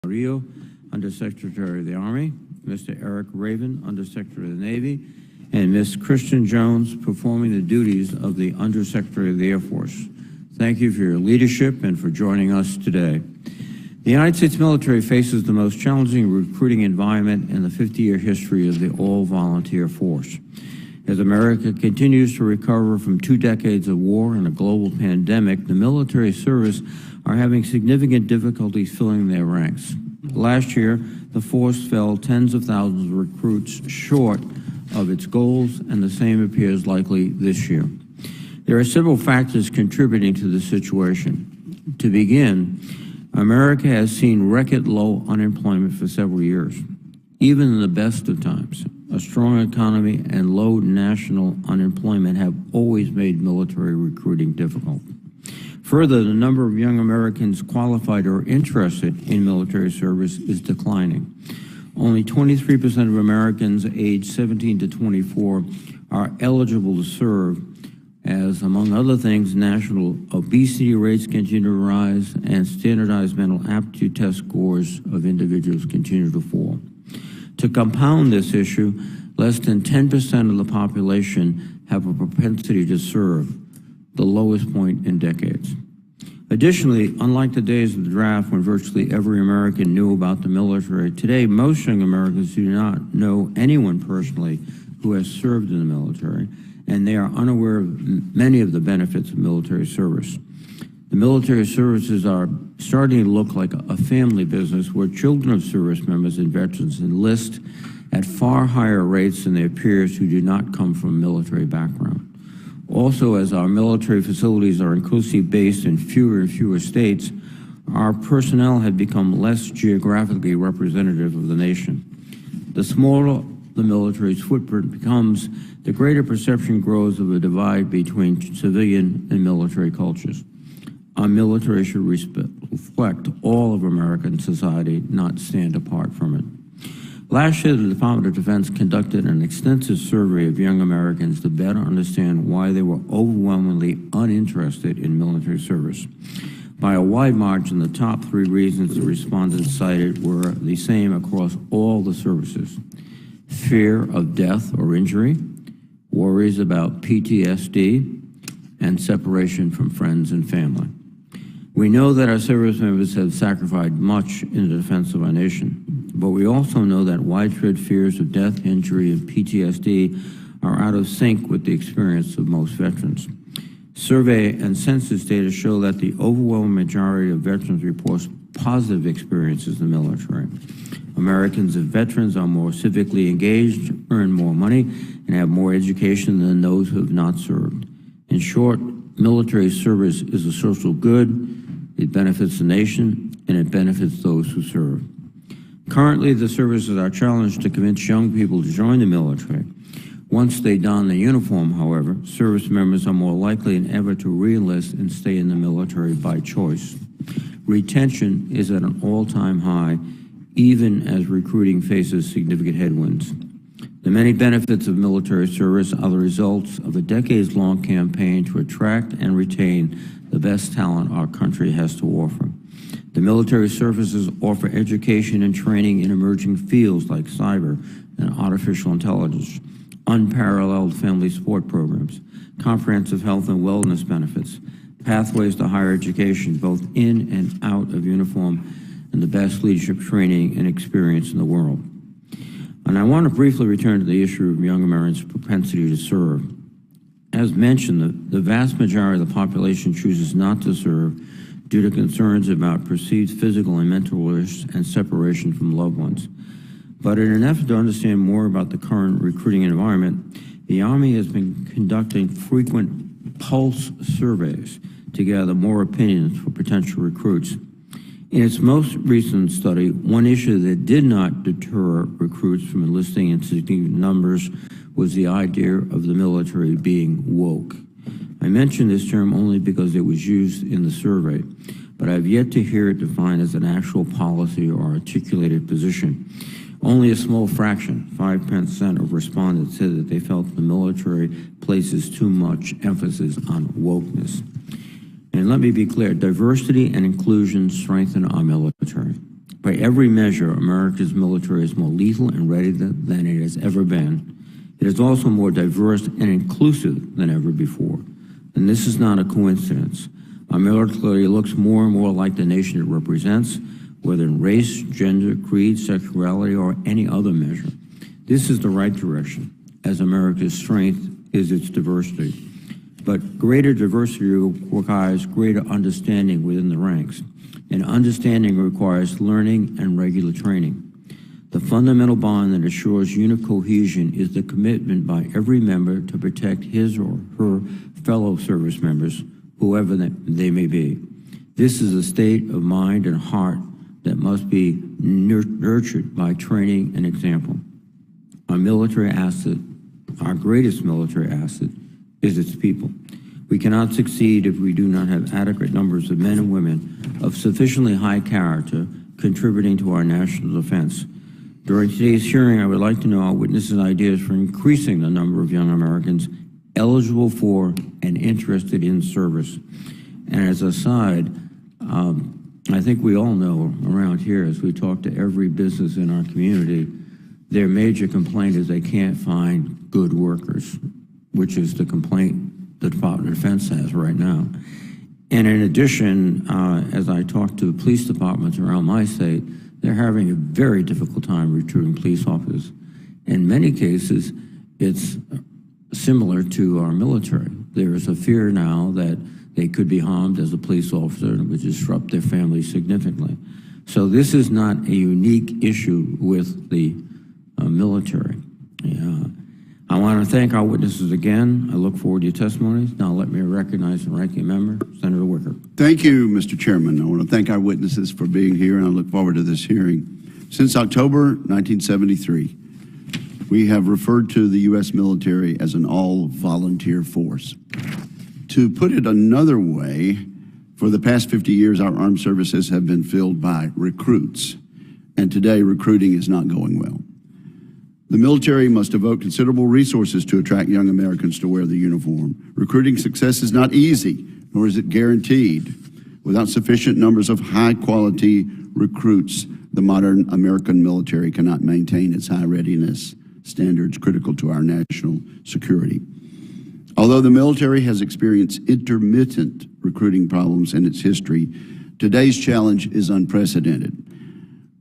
Rio, Undersecretary of the Army, Mr. Eric Raven, Undersecretary of the Navy, and Ms. Kristen Jones, performing the duties of the Undersecretary of the Air Force. Thank you for your leadership and for joining us today. The United States military faces the most challenging recruiting environment in the 50-year history of the all-volunteer force. As America continues to recover from 2 decades of war and a global pandemic, the military service are having significant difficulties filling their ranks. Last year, the force fell tens of thousands of recruits short of its goals, and the same appears likely this year. There are several factors contributing to the situation. To begin, America has seen record low unemployment for several years. Even in the best of times, a strong economy and low national unemployment have always made military recruiting difficult. Further, the number of young Americans qualified or interested in military service is declining. Only 23% of Americans aged 17 to 24 are eligible to serve, as, among other things, national obesity rates continue to rise and standardized mental aptitude test scores of individuals continue to fall. To compound this issue, less than 10% of the population have a propensity to serve, the lowest point in decades. Additionally, unlike the days of the draft when virtually every American knew about the military, today most young Americans do not know anyone personally who has served in the military, and they are unaware of many of the benefits of military service. The military services are starting to look like a family business where children of service members and veterans enlist at far higher rates than their peers who do not come from a military background. Also, as our military facilities are increasingly based in fewer and fewer states, our personnel have become less geographically representative of the nation. The smaller the military's footprint becomes, the greater perception grows of a divide between civilian and military cultures. Our military should reflect all of American society, not stand apart from it. Last year, the Department of Defense conducted an extensive survey of young Americans to better understand why they were overwhelmingly uninterested in military service. By a wide margin, the top 3 reasons the respondents cited were the same across all the services: fear of death or injury, worries about PTSD, and separation from friends and family. We know that our service members have sacrificed much in the defense of our nation, but we also know that widespread fears of death, injury, and PTSD are out of sync with the experience of most veterans. Survey and census data show that the overwhelming majority of veterans report positive experiences in the military. Americans and veterans are more civically engaged, earn more money, and have more education than those who have not served. In short, military service is a social good. It benefits the nation, and it benefits those who serve. Currently, the services are challenged to convince young people to join the military. Once they don the uniform, however, service members are more likely than ever to re-enlist and stay in the military by choice. Retention is at an all-time high, even as recruiting faces significant headwinds. The many benefits of military service are the results of a decades-long campaign to attract and retain the best talent our country has to offer. The military services offer education and training in emerging fields like cyber and artificial intelligence, unparalleled family support programs, comprehensive health and wellness benefits, pathways to higher education both in and out of uniform, and the best leadership training and experience in the world. And I want to briefly return to the issue of young Americans' propensity to serve. As mentioned, the vast majority of the population chooses not to serve due to concerns about perceived physical and mental risks and separation from loved ones. But in an effort to understand more about the current recruiting environment, the Army has been conducting frequent pulse surveys to gather more opinions for potential recruits. In its most recent study, one issue that did not deter recruits from enlisting in significant numbers was the idea of the military being woke. I mention this term only because it was used in the survey, but I've yet to hear it defined as an actual policy or articulated position. Only a small fraction, 5% of respondents, said that they felt the military places too much emphasis on wokeness. And let me be clear, diversity and inclusion strengthen our military. By every measure, America's military is more lethal and ready than it has ever been. It is also more diverse and inclusive than ever before. And this is not a coincidence. Our military looks more and more like the nation it represents, whether in race, gender, creed, sexuality, or any other measure. This is the right direction, as America's strength is its diversity. But greater diversity requires greater understanding within the ranks, and understanding requires learning and regular training. The fundamental bond that assures unit cohesion is the commitment by every member to protect his or her fellow service members, whoever they may be. This is a state of mind and heart that must be nurtured by training and example. Our military asset, our greatest military asset, is its people. We cannot succeed if we do not have adequate numbers of men and women of sufficiently high character contributing to our national defense. During today's hearing, I would like to know our witnesses' ideas for increasing the number of young Americans eligible for and interested in service. And as a side, I think we all know around here, as we talk to every business in our community, their major complaint is they can't find good workers, which is the complaint the Department of Defense has right now. And in addition, as I talk to the police departments around my state, they're having a very difficult time recruiting police officers. In many cases, it's similar to our military. There is a fear now that they could be harmed as a police officer and would disrupt their family significantly. So this is not a unique issue with the military. I want to thank our witnesses again. I look forward to your testimonies. Now let me recognize the ranking member, Senator Wicker. Thank you, Mr. Chairman. I want to thank our witnesses for being here, and I look forward to this hearing. Since October 1973, we have referred to the U.S. military as an all-volunteer force. To put it another way, for the past 50 years, our armed services have been filled by recruits, and today recruiting is not going well. The military must devote considerable resources to attract young Americans to wear the uniform. Recruiting success is not easy, nor is it guaranteed. Without sufficient numbers of high-quality recruits, the modern American military cannot maintain its high readiness standards critical to our national security. Although the military has experienced intermittent recruiting problems in its history, today's challenge is unprecedented.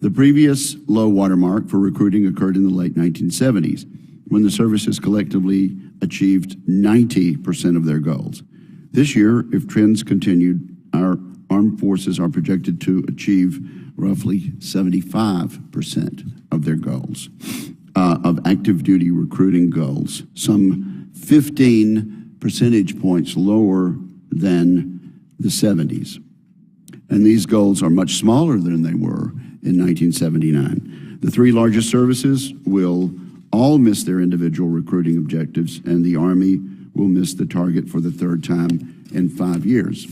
The previous low watermark for recruiting occurred in the late 1970s, when the services collectively achieved 90% of their goals. This year, if trends continued, our armed forces are projected to achieve roughly 75% of their goals, of active duty recruiting goals, some 15 percentage points lower than the 70s. And these goals are much smaller than they were in 1979. The three largest services will all miss their individual recruiting objectives, and the Army will miss the target for the third time in 5 years.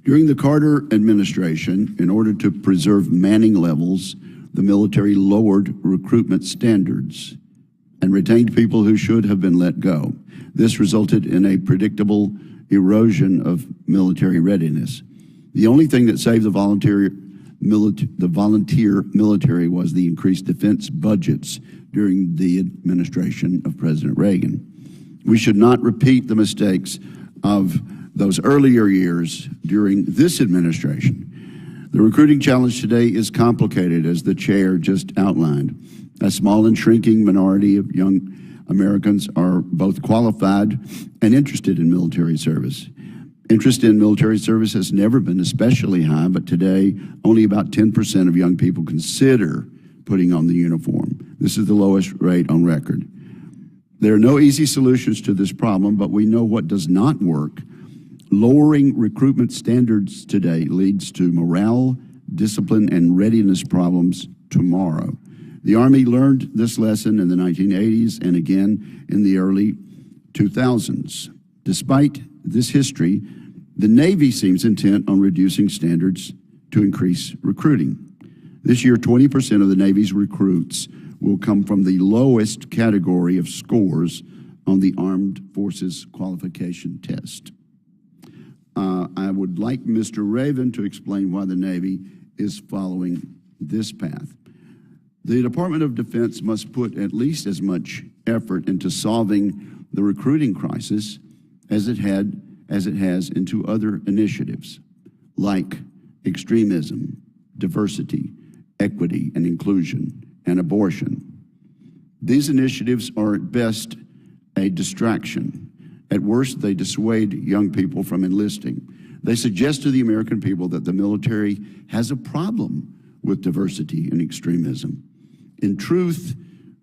During the Carter administration, in order to preserve manning levels, the military lowered recruitment standards and retained people who should have been let go. This resulted in a predictable erosion of military readiness. The only thing that saved the volunteer military was the increased defense budgets during the administration of President Reagan. We should not repeat the mistakes of those earlier years during this administration. The recruiting challenge today is complicated, as the chair just outlined. A small and shrinking minority of young Americans are both qualified and interested in military service. Interest in military service has never been especially high, but today only about 10% of young people consider putting on the uniform. This is the lowest rate on record. There are no easy solutions to this problem, but we know what does not work. Lowering recruitment standards today leads to morale, discipline, and readiness problems tomorrow. The Army learned this lesson in the 1980s and again in the early 2000s. Despite this history, the Navy seems intent on reducing standards to increase recruiting. This year, 20% of the Navy's recruits will come from the lowest category of scores on the Armed Forces Qualification Test. I would like Mr. Raven to explain why the Navy is following this path. The Department of Defense must put at least as much effort into solving the recruiting crisis as it has into other initiatives like extremism, diversity, equity and inclusion, and abortion. These initiatives are at best a distraction. At worst, they dissuade young people from enlisting. They suggest to the American people that the military has a problem with diversity and extremism. In truth,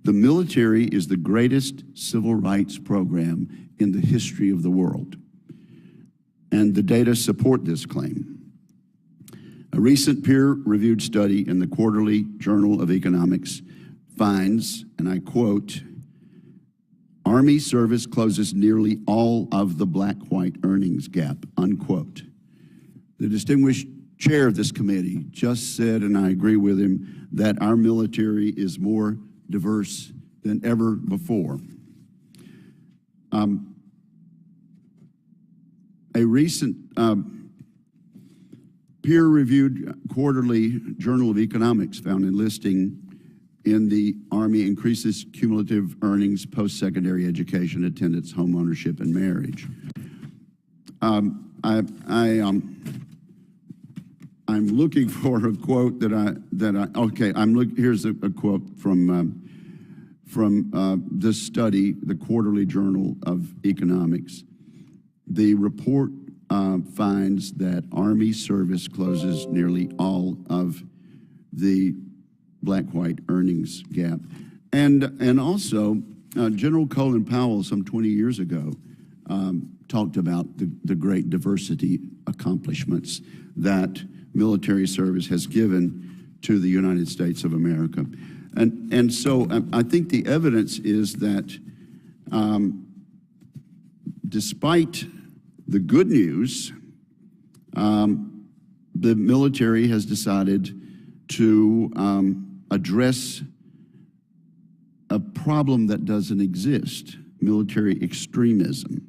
the military is the greatest civil rights program in the history of the world. And the data support this claim. A recent peer-reviewed study in the Quarterly Journal of Economics finds, and I quote, Army service closes nearly all of the black-white earnings gap, unquote. The distinguished chair of this committee just said, and I agree with him, that our military is more diverse than ever before. A recent peer-reviewed Quarterly Journal of Economics found enlisting in the Army increases cumulative earnings, post-secondary education, attendance, home ownership, and marriage. I'm looking for a quote here's a quote from this study, the Quarterly Journal of Economics. The report finds that Army service closes nearly all of the black-white earnings gap. And also, General Colin Powell, some 20 years ago, talked about the great diversity accomplishments that military service has given to the United States of America. And so I think the evidence is that despite the good news, the military has decided to address a problem that doesn't exist, military extremism.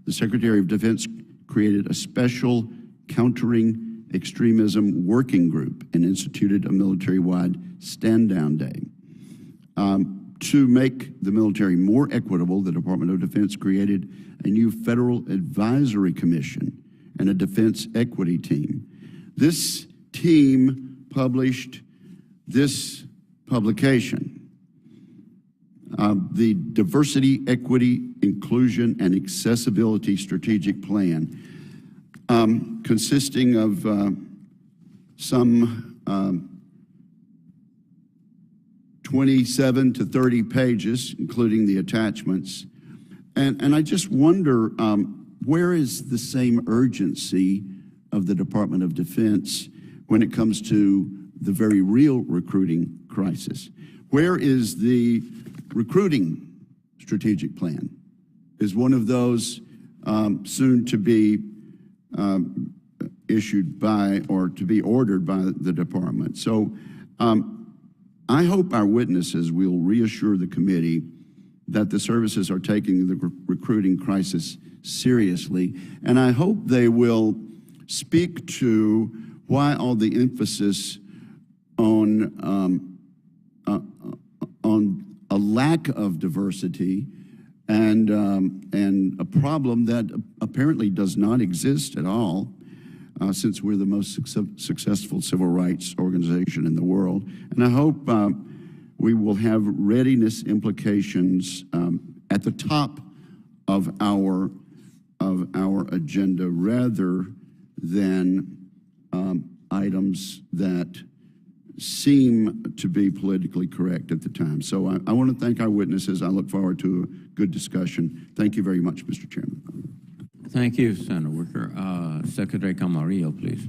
The Secretary of Defense created a special countering extremism working group and instituted a military-wide stand-down day. To make the military more equitable, the Department of Defense created a new Federal Advisory Commission and a Defense Equity Team. This team published this publication, the Diversity, Equity, Inclusion, and Accessibility Strategic Plan, consisting of some 27 to 30 pages, including the attachments. And I just wonder, where is the same urgency of the Department of Defense when it comes to the very real recruiting crisis? Where is the recruiting strategic plan? Is one of those soon to be issued by or to be ordered by the department? So I hope our witnesses will reassure the committee that the services are taking the recruiting crisis seriously, and I hope they will speak to why all the emphasis on a lack of diversity and a problem that apparently does not exist at all, since we're the most successful civil rights organization in the world. And I hope we will have readiness implications at the top of our agenda rather than items that seem to be politically correct at the time. So I want to thank our witnesses. I look forward to a good discussion. Thank you very much, Mr. Chairman. Thank you, Senator Wicker. Secretary Camarillo, please.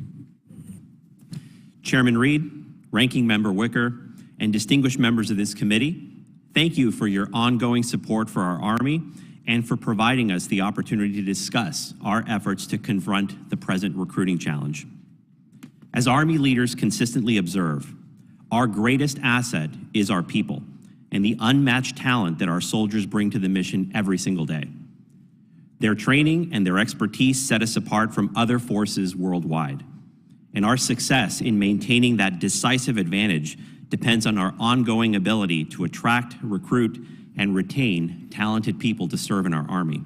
Chairman Reed, Ranking Member Wicker, and distinguished members of this committee, thank you for your ongoing support for our Army and for providing us the opportunity to discuss our efforts to confront the present recruiting challenge. As Army leaders consistently observe, our greatest asset is our people and the unmatched talent that our soldiers bring to the mission every single day. Their training and their expertise set us apart from other forces worldwide. and our success in maintaining that decisive advantage depends on our ongoing ability to attract, recruit, and retain talented people to serve in our Army.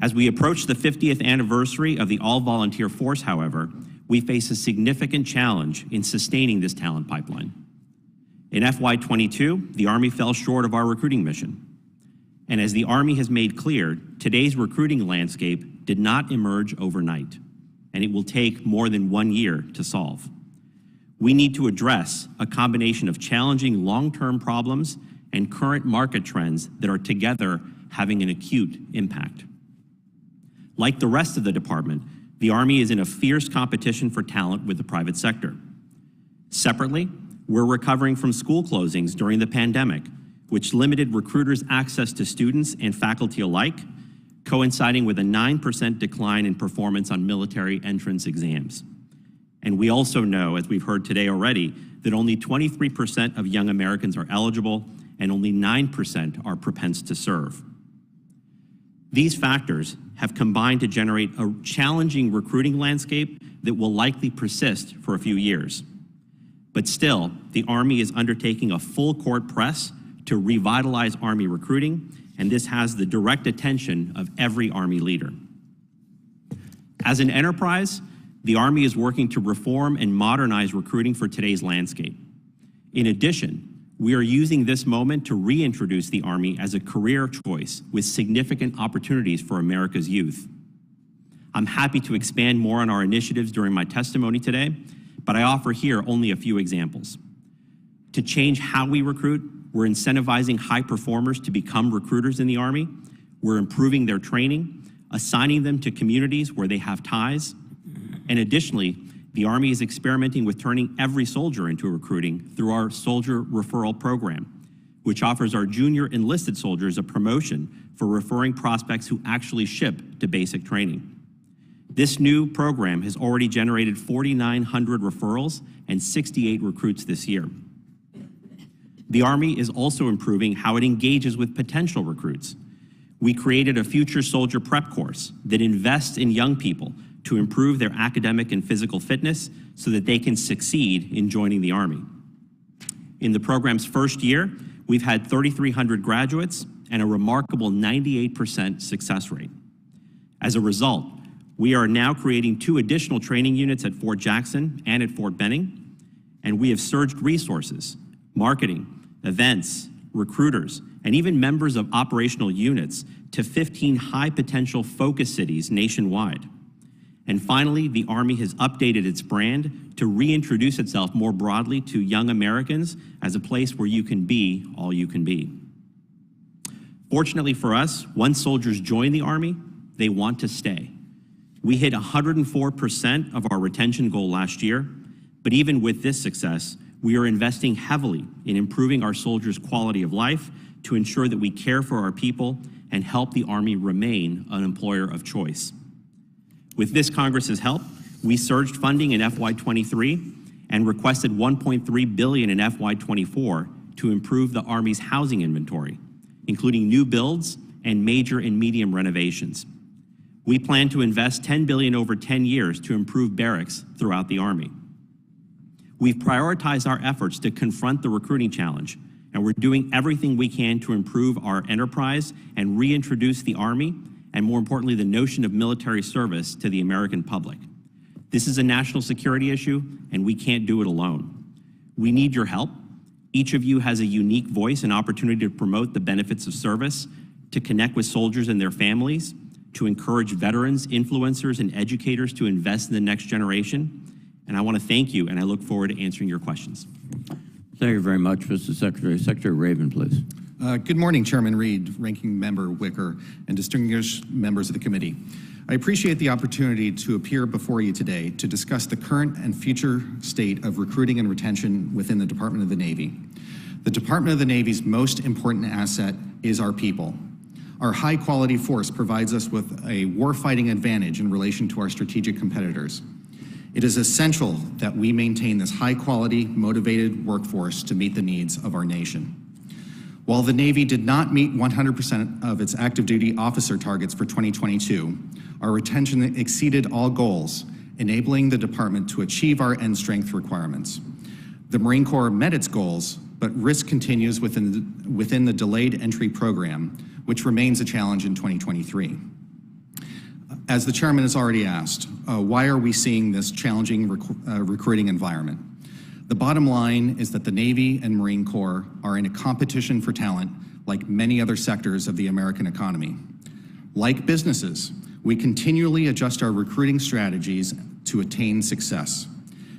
As we approach the 50th anniversary of the all-volunteer force, however, we face a significant challenge in sustaining this talent pipeline. In FY22, the Army fell short of our recruiting mission. And as the Army has made clear, today's recruiting landscape did not emerge overnight, and it will take more than 1 year to solve. We need to address a combination of challenging long-term problems and current market trends that are together having an acute impact. Like the rest of the department, the Army is in a fierce competition for talent with the private sector. Separately, we're recovering from school closings during the pandemic, which limited recruiters' access to students and faculty alike, coinciding with a 9% decline in performance on military entrance exams. And we also know, as we've heard today already, that only 23% of young Americans are eligible and only 9% are propense to serve. These factors have combined to generate a challenging recruiting landscape that will likely persist for a few years. But still, the Army is undertaking a full-court press to revitalize Army recruiting, and this has the direct attention of every Army leader. As an enterprise, the Army is working to reform and modernize recruiting for today's landscape. In addition, we are using this moment to reintroduce the Army as a career choice with significant opportunities for America's youth. I'm happy to expand more on our initiatives during my testimony today, but I offer here only a few examples. To change how we recruit, we're incentivizing high performers to become recruiters in the Army. We're improving their training, assigning them to communities where they have ties. And additionally, the Army is experimenting with turning every soldier into recruiting through our Soldier Referral Program, which offers our junior enlisted soldiers a promotion for referring prospects who actually ship to basic training. This new program has already generated 4,900 referrals and 68 recruits this year. The Army is also improving how it engages with potential recruits. We created a future soldier prep course that invests in young people to improve their academic and physical fitness so that they can succeed in joining the Army. In the program's first year, we've had 3,300 graduates and a remarkable 98% success rate. As a result, we are now creating 2 additional training units at Fort Jackson and at Fort Benning, and we have surged resources, marketing, events, recruiters, and even members of operational units to 15 high-potential focus cities nationwide. And finally, the Army has updated its brand to reintroduce itself more broadly to young Americans as a place where you can be all you can be. Fortunately for us, once soldiers join the Army, they want to stay. We hit 104% of our retention goal last year, but even with this success, we are investing heavily in improving our soldiers' quality of life to ensure that we care for our people and help the Army remain an employer of choice. With this Congress's help, we surged funding in FY23 and requested $1.3 billion in FY24 to improve the Army's housing inventory, including new builds and major and medium renovations. We plan to invest $10 billion over 10 years to improve barracks throughout the Army. We've prioritized our efforts to confront the recruiting challenge, and we're doing everything we can to improve our enterprise and reintroduce the Army, and more importantly, the notion of military service to the American public. This is a national security issue, and we can't do it alone. We need your help. Each of you has a unique voice and opportunity to promote the benefits of service, to connect with soldiers and their families, to encourage veterans, influencers, and educators to invest in the next generation. And I want to thank you, and I look forward to answering your questions. Thank you very much, Mr. Secretary. Secretary Raven, please. Good morning, Chairman Reed, Ranking Member Wicker, and distinguished members of the committee. I appreciate the opportunity to appear before you today to discuss the current and future state of recruiting and retention within the Department of the Navy. The Department of the Navy's most important asset is our people. Our high-quality force provides us with a warfighting advantage in relation to our strategic competitors. It is essential that we maintain this high-quality, motivated workforce to meet the needs of our nation. While the Navy did not meet 100% of its active duty officer targets for 2022, our retention exceeded all goals, enabling the department to achieve our end strength requirements. The Marine Corps met its goals, but risk continues within the delayed entry program, which remains a challenge in 2023. As the chairman has already asked, why are we seeing this challenging recruiting environment? The bottom line is that the Navy and Marine Corps are in a competition for talent like many other sectors of the American economy. Like businesses, we continually adjust our recruiting strategies to attain success.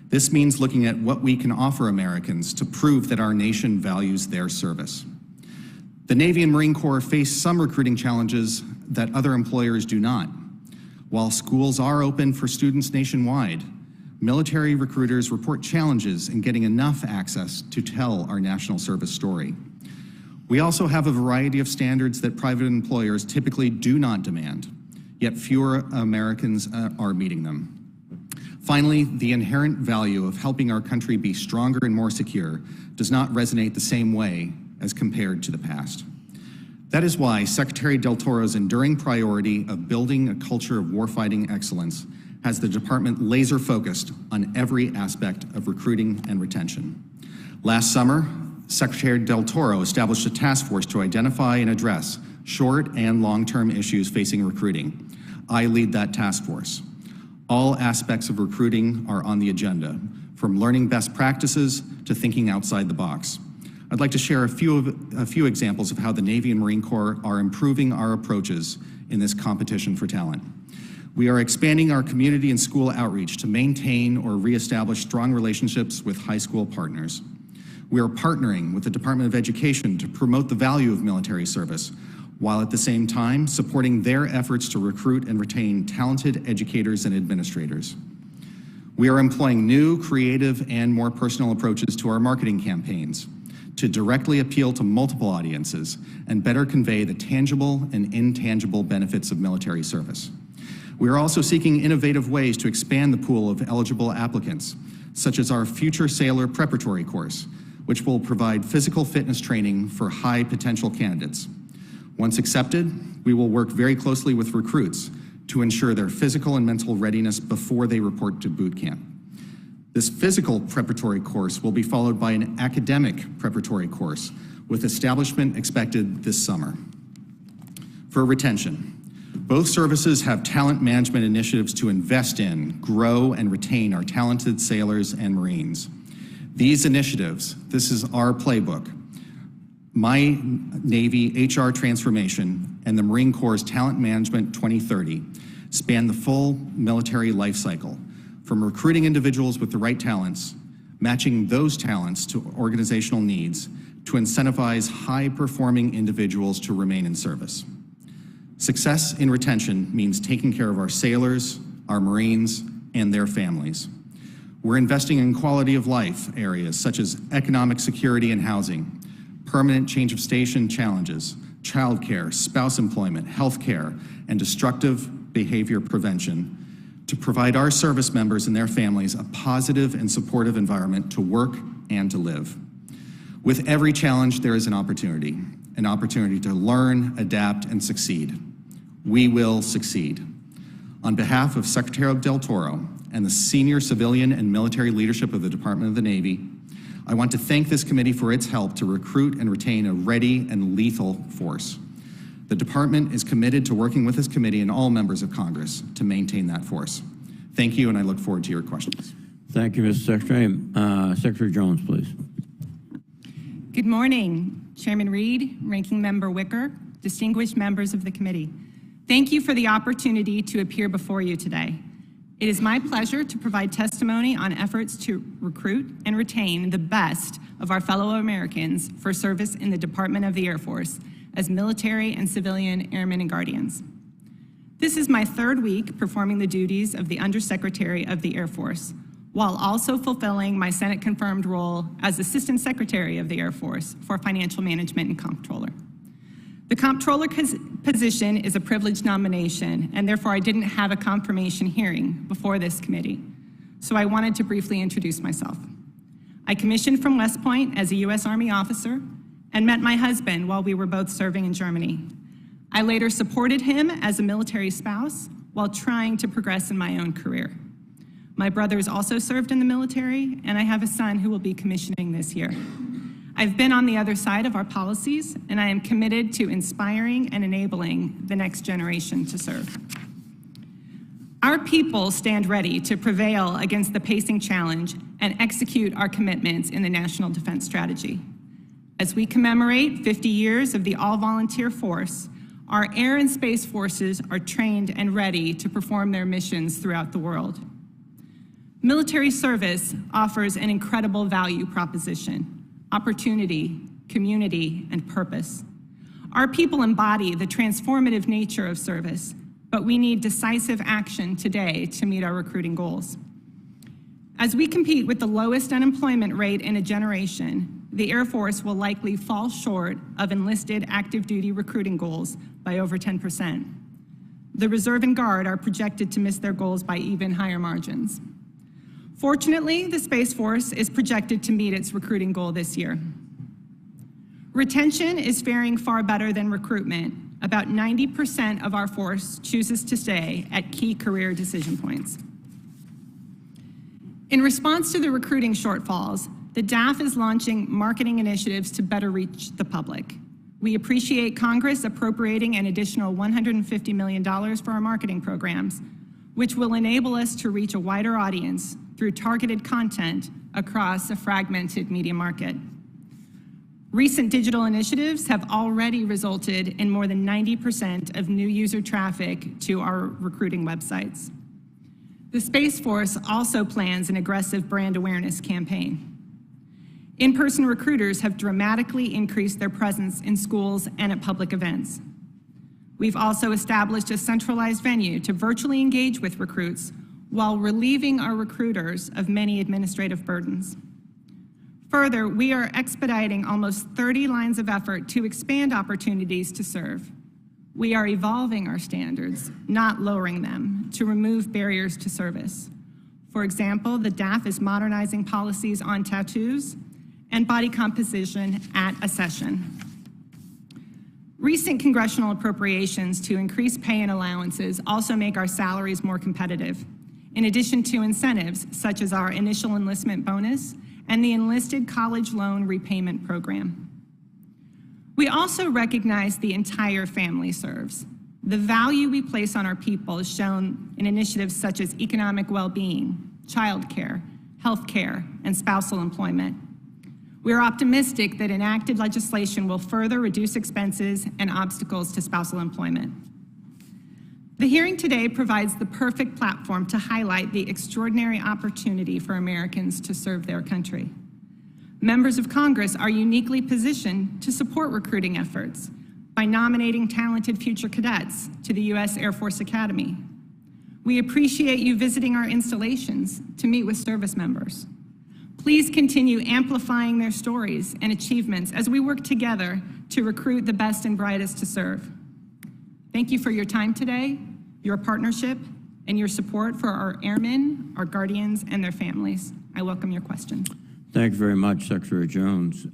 This means looking at what we can offer Americans to prove that our nation values their service. The Navy and Marine Corps face some recruiting challenges that other employers do not. While schools are open for students nationwide, military recruiters report challenges in getting enough access to tell our national service story. We also have a variety of standards that private employers typically do not demand, yet fewer Americans are meeting them. Finally, the inherent value of helping our country be stronger and more secure does not resonate the same way as compared to the past. That is why Secretary Del Toro's enduring priority of building a culture of warfighting excellence has the department laser focused on every aspect of recruiting and retention. Last summer, Secretary Del Toro established a task force to identify and address short and long-term issues facing recruiting. I lead that task force. All aspects of recruiting are on the agenda, from learning best practices to thinking outside the box. I'd like to share a few examples of how the Navy and Marine Corps are improving our approaches in this competition for talent. We are expanding our community and school outreach to maintain or reestablish strong relationships with high school partners. We are partnering with the Department of Education to promote the value of military service, while at the same time supporting their efforts to recruit and retain talented educators and administrators. We are employing new, creative, and more personal approaches to our marketing campaigns to directly appeal to multiple audiences and better convey the tangible and intangible benefits of military service. We are also seeking innovative ways to expand the pool of eligible applicants, such as our Future Sailor Preparatory course, which will provide physical fitness training for high potential candidates. Once accepted, we will work very closely with recruits to ensure their physical and mental readiness before they report to boot camp. This physical preparatory course will be followed by an academic preparatory course, with establishment expected this summer. For retention, both services have talent management initiatives to invest in, grow, and retain our talented sailors and Marines. These initiatives, this is our playbook, My Navy HR Transformation and the Marine Corps' Talent Management 2030, span the full military life cycle, from recruiting individuals with the right talents, matching those talents to organizational needs, to incentivize high-performing individuals to remain in service. Success in retention means taking care of our sailors, our Marines, and their families. We're investing in quality of life areas such as economic security and housing, permanent change of station challenges, childcare, spouse employment, healthcare, and destructive behavior prevention to provide our service members and their families a positive and supportive environment to work and to live. With every challenge, there is an opportunity to learn, adapt, and succeed. We will succeed. On behalf of Secretary Del Toro and the senior civilian and military leadership of the Department of the Navy, I want to thank this committee for its help to recruit and retain a ready and lethal force. The department is committed to working with this committee and all members of Congress to maintain that force. Thank you, and I look forward to your questions. Thank you, Mr. Secretary. Secretary Jones, please. Good morning, Chairman Reed, Ranking Member Wicker, distinguished members of the committee. Thank you for the opportunity to appear before you today. It is my pleasure to provide testimony on efforts to recruit and retain the best of our fellow Americans for service in the Department of the Air Force as military and civilian airmen and guardians. This is my third week performing the duties of the Undersecretary of the Air Force, while also fulfilling my Senate-confirmed role as Assistant Secretary of the Air Force for Financial Management and Comptroller. The Comptroller position is a privileged nomination, and therefore I didn't have a confirmation hearing before this committee, so I wanted to briefly introduce myself. I commissioned from West Point as a U.S. Army officer and met my husband while we were both serving in Germany. I later supported him as a military spouse while trying to progress in my own career. My brothers also served in the military, and I have a son who will be commissioning this year. I've been on the other side of our policies, and I am committed to inspiring and enabling the next generation to serve. Our people stand ready to prevail against the pacing challenge and execute our commitments in the National Defense Strategy. As we commemorate 50 years of the all-volunteer force, our air and space forces are trained and ready to perform their missions throughout the world. Military service offers an incredible value proposition: opportunity, community, and purpose. Our people embody the transformative nature of service, but we need decisive action today to meet our recruiting goals. As we compete with the lowest unemployment rate in a generation, the Air Force will likely fall short of enlisted active duty recruiting goals by over 10%. The Reserve and Guard are projected to miss their goals by even higher margins. Fortunately, the Space Force is projected to meet its recruiting goal this year. Retention is faring far better than recruitment. About 90% of our force chooses to stay at key career decision points. In response to the recruiting shortfalls, the DAF is launching marketing initiatives to better reach the public. We appreciate Congress appropriating an additional $150 million for our marketing programs, which will enable us to reach a wider audience through targeted content across a fragmented media market. Recent digital initiatives have already resulted in more than 90% of new user traffic to our recruiting websites. The Space Force also plans an aggressive brand awareness campaign. In-person recruiters have dramatically increased their presence in schools and at public events. We've also established a centralized venue to virtually engage with recruits while relieving our recruiters of many administrative burdens. Further, we are expediting almost 30 lines of effort to expand opportunities to serve. We are evolving our standards, not lowering them, to remove barriers to service. For example, the DAF is modernizing policies on tattoos and body composition at accession. Recent congressional appropriations to increase pay and allowances also make our salaries more competitive, in addition to incentives such as our initial enlistment bonus and the enlisted college loan repayment program. We also recognize the entire family serves. The value we place on our people is shown in initiatives such as economic well-being, childcare, healthcare, and spousal employment. We are optimistic that enacted legislation will further reduce expenses and obstacles to spousal employment. The hearing today provides the perfect platform to highlight the extraordinary opportunity for Americans to serve their country. Members of Congress are uniquely positioned to support recruiting efforts by nominating talented future cadets to the U.S. Air Force Academy. We appreciate you visiting our installations to meet with service members. Please continue amplifying their stories and achievements as we work together to recruit the best and brightest to serve. Thank you for your time today, your partnership, and your support for our airmen, our guardians, and their families. I welcome your questions. Thank you very much, Secretary Jones.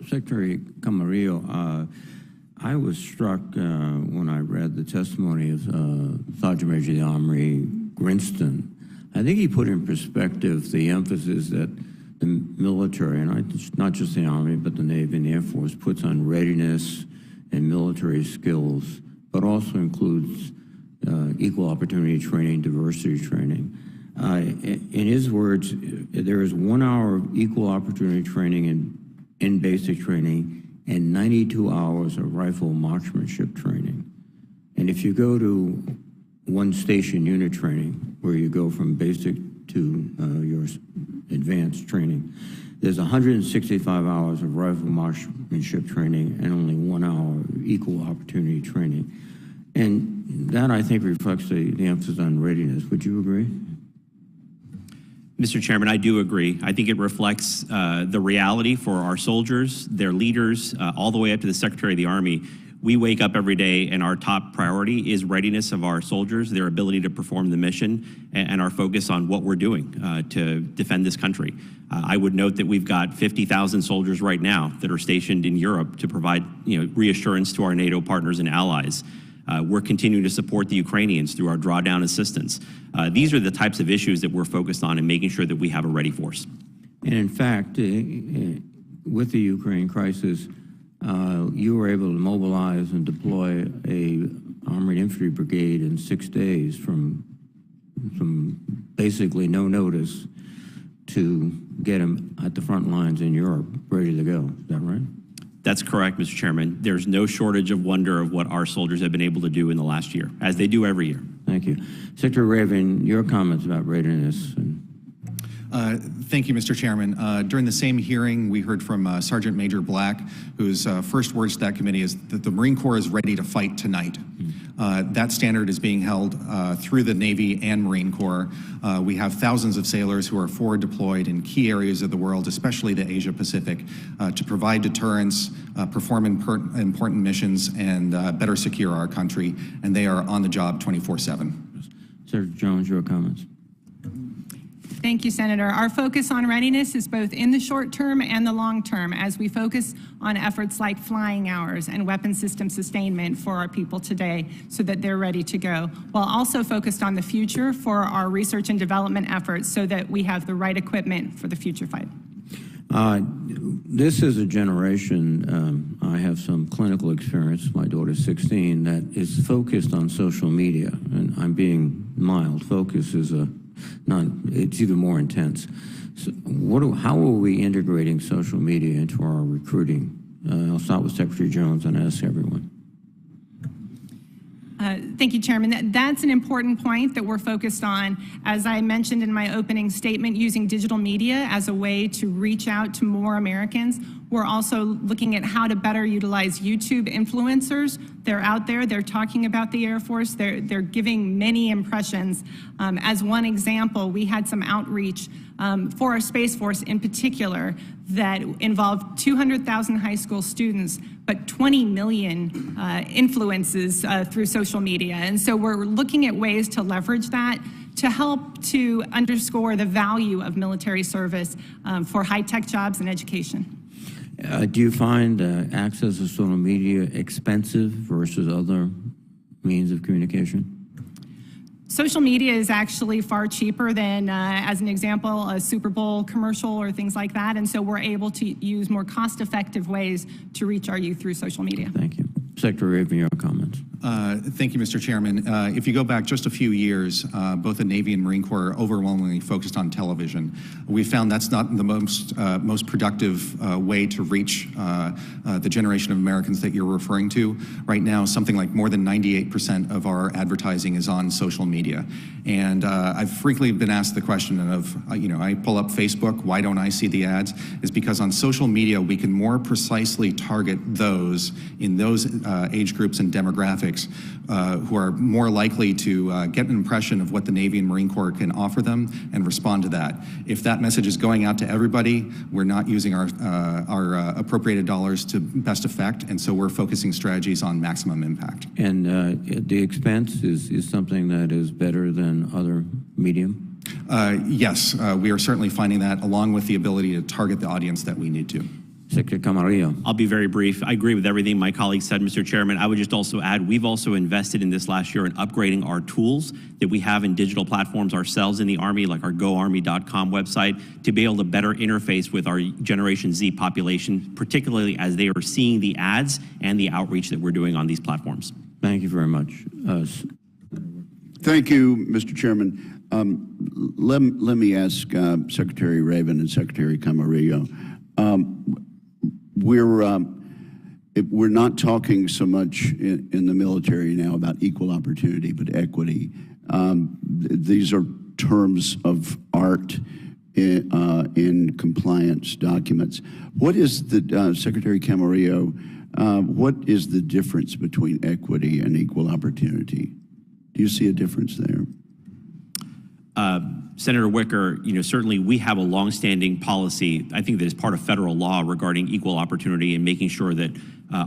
Secretary Camarillo, I was struck when I read the testimony of Sergeant Major of the Armory Grinston. I think he put in perspective the emphasis that the military, and not just the Army, but the Navy and the Air Force, puts on readiness and military skills, but also includes equal opportunity training, diversity training. In his words, there is 1 hour of equal opportunity training in basic training and 92 hours of rifle marksmanship training. And if you go to one station unit training, where you go from basic to your advanced training, there's 165 hours of rifle marksmanship training and only 1 hour of equal opportunity training. And that, I think, reflects the emphasis on readiness. Would you agree? Mr. Chairman, I do agree. I think it reflects the reality for our soldiers, their leaders, all the way up to the Secretary of the Army. We wake up every day and our top priority is readiness of our soldiers, their ability to perform the mission, and our focus on what we're doing to defend this country. I would note that we've got 50,000 soldiers right now that are stationed in Europe to provide reassurance to our NATO partners and allies. We're continuing to support the Ukrainians through our drawdown assistance. These are the types of issues that we're focused on in making sure that we have a ready force. And in fact, with the Ukraine crisis, you were able to mobilize and deploy a armored infantry brigade in 6 days from basically no notice to get them at the front lines in Europe, ready to go. Is that right? That's correct, Mr. Chairman. There's no shortage of wonder of what our soldiers have been able to do in the last year, as they do every year. Thank you. Secretary Raven, your comments about readiness. Thank you, Mr. Chairman. During the same hearing, we heard from Sergeant Major Black, whose first words to that committee is that the Marine Corps is ready to fight tonight. That standard is being held through the Navy and Marine Corps. We have thousands of sailors who are forward deployed in key areas of the world, especially the Asia Pacific, to provide deterrence, perform important missions, and better secure our country. And they are on the job 24/7. Senator Jones, your comments. Thank you, Senator. Our focus on readiness is both in the short term and the long term as we focus on efforts like flying hours and weapon system sustainment for our people today so that they're ready to go, while also focused on the future for our research and development efforts so that we have the right equipment for the future fight. This is a generation, I have some clinical experience, my daughter's 16, that is focused on social media, and I'm being mild. Focus is it's even more intense. So how are we integrating social media into our recruiting? I'll start with Secretary Jones and ask everyone. Thank you, Chairman. That's an important point that we're focused on. As I mentioned in my opening statement, using digital media as a way to reach out to more Americans. We're also looking at how to better utilize YouTube influencers. They're out there, they're talking about the Air Force, they're giving many impressions. As one example, we had some outreach for our Space Force in particular that involved 200,000 high school students, but 20 million influences through social media. And so we're looking at ways to leverage that to help to underscore the value of military service for high-tech jobs and education. Do you find access to social media expensive versus other means of communication? Social media is actually far cheaper than, as an example, a Super Bowl commercial or things like that. And so we're able to use more cost-effective ways to reach our youth through social media. Thank you. Secretary Raven, your comments. Thank you, Mr. Chairman. If you go back just a few years, both the Navy and Marine Corps are overwhelmingly focused on television. We found that's not the most productive way to reach the generation of Americans that you're referring to. Right now, something like more than 98% of our advertising is on social media. And I've frequently been asked the question of, I pull up Facebook, why don't I see the ads? Is because on social media, we can more precisely target those in those age groups and demographics who are more likely to get an impression of what the Navy and Marine Corps can offer them and respond to that. If that message is going out to everybody, we're not using our appropriated dollars to best effect, and so we're focusing strategies on maximum impact. And the expense is something that is better than other medium? Yes, we are certainly finding that, along with the ability to target the audience that we need to. Secretary Camarillo. I'll be very brief. I agree with everything my colleague said, Mr. Chairman. I would just also add, we've also invested in this last year in upgrading our tools that we have in digital platforms ourselves in the Army, like our goarmy.com website, to be able to better interface with our Generation Z population, particularly as they are seeing the ads and the outreach that we're doing on these platforms. Thank you very much. Thank you, Mr. Chairman. Let me ask Secretary Raven and Secretary Camarillo. We're not talking so much in the military now about equal opportunity, but equity. These are terms of art in compliance documents. What is the, Secretary Camarillo, what is the difference between equity and equal opportunity? Do you see a difference there? Senator Wicker, certainly we have a longstanding policy, I think that is part of federal law regarding equal opportunity and making sure that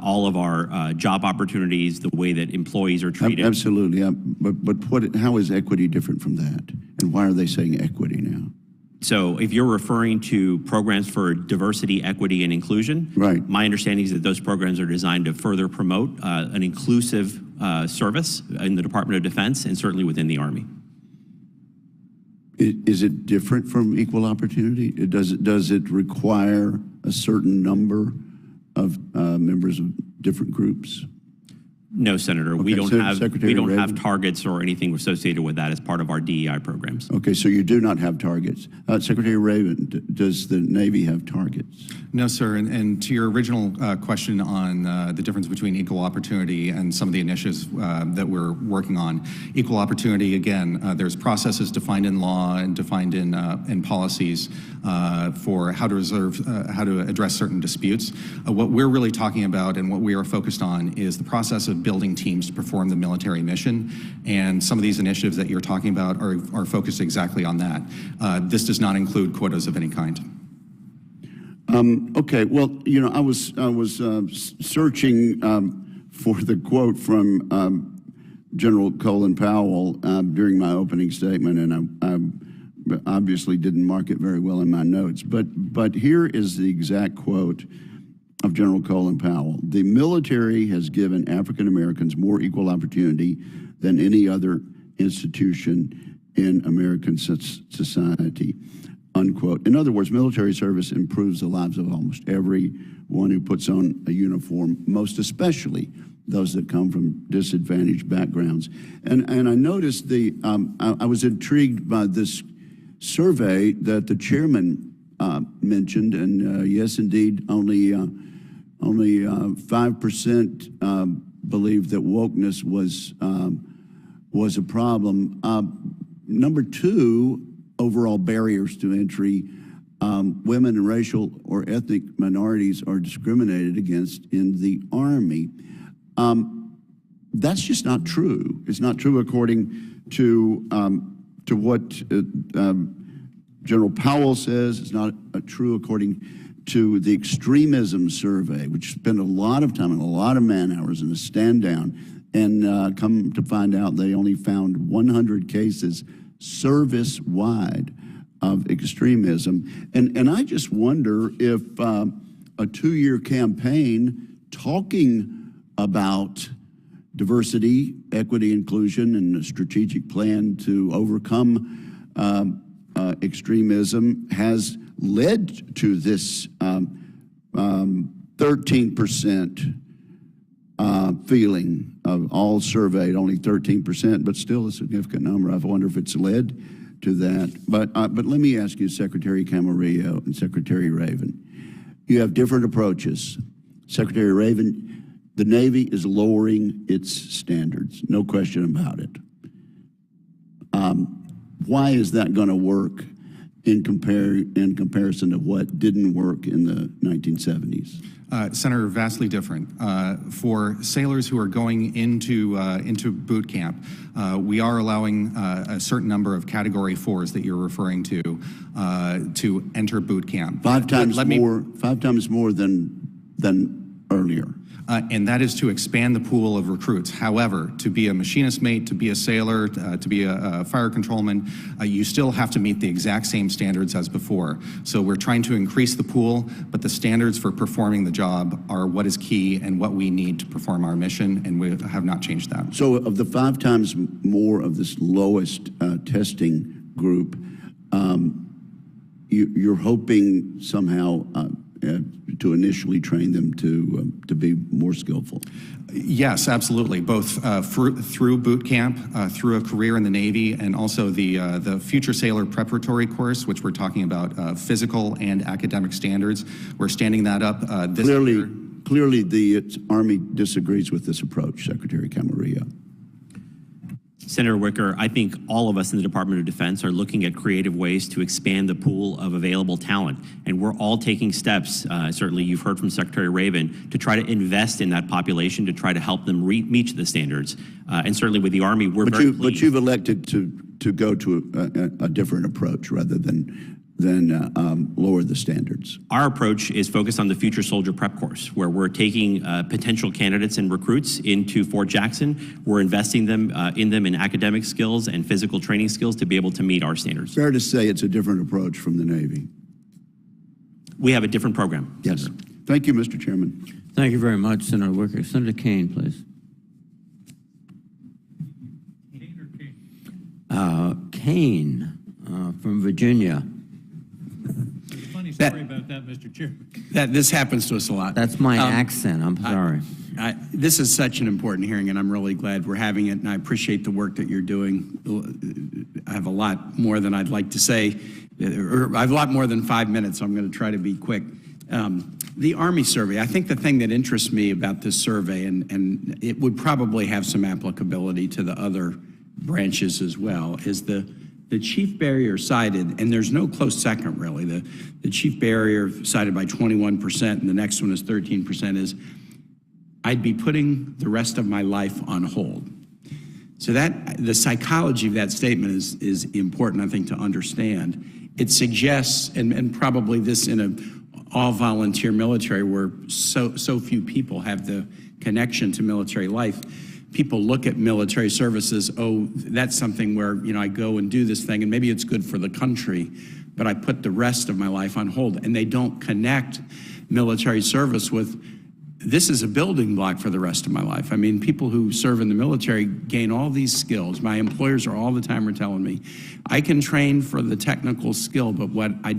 all of our job opportunities, the way that employees are treated. Absolutely, but how is equity different from that? And why are they saying equity now? So if you're referring to programs for diversity, equity, and inclusion, right. My understanding is that those programs are designed to further promote an inclusive service in the Department of Defense and certainly within the Army. Is it different from equal opportunity? Does it require a certain number of members of different groups? No, Senator. We Okay, don't have Secretary Raven. targets or anything associated with that as part of our DEI programs. Okay, so you do not have targets. Secretary Raven, does the Navy have targets? No, sir. And to your original question on the difference between equal opportunity and some of the initiatives that we're working on, equal opportunity, again, there's processes defined in law and defined in policies for how to address certain disputes. What we're really talking about and what we are focused on is the process of building teams to perform the military mission. And some of these initiatives that you're talking about are focused exactly on that. This does not include quotas of any kind. Okay, well, you know, I was searching for the quote from General Colin Powell during my opening statement, and I obviously didn't mark it very well in my notes. But here is the exact quote of General Colin Powell. The military has given African Americans more equal opportunity than any other institution in American society. Unquote. In other words, military service improves the lives of almost everyone who puts on a uniform, most especially those that come from disadvantaged backgrounds. And I noticed I was intrigued by this survey that the chairman mentioned, and yes, indeed, only 5% believed that wokeness was a problem. Number two, overall barriers to entry. Women and racial or ethnic minorities are discriminated against in the Army. That's just not true. It's not true according to what General Powell says. It's not true according to the extremism survey, which spent a lot of time and a lot of man hours in a stand down, and come to find out they only found 100 cases service-wide of extremism. And I just wonder if a 2-year campaign talking about diversity, equity, inclusion, and a strategic plan to overcome extremism has led to this 13% feeling of all surveyed, only 13%, but still a significant number. I wonder if it's led to that. But let me ask you, Secretary Camarillo and Secretary Raven, you have different approaches. Secretary Raven, the Navy is lowering its standards, no question about it. Why is that going to work in comparison to what didn't work in the 1970s? Senator, vastly different. For sailors who are going into boot camp, we are allowing a certain number of Category 4s that you're referring to enter boot camp. Five times more than earlier. And that is to expand the pool of recruits. However, to be a machinist mate, to be a sailor, to be a fire controlman, you still have to meet the exact same standards as before. So we're trying to increase the pool, but the standards for performing the job are what is key and what we need to perform our mission, and we have not changed that. So of the 5 times more of this lowest testing group, you're hoping somehow to initially train them to be more skillful? Yes, absolutely. Both through boot camp, through a career in the Navy, and also the Future Sailor Preparatory course, which we're talking about physical and academic standards. We're standing that up this year. Clearly, the Army disagrees with this approach, Secretary Camarillo. Senator Wicker, I think all of us in the Department of Defense are looking at creative ways to expand the pool of available talent. And we're all taking steps, certainly you've heard from Secretary Raven, to try to invest in that population, to try to help them meet the standards. And certainly with the Army, we're very pleased. But you've elected to go to a different approach rather than lower the standards. Our approach is focused on the Future Soldier Prep course, where we're taking potential candidates and recruits into Fort Jackson. We're investing in them in academic skills and physical training skills to be able to meet our standards. Fair to say it's a different approach from the Navy. We have a different program. Yes. Senator. Thank you, Mr. Chairman. Thank you very much, Senator Wicker. Senator Kane, please. Kane from Virginia. Funny story about that, Mr. Chairman. This happens to us a lot. That's my accent. I'm sorry. This is such an important hearing, and I'm really glad we're having it, and I appreciate the work that you're doing. I have a lot more than I'd like to say, or I have a lot more than 5 minutes, so I'm going to try to be quick. The Army survey, I think the thing that interests me about this survey, and it would probably have some applicability to the other branches as well, is the chief barrier cited, and there's no close second really. The chief barrier cited by 21%, and the next one is 13%, is I'd be putting the rest of my life on hold. So that the psychology of that statement is important, I think, to understand. It suggests, and probably this in a all-volunteer military where so few people have the connection to military life, people look at military services, oh, that's something where, you know, I go and do this thing, and maybe it's good for the country, but I put the rest of my life on hold. And they don't connect military service with, this is a building block for the rest of my life. I mean, people who serve in the military gain all these skills. My employers are all the time telling me, I can train for the technical skill, but what I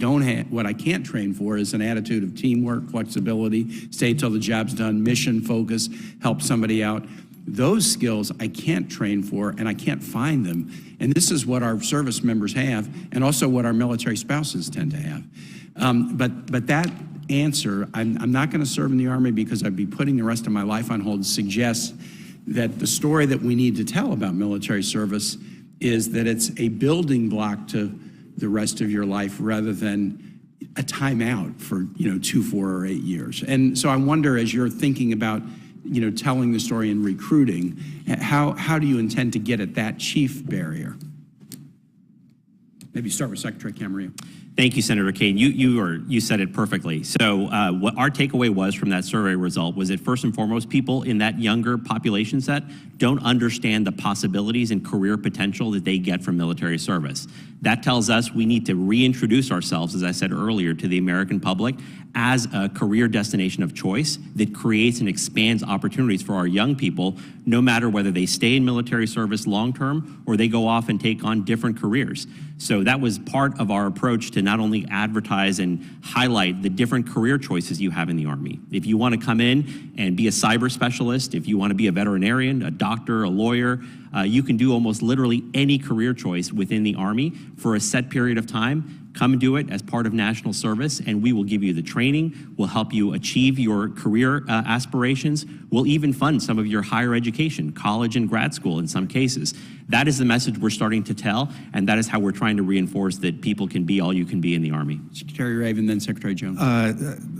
can't train for is an attitude of teamwork, flexibility, stay till the job's done, mission focus, help somebody out. Those skills I can't train for, and I can't find them. And this is what our service members have, and also what our military spouses tend to have. But that answer, I'm not going to serve in the Army because I'd be putting the rest of my life on hold, suggests that the story that we need to tell about military service is that it's a building block to the rest of your life rather than a timeout for 2, 4, or 8 years. And so I wonder, as you're thinking about telling the story and recruiting, how do you intend to get at that chief barrier? Maybe start with Secretary Camarillo. Thank you, Senator Kane. You said it perfectly. So what our takeaway was from that survey result was that first and foremost, people in that younger population set don't understand the possibilities and career potential that they get from military service. That tells us we need to reintroduce ourselves, as I said earlier, to the American public as a career destination of choice that creates and expands opportunities for our young people, no matter whether they stay in military service long-term or they go off and take on different careers. So that was part of our approach to not only advertise and highlight the different career choices you have in the Army. If you want to come in and be a cyber specialist, if you want to be a veterinarian, a doctor, a lawyer, you can do almost literally any career choice within the Army for a set period of time. Come and do it as part of national service, and we will give you the training. We'll help you achieve your career aspirations. We'll even fund some of your higher education, college and grad school in some cases. That is the message we're starting to tell, and that is how we're trying to reinforce that people can be all you can be in the Army. Secretary Raven, then Secretary Jones.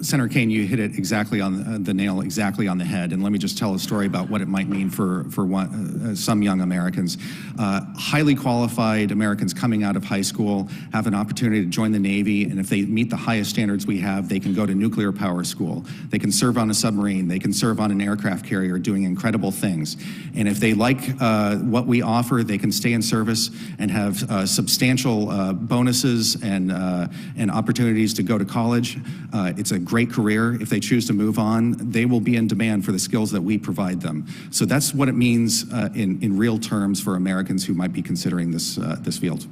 Senator Kane, you hit it exactly on the nail, exactly on the head. And let me just tell a story about what it might mean for some young Americans. Highly qualified Americans coming out of high school have an opportunity to join the Navy, and if they meet the highest standards we have, they can go to nuclear power school. They can serve on a submarine. They can serve on an aircraft carrier doing incredible things. And if they like what we offer, they can stay in service and have substantial bonuses and opportunities to go to college. It's a great career. If they choose to move on, they will be in demand for the skills that we provide them. So that's what it means in real terms for Americans who might be considering this field.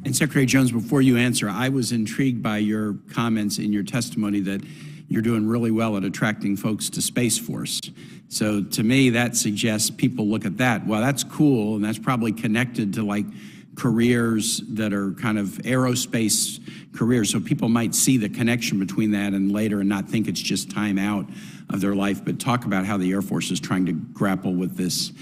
And Secretary Jones, before you answer, I was intrigued by your comments in your testimony that you're doing really well at attracting folks to Space Force. So to me, that suggests people look at that. Well, that's cool, and that's probably connected to like careers that are kind of aerospace careers. So people might see the connection between that and later and not think it's just time out of their life, but talk about how the Air Force is trying to grapple with this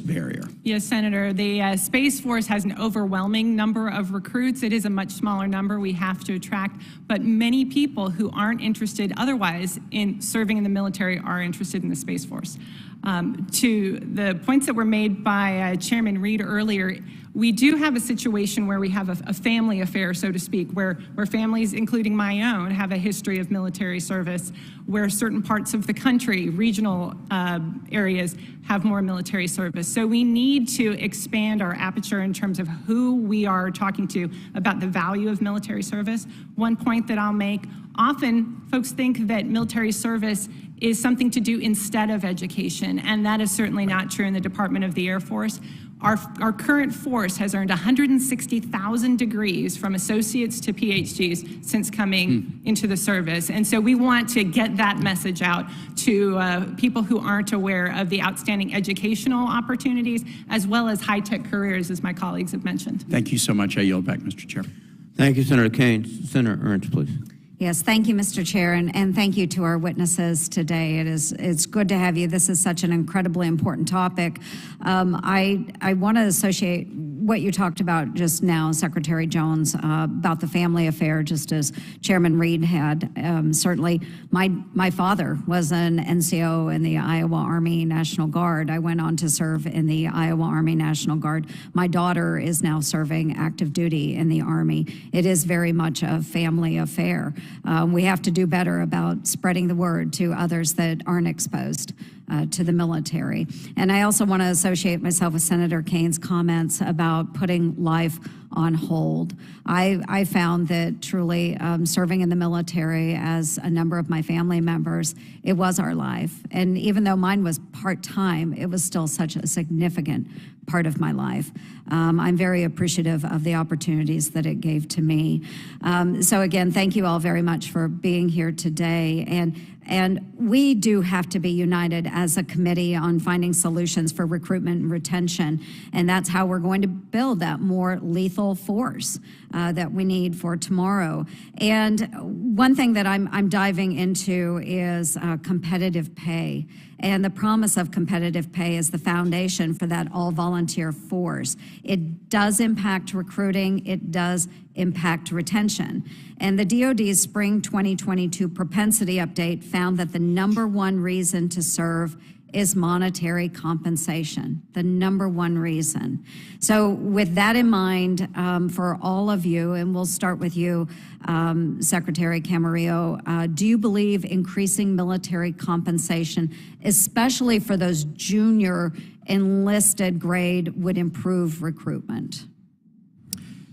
barrier. Yes, Senator. The Space Force has an overwhelming number of recruits. It is a much smaller number we have to attract, but many people who aren't interested otherwise in serving in the military are interested in the Space Force. To the points that were made by Chairman Reed earlier, we do have a situation where we have a family affair, so to speak, where families, including my own, have a history of military service, where certain parts of the country, regional areas, have more military service. So we need to expand our aperture in terms of who we are talking to about the value of military service. One point that I'll make, often folks think that military service is something to do instead of education, and that is certainly not true in the Department of the Air Force. Our current force has earned 160,000 degrees from associates to PhDs since coming into the service. And so we want to get that message out to people who aren't aware of the outstanding educational opportunities as well as high-tech careers, as my colleagues have mentioned. Thank you so much. I yield back, Mr. Chairman. Thank you, Senator Kane. Senator Ernst, please. Yes, thank you, Mr. Chair, and thank you to our witnesses today. It's good to have you. This is such an incredibly important topic. I want to associate what you talked about just now, Secretary Jones, about the family affair, just as Chairman Reed had. Certainly, my father was an NCO in the Iowa Army National Guard. I went on to serve in the Iowa Army National Guard. My daughter is now serving active duty in the Army. It is very much a family affair. We have to do better about spreading the word to others that aren't exposed to the military. And I also want to associate myself with Senator Kane's comments about putting life on hold. I found that truly serving in the military, as a number of my family members, it was our life. And even though mine was part-time, it was still such a significant part of my life. I'm very appreciative of the opportunities that it gave to me. So again, thank you all very much for being here today. And we do have to be united as a committee on finding solutions for recruitment and retention. And that's how we're going to build that more lethal force that we need for tomorrow. And one thing that I'm diving into is competitive pay. And the promise of competitive pay is the foundation for that all-volunteer force. It does impact recruiting. It does impact retention. And the DoD's spring 2022 propensity update found that the #1 reason to serve is monetary compensation, the #1 reason. So with that in mind, for all of you, and we'll start with you, Secretary Camarillo, do you believe increasing military compensation, especially for those junior enlisted grade, would improve recruitment?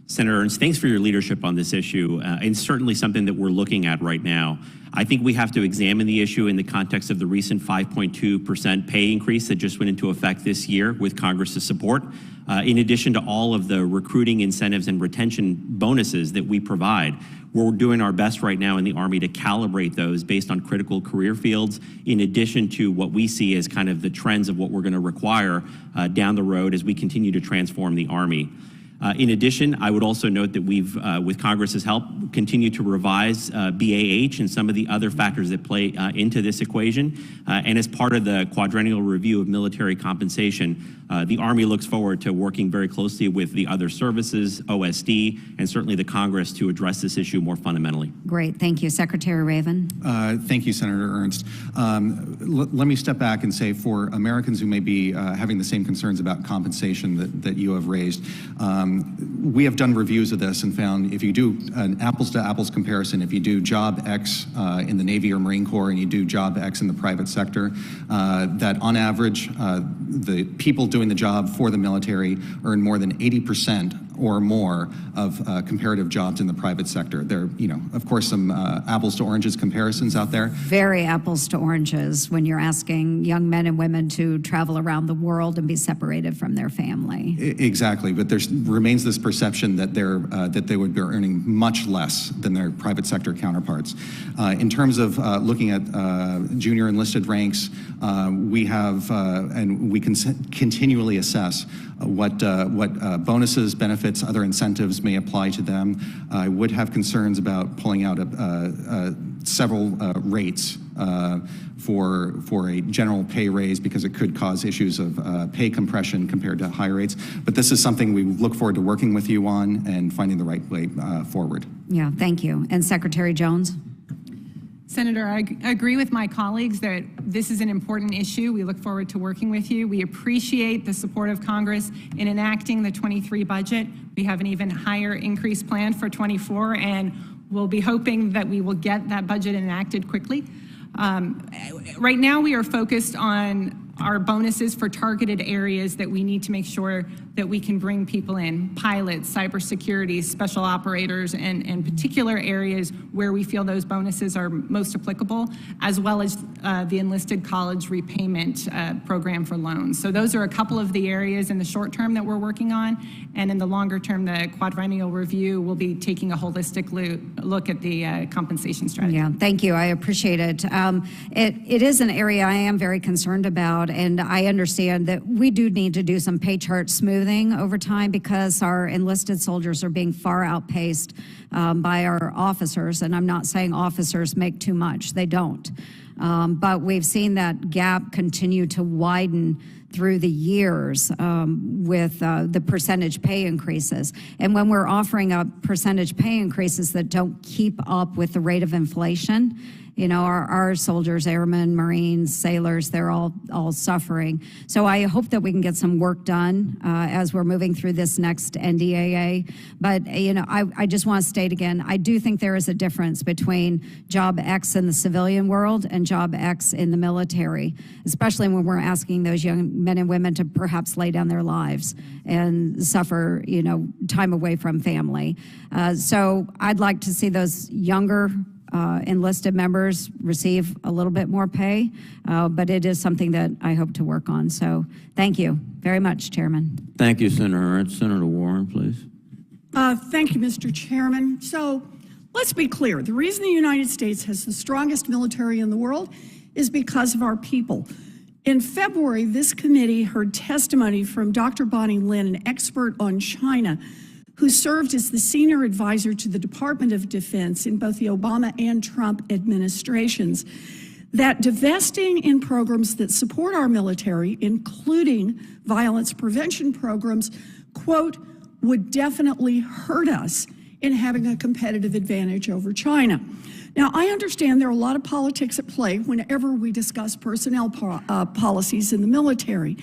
Senator Ernst, thanks for your leadership on this issue, and certainly something that we're looking at right now. I think we have to examine the issue in the context of the recent 5.2% pay increase that just went into effect this year with Congress's support, in addition to all of the recruiting incentives and retention bonuses that we provide. We're doing our best right now in the Army to calibrate those based on critical career fields, in addition to what we see as kind of the trends of what we're going to require down the road as we continue to transform the Army. In addition, I would also note that we've, with Congress's help, continued to revise BAH and some of the other factors that play into this equation. And as part of the quadrennial review of military compensation, the Army looks forward to working very closely with the other services, OSD, and certainly the Congress to address this issue more fundamentally. Great, thank you. Secretary Raven. Thank you, Senator Ernst. Let me step back and say, for Americans who may be having the same concerns about compensation that you have raised, we have done reviews of this and found if you do an apples-to-apples comparison, if you do job X in the Navy or Marine Corps and you do job X in the private sector, that on average, the people doing the job for the military earn more than 80% or more of comparative jobs in the private sector. There are, of course, some apples to oranges comparisons out there. Very apples to oranges when you're asking young men and women to travel around the world and be separated from their family. Exactly, but there remains this perception that they would be earning much less than their private sector counterparts. In terms of looking at junior enlisted ranks, we have and we can continually assess what bonuses, benefits, other incentives may apply to them. I would have concerns about pulling out several rates for a general pay raise because it could cause issues of pay compression compared to higher rates. But this is something we look forward to working with you on and finding the right way forward. Yeah, thank you. And Secretary Jones? Senator, I agree with my colleagues that this is an important issue. We look forward to working with you. We appreciate the support of Congress in enacting the 23 budget. We have an even higher increase planned for 24, and we'll be hoping that we will get that budget enacted quickly. Right now, we are focused on our bonuses for targeted areas that we need to make sure that we can bring people in, pilots, cybersecurity, special operators, and particular areas where we feel those bonuses are most applicable, as well as the enlisted college repayment program for loans. So those are a couple of the areas in the short term that we're working on, and in the longer term, the quadrennial review will be taking a holistic look at the compensation strategy. Yeah, thank you. I appreciate it. It is an area I am very concerned about, and I understand that we do need to do some pay chart smoothing over time because our enlisted soldiers are being far outpaced by our officers, and I'm not saying officers make too much. They don't. But we've seen that gap continue to widen through the years with the percentage pay increases. And when we're offering up percentage pay increases that don't keep up with the rate of inflation, you know, our soldiers, airmen, Marines, sailors, they're all suffering. So I hope that we can get some work done as we're moving through this next NDAA. But, you know, I just want to state again, I do think there is a difference between Job X in the civilian world and Job X in the military, especially when we're asking those young men and women to perhaps lay down their lives and suffer, you know, time away from family. So I'd like to see those younger enlisted members receive a little bit more pay, but it is something that I hope to work on. So thank you very much, Chairman. Thank you, Senator Ernst. Senator Warren, please. Thank you, Mr. Chairman. So let's be clear. The reason the United States has the strongest military in the world is because of our people. In February, this committee heard testimony from Dr. Bonnie Lin, an expert on China, who served as the senior advisor to the Department of Defense in both the Obama and Trump administrations, that divesting in programs that support our military, including violence prevention programs, quote, would definitely hurt us in having a competitive advantage over China. Now, I understand there are a lot of politics at play whenever we discuss personnel policies in the military.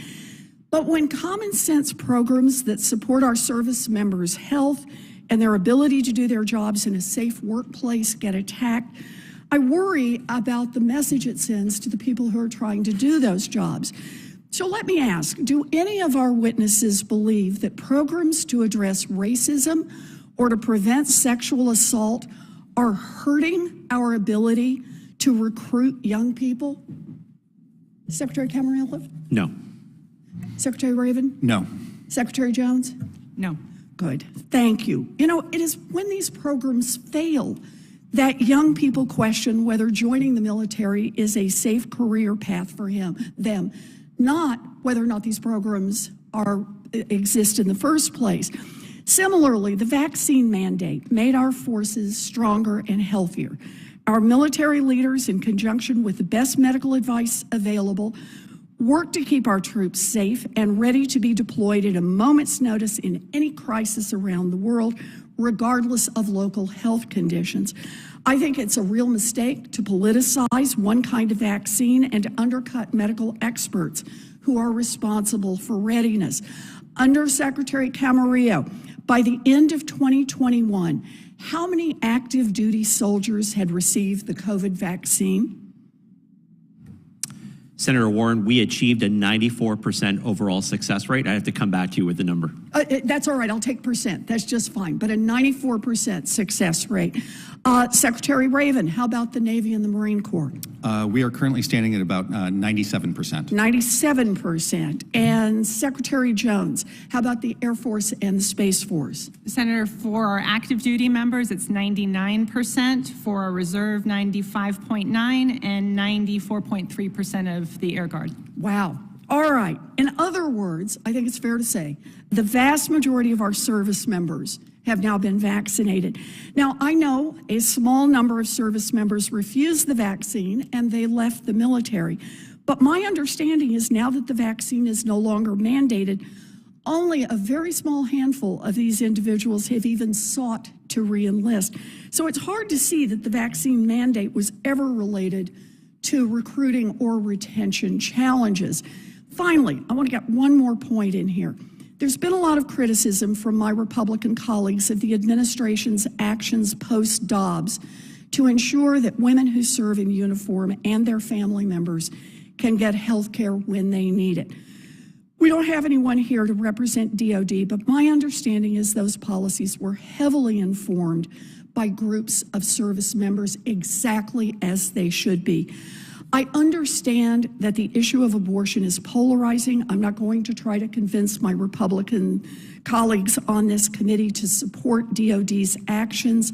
But when common sense programs that support our service members' health and their ability to do their jobs in a safe workplace get attacked, I worry about the message it sends to the people who are trying to do those jobs. So let me ask, do any of our witnesses believe that programs to address racism or to prevent sexual assault are hurting our ability to recruit young people? Secretary Camarillo? No. Secretary Raven? No. Secretary Jones? No. Good. Thank you. You know, it is when these programs fail that young people question whether joining the military is a safe career path for them, not whether or not these programs exist in the first place. Similarly, the vaccine mandate made our forces stronger and healthier. Our military leaders, in conjunction with the best medical advice available, work to keep our troops safe and ready to be deployed at a moment's notice in any crisis around the world, regardless of local health conditions. I think it's a real mistake to politicize one kind of vaccine and to undercut medical experts who are responsible for readiness. Undersecretary Camarillo, by the end of 2021, how many active duty soldiers had received the COVID vaccine? Senator Warren, we achieved a 94% overall success rate. I have to come back to you with the number. That's all right. I'll take percent. That's just fine. But a 94% success rate. Secretary Raven, how about the Navy and the Marine Corps? We are currently standing at about 97%. 97%. And Secretary Jones, how about the Air Force and the Space Force? Senator, for our active duty members, it's 99%. For our reserve, 95.9%, and 94.3% of the Air Guard. Wow. All right. In other words, I think it's fair to say the vast majority of our service members have now been vaccinated. Now, I know a small number of service members refused the vaccine and they left the military. But my understanding is now that the vaccine is no longer mandated, only a very small handful of these individuals have even sought to re-enlist. So it's hard to see that the vaccine mandate was ever related to recruiting or retention challenges. Finally, I want to get one more point in here. There's been a lot of criticism from my Republican colleagues of the administration's actions post-Dobbs to ensure that women who serve in uniform and their family members can get health care when they need it. We don't have anyone here to represent DOD, but my understanding is those policies were heavily informed by groups of service members exactly as they should be. I understand that the issue of abortion is polarizing. I'm not going to try to convince my Republican colleagues on this committee to support DOD's actions,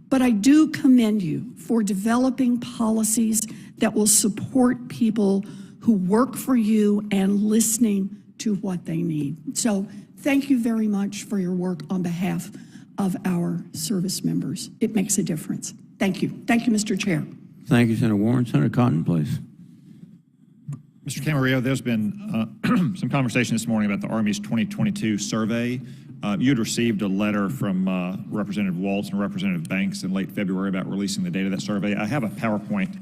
but I do commend you for developing policies that will support people who work for you and listening to what they need. So thank you very much for your work on behalf of our service members. It makes a difference. Thank you. Thank you, Mr. Chair. Thank you, Senator Warren. Senator Cotton, please. Mr. Camarillo, there's been some conversation this morning about the Army's 2022 survey. You had received a letter from Representative Waltz and Representative Banks in late February about releasing the data of that survey. I have a PowerPoint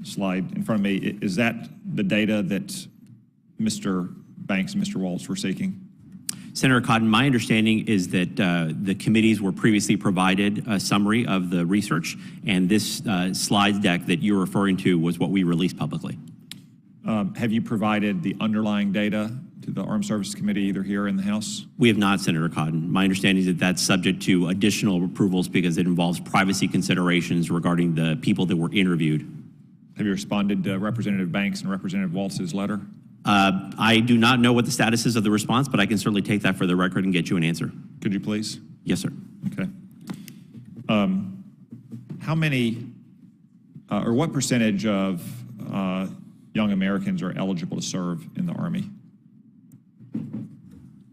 slide in front of me. Is that the data that Mr. Banks and Mr. Waltz were seeking? Senator Cotton, my understanding is that the committees were previously provided a summary of the research, and this slide deck that you're referring to was what we released publicly. Have you provided the underlying data to the Armed Services Committee either here in the House? We have not, Senator Cotton. My understanding is that that's subject to additional approvals because it involves privacy considerations regarding the people that were interviewed. Have you responded to Representative Banks and Representative Waltz's letter? I do not know what the status is of the response, but I can certainly take that for the record and get you an answer. Could you please? Yes, sir. Okay. How many, or what percentage of young Americans are eligible to serve in the Army?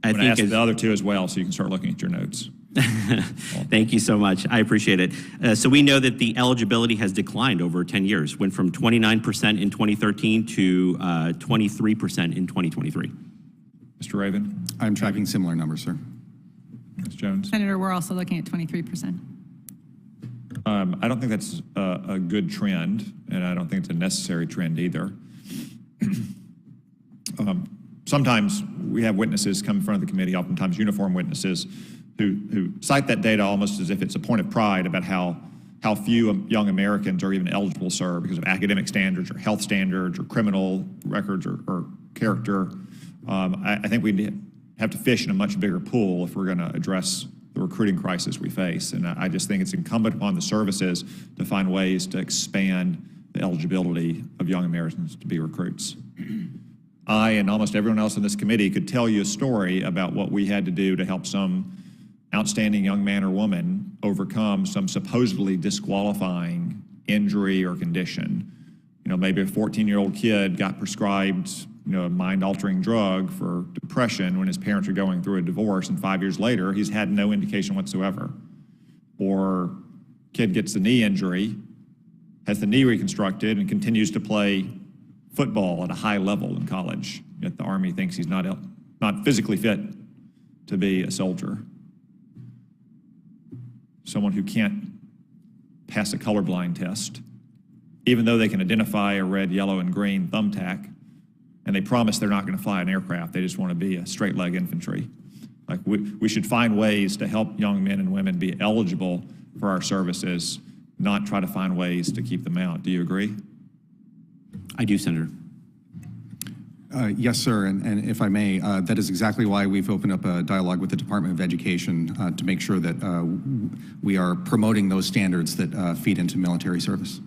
I'm going to ask the other two as well, so you can start looking at your notes. Thank you so much. I appreciate it. So we know that the eligibility has declined over 10 years, went from 29% in 2013 to 23% in 2023. Mr. Raven? I'm tracking similar numbers, sir. Ms. Jones? Senator, we're also looking at 23%. I don't think that's a good trend, and I don't think it's a necessary trend either. Sometimes we have witnesses come in front of the committee, oftentimes uniformed witnesses, who cite that data almost as if it's a point of pride about how few young Americans are even eligible to serve because of academic standards or health standards or criminal records or character. I think we have to fish in a much bigger pool if we're going to address the recruiting crisis we face. And I just think it's incumbent upon the services to find ways to expand the eligibility of young Americans to be recruits. I and almost everyone else in this committee could tell you a story about what we had to do to help some outstanding young man or woman overcome some supposedly disqualifying injury or condition. You know, maybe a 14-year-old kid got prescribed, you know, a mind-altering drug for depression when his parents are going through a divorce, and 5 years later, he's had no indication whatsoever. Or kid gets a knee injury, has the knee reconstructed, and continues to play football at a high level in college, yet the Army thinks he's not physically fit to be a soldier. Someone who can't pass a colorblind test, even though they can identify a red, yellow, and green thumbtack, and they promise they're not going to fly an aircraft, they just want to be a straight-leg infantry. Like, we should find ways to help young men and women be eligible for our services, not try to find ways to keep them out. Do you agree? I do, Senator. Yes, sir, and if I may, that is exactly why we've opened up a dialogue with the Department of Education to make sure that we are promoting those standards that feed into military service.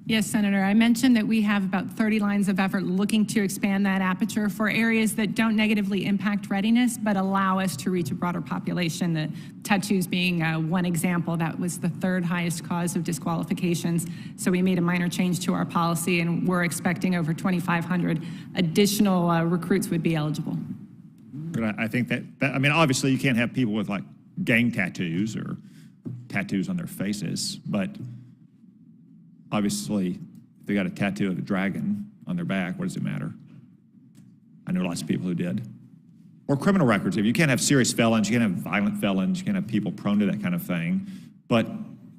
Yes, Senator. I mentioned that we have about 30 lines of effort looking to expand that aperture for areas that don't negatively impact readiness, but allow us to reach a broader population. The tattoos being one example, that was the third highest cause of disqualifications. So we made a minor change to our policy, and we're expecting over 2,500 additional recruits would be eligible. But I think that, I mean, obviously you can't have people with like gang tattoos or tattoos on their faces, but obviously, if they got a tattoo of a dragon on their back, what does it matter? I know lots of people who did. Or criminal records. If you can't have serious felons, you can't have violent felons, you can't have people prone to that kind of thing. But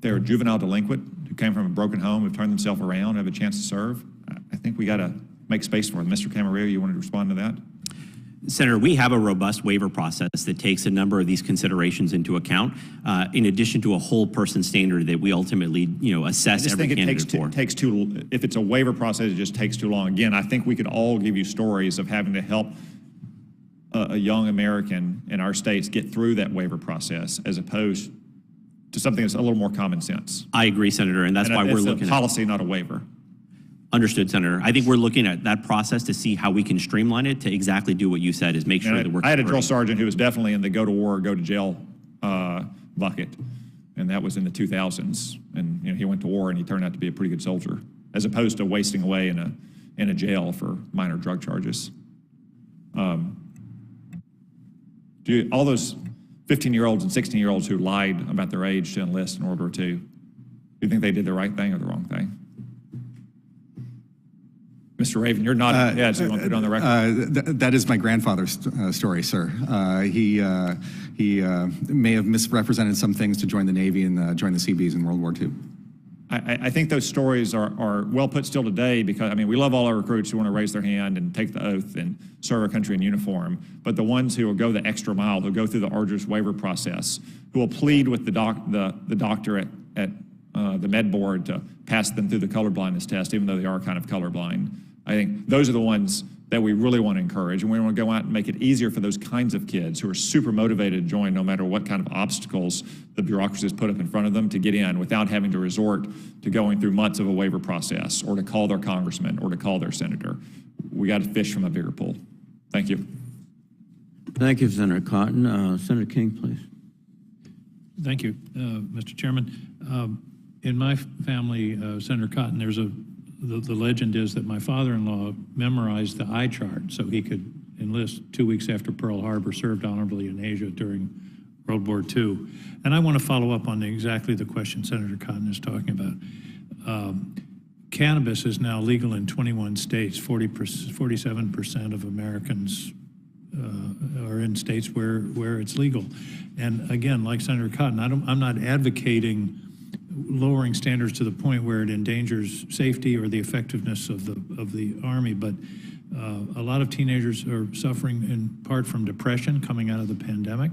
they're a juvenile delinquent who came from a broken home, who've turned themselves around, have a chance to serve. I think we got to make space for them. Mr. Camarillo, you wanted to respond to that? Senator, we have a robust waiver process that takes a number of these considerations into account, in addition to a whole person standard that we ultimately, assess every candidate for. Takes too. If it's a waiver process, it just takes too long. Again, I think we could all give you stories of having to help a young American in our states get through that waiver process, as opposed to something that's a little more common sense. I agree, Senator, and that's why we're looking at policy, not a waiver. Understood, Senator. I think we're looking at that process to see how we can streamline it to exactly do what you said, is make sure that we're. I had a drill sergeant who was definitely in the go to war, go to jail bucket, and that was in the 2000s. And he went to war and he turned out to be a pretty good soldier, as opposed to wasting away in a jail for minor drug charges. All those 15-year-olds and 16-year-olds who lied about their age to enlist in World War II, do you think they did the right thing or the wrong thing? Mr. Raven, you're nodding head, so you want to put it on the record? That is my grandfather's story, sir. He may have misrepresented some things to join the Navy and join the Seabees in World War II. I think those stories are well put still today, because, we love all our recruits who want to raise their hand and take the oath and serve our country in uniform. But the ones who will go the extra mile, who go through the arduous waiver process, who will plead with the doctor at the med board to pass them through the colorblindness test, even though they are kind of colorblind. I think those are the ones that we really want to encourage, and we want to go out and make it easier for those kinds of kids who are super motivated to join, no matter what kind of obstacles the bureaucracy has put up in front of them, to get in without having to resort to going through months of a waiver process, or to call their congressman, or to call their senator. We got to fish from a bigger pool. Thank you. Thank you, Senator Cotton. Senator King, please. Thank you, Mr. Chairman. In my family, Senator Cotton, the legend is that my father-in-law memorized the eye chart so he could enlist 2 weeks after Pearl Harbor, served honorably in Asia during World War II. And I want to follow up on exactly the question Senator Cotton is talking about. Cannabis is now legal in 21 states. 47% of Americans are in states where it's legal. And again, like Senator Cotton, I'm not advocating lowering standards to the point where it endangers safety or the effectiveness of the Army, but a lot of teenagers are suffering in part from depression coming out of the pandemic.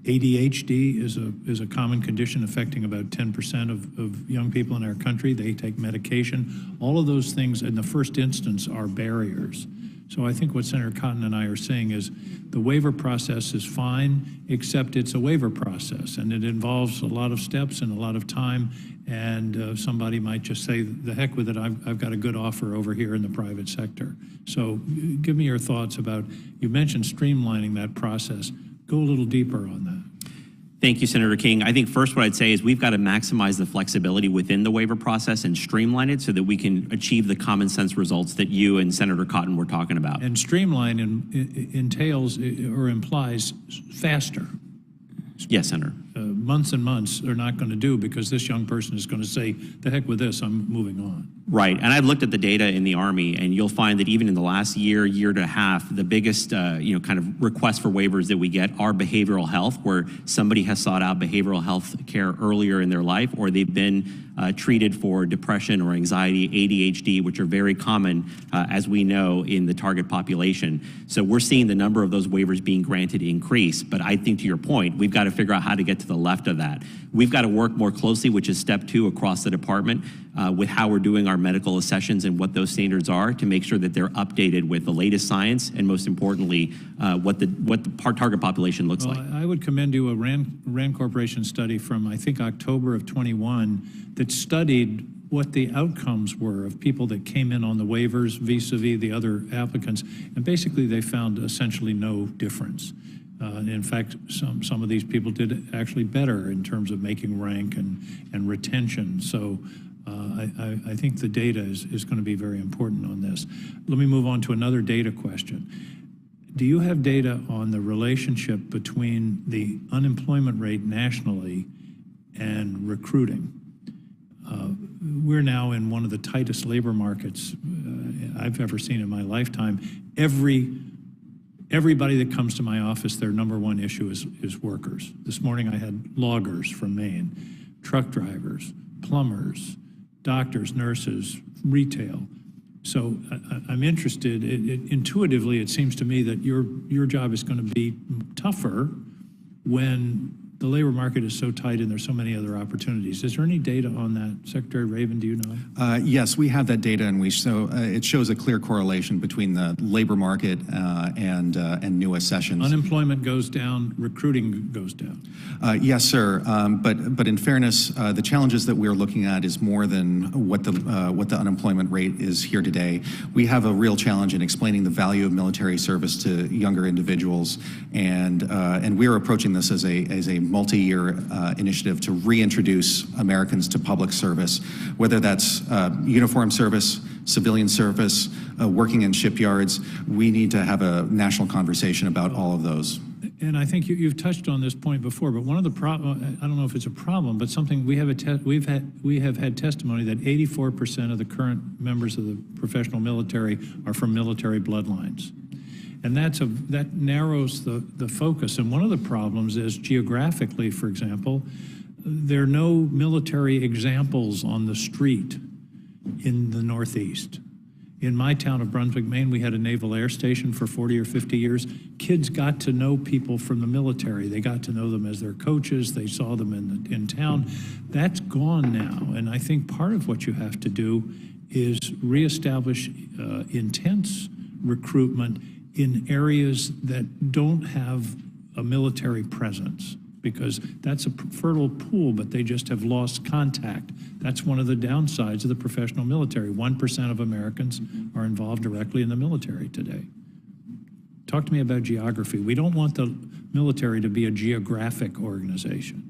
ADHD is a common condition affecting about 10% of young people in our country. They take medication. All of those things in the first instance are barriers. So I think what Senator Cotton and I are saying is the waiver process is fine, except it's a waiver process, and it involves a lot of steps and a lot of time, and somebody might just say, the heck with it, I've got a good offer over here in the private sector. So give me your thoughts about, you mentioned streamlining that process. Go a little deeper on that. Thank you, Senator King. I think first what I'd say is we've got to maximize the flexibility within the waiver process and streamline it so that we can achieve the common sense results that you and Senator Cotton were talking about. And streamline entails or implies faster. Yes, Senator. Months and months are not going to do, because this young person is going to say, the heck with this, I'm moving on. Right, and I've looked at the data in the Army, and you'll find that even in the last year and a half, the biggest kind of requests for waivers that we get are behavioral health, where somebody has sought out behavioral health care earlier in their life, or they've been treated for depression or anxiety, ADHD, which are very common, as we know, in the target population. So we're seeing the number of those waivers being granted increase, but I think to your point, we've got to figure out how to get to the left of that. We've got to work more closely, which is step 2 across the department, with how we're doing our medical accessions and what those standards are, to make sure that they're updated with the latest science and, most importantly, what the target population looks like. I would commend you a Rand Corporation study from, I think, October of 21 that studied what the outcomes were of people that came in on the waivers vis-a-vis the other applicants, and basically they found essentially no difference. In fact, some of these people did actually better in terms of making rank and retention. So I think the data is going to be very important on this. Let me move on to another data question. Do you have data on the relationship between the unemployment rate nationally and recruiting? We're now in one of the tightest labor markets I've ever seen in my lifetime. Everybody that comes to my office, their number one issue is workers. This morning I had loggers from Maine, truck drivers, plumbers, doctors, nurses, retail. So I'm interested. Intuitively, it seems to me that your job is going to be tougher when the labor market is so tight and there's so many other opportunities. Is there any data on that? Secretary Raven, do you know? Yes, we have that data, and it shows a clear correlation between the labor market and new accessions. Unemployment goes down, recruiting goes down. Yes, sir. But in fairness, the challenges that we're looking at is more than what the unemployment rate is here today. We have a real challenge in explaining the value of military service to younger individuals, and we're approaching this as a multi-year initiative to reintroduce Americans to public service, whether that's uniform service, civilian service, working in shipyards. We need to have a national conversation about all of those. And I think you've touched on this point before, but one of the problem, I don't know if it's a problem, but something we have had testimony that 84% of the current members of the professional military are from military bloodlines. And that narrows the focus. And one of the problems is geographically, for example, there are no military examples on the street in the Northeast. In my town of Brunswick, Maine, we had a naval air station for 40 or 50 years. Kids got to know people from the military. They got to know them as their coaches. They saw them in town. That's gone now. And I think part of what you have to do is reestablish intense recruitment in areas that don't have a military presence, because that's a fertile pool, but they just have lost contact. That's one of the downsides of the professional military. 1% of Americans are involved directly in the military today. Talk to me about geography. We don't want the military to be a geographic organization.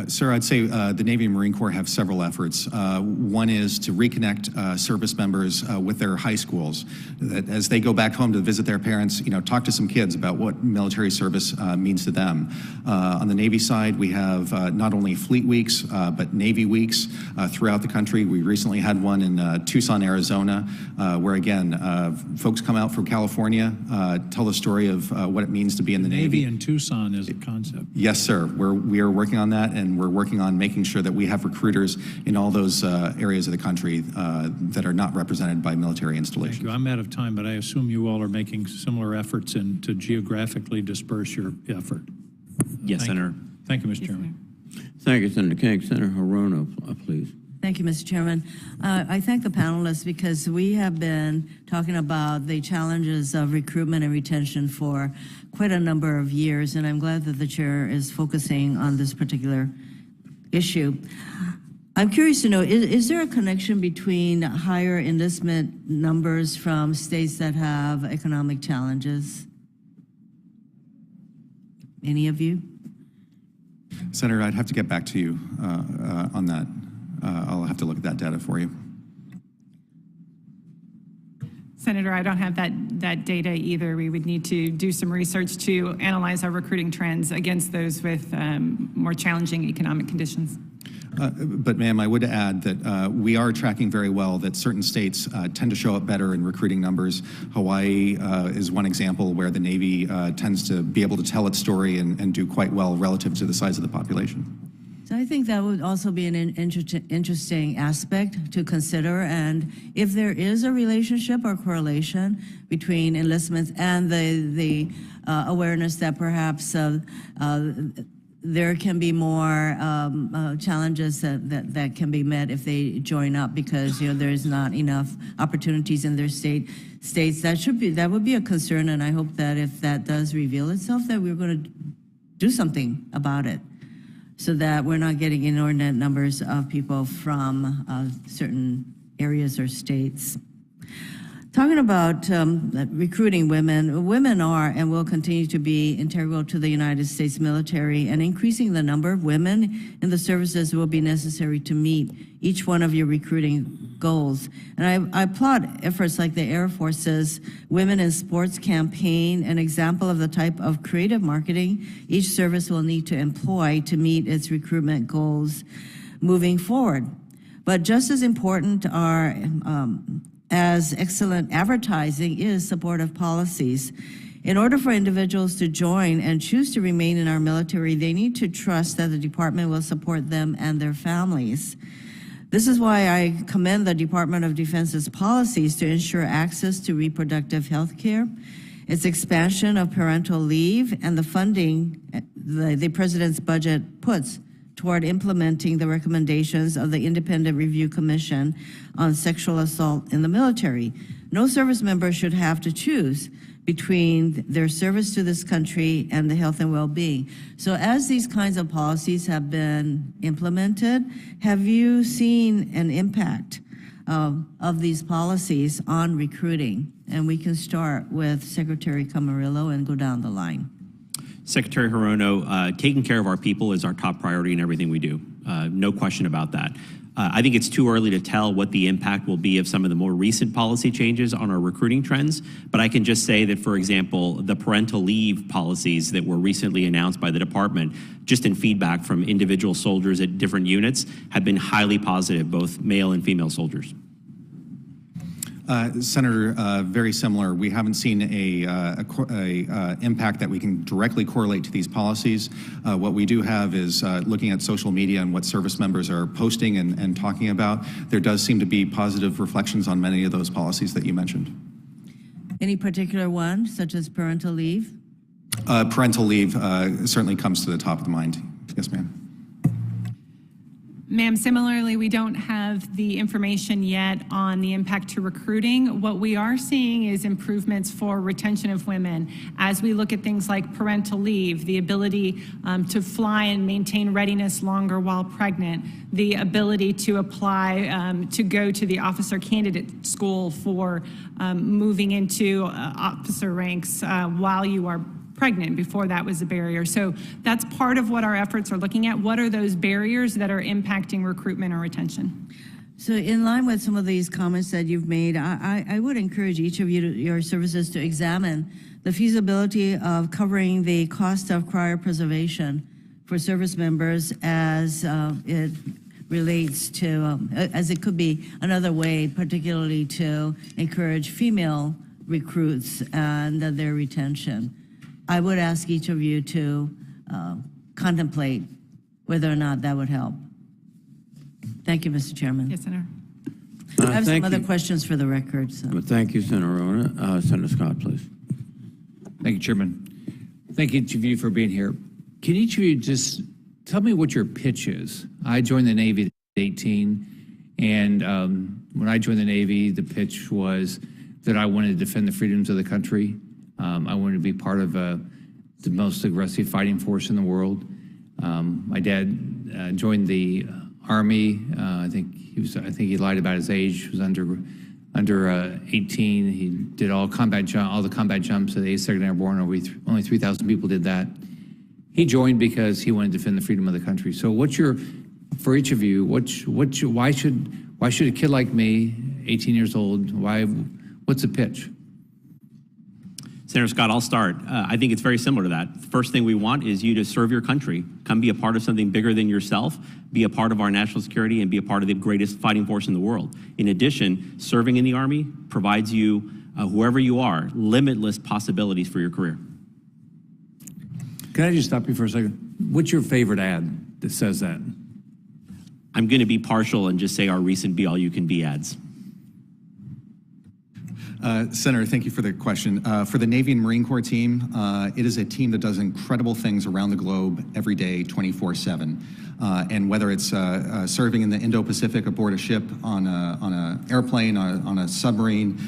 Sir, I'd say the Navy and Marine Corps have several efforts. One is to reconnect service members with their high schools. That as they go back home to visit their parents, talk to some kids about what military service means to them. On the Navy side, we have not only Fleet Weeks, but Navy Weeks throughout the country. We recently had one in Tucson, Arizona, where again, folks come out from California, tell the story of what it means to be in the Navy. Navy in Tucson is a concept. Yes, sir. We are working on that, and we're working on making sure that we have recruiters in all those areas of the country that are not represented by military installations. Thank you. I'm out of time, but I assume you all are making similar efforts to geographically disperse your effort. Yes, Senator. Thank you, Mr. Chairman. Thank you, Senator King. Senator Hirono, please. Thank you, Mr. Chairman. I thank the panelists because we have been talking about the challenges of recruitment and retention for quite a number of years, and I'm glad that the chair is focusing on this particular issue. I'm curious to know, is there a connection between higher enlistment numbers from states that have economic challenges? Any of you? Senator, I'd have to get back to you on that. I'll have to look at that data for you. Senator, I don't have that data either. We would need to do some research to analyze our recruiting trends against those with more challenging economic conditions. But ma'am, I would add that we are tracking very well that certain states tend to show up better in recruiting numbers. Hawaii is one example where the Navy tends to be able to tell its story and do quite well relative to the size of the population. So I think that would also be an interesting aspect to consider. And if there is a relationship or correlation between enlistments and the awareness that perhaps there can be more challenges that can be met if they join up because there is not enough opportunities in their states. That would be a concern, and I hope that if that does reveal itself, that we're going to do something about it, so that we're not getting inordinate numbers of people from certain areas or states. Talking about recruiting women are and will continue to be integral to the United States military, and increasing the number of women in the services will be necessary to meet each one of your recruiting goals. And I applaud efforts like the Air Force's Women in Sports campaign, an example of the type of creative marketing each service will need to employ to meet its recruitment goals moving forward. But just as important are as excellent advertising is supportive policies. In order for individuals to join and choose to remain in our military, they need to trust that the department will support them and their families. This is why I commend the Department of Defense's policies to ensure access to reproductive health care, its expansion of parental leave, and the funding the President's budget puts toward implementing the recommendations of the Independent Review Commission on Sexual Assault in the Military. No service member should have to choose between their service to this country and the health and well-being. So as these kinds of policies have been implemented, have you seen an impact of these policies on recruiting? And we can start with Secretary Camarillo and go down the line. Secretary Hirono, taking care of our people is our top priority in everything we do. No question about that. I think it's too early to tell what the impact will be of some of the more recent policy changes on our recruiting trends, but I can just say that, for example, the parental leave policies that were recently announced by the department, just in feedback from individual soldiers at different units, have been highly positive, both male and female soldiers. Senator, very similar. We haven't seen a impact that we can directly correlate to these policies. What we do have is looking at social media and what service members are posting and talking about. There does seem to be positive reflections on many of those policies that you mentioned. Any particular one, such as parental leave? Parental leave certainly comes to the top of the mind. Yes, ma'am. Ma'am, similarly, we don't have the information yet on the impact to recruiting. What we are seeing is improvements for retention of women as we look at things like parental leave, the ability to fly and maintain readiness longer while pregnant, the ability to apply to go to the officer candidate school for moving into officer ranks while you are pregnant. Before that was a barrier. So that's part of what our efforts are looking at. What are those barriers that are impacting recruitment or retention? So in line with some of these comments that you've made, I would encourage each of your services to examine the feasibility of covering the cost of cryopreservation for service members as it relates to, as it could be another way, particularly to encourage female recruits and their retention. I would ask each of you to contemplate whether or not that would help. Thank you, Mr. Chairman. Yes, Senator. I have some other questions for the record. So. Well, thank you, Senator Rona. Senator Scott, please. Thank you, Chairman. Thank each of you for being here. Can each of you just tell me what your pitch is? I joined the Navy at 18, and when I joined the Navy, the pitch was that I wanted to defend the freedoms of the country. I wanted to be part of the most aggressive fighting force in the world. My dad joined the Army. I think he lied about his age. He was under 18. He did all the combat jumps at the 82nd Airborne. Only 3,000 people did that. He joined because he wanted to defend the freedom of the country. So, for each of you, why should a kid like me, 18 years old, what's the pitch? Senator Scott, I'll start. I think it's very similar to that. The first thing we want is you to serve your country. Come be a part of something bigger than yourself, be a part of our national security, and be a part of the greatest fighting force in the world. In addition, serving in the Army provides you, whoever you are, limitless possibilities for your career. Can I just stop you for a second? What's your favorite ad that says that? I'm going to be partial and just say our recent Be All You Can Be ads. Senator, thank you for the question. For the Navy and Marine Corps team, it is a team that does incredible things around the globe every day, 24/7. And whether it's serving in the Indo-Pacific aboard a ship, on an airplane, on a submarine,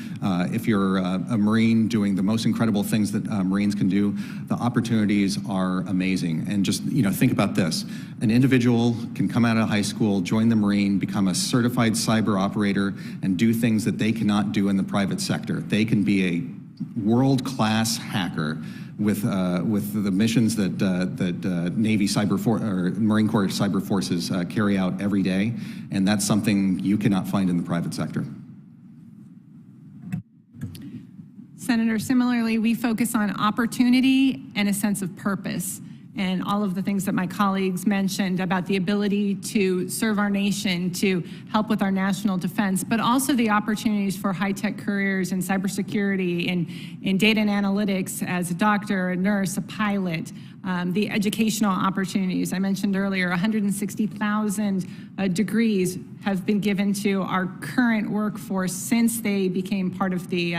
if you're a Marine doing the most incredible things that Marines can do, the opportunities are amazing. And just think about this: an individual can come out of high school, join the Marine, become a certified cyber operator, and do things that they cannot do in the private sector. They can be a world-class hacker with the missions that Navy or Marine Corps cyber forces carry out every day, and that's something you cannot find in the private sector. Senator, similarly, we focus on opportunity and a sense of purpose. and all of the things that my colleagues mentioned about the ability to serve our nation, to help with our national defense, but also the opportunities for high-tech careers in cybersecurity, in data and analytics as a doctor, a nurse, a pilot, the educational opportunities. I mentioned earlier, 160,000 degrees have been given to our current workforce since they became part of the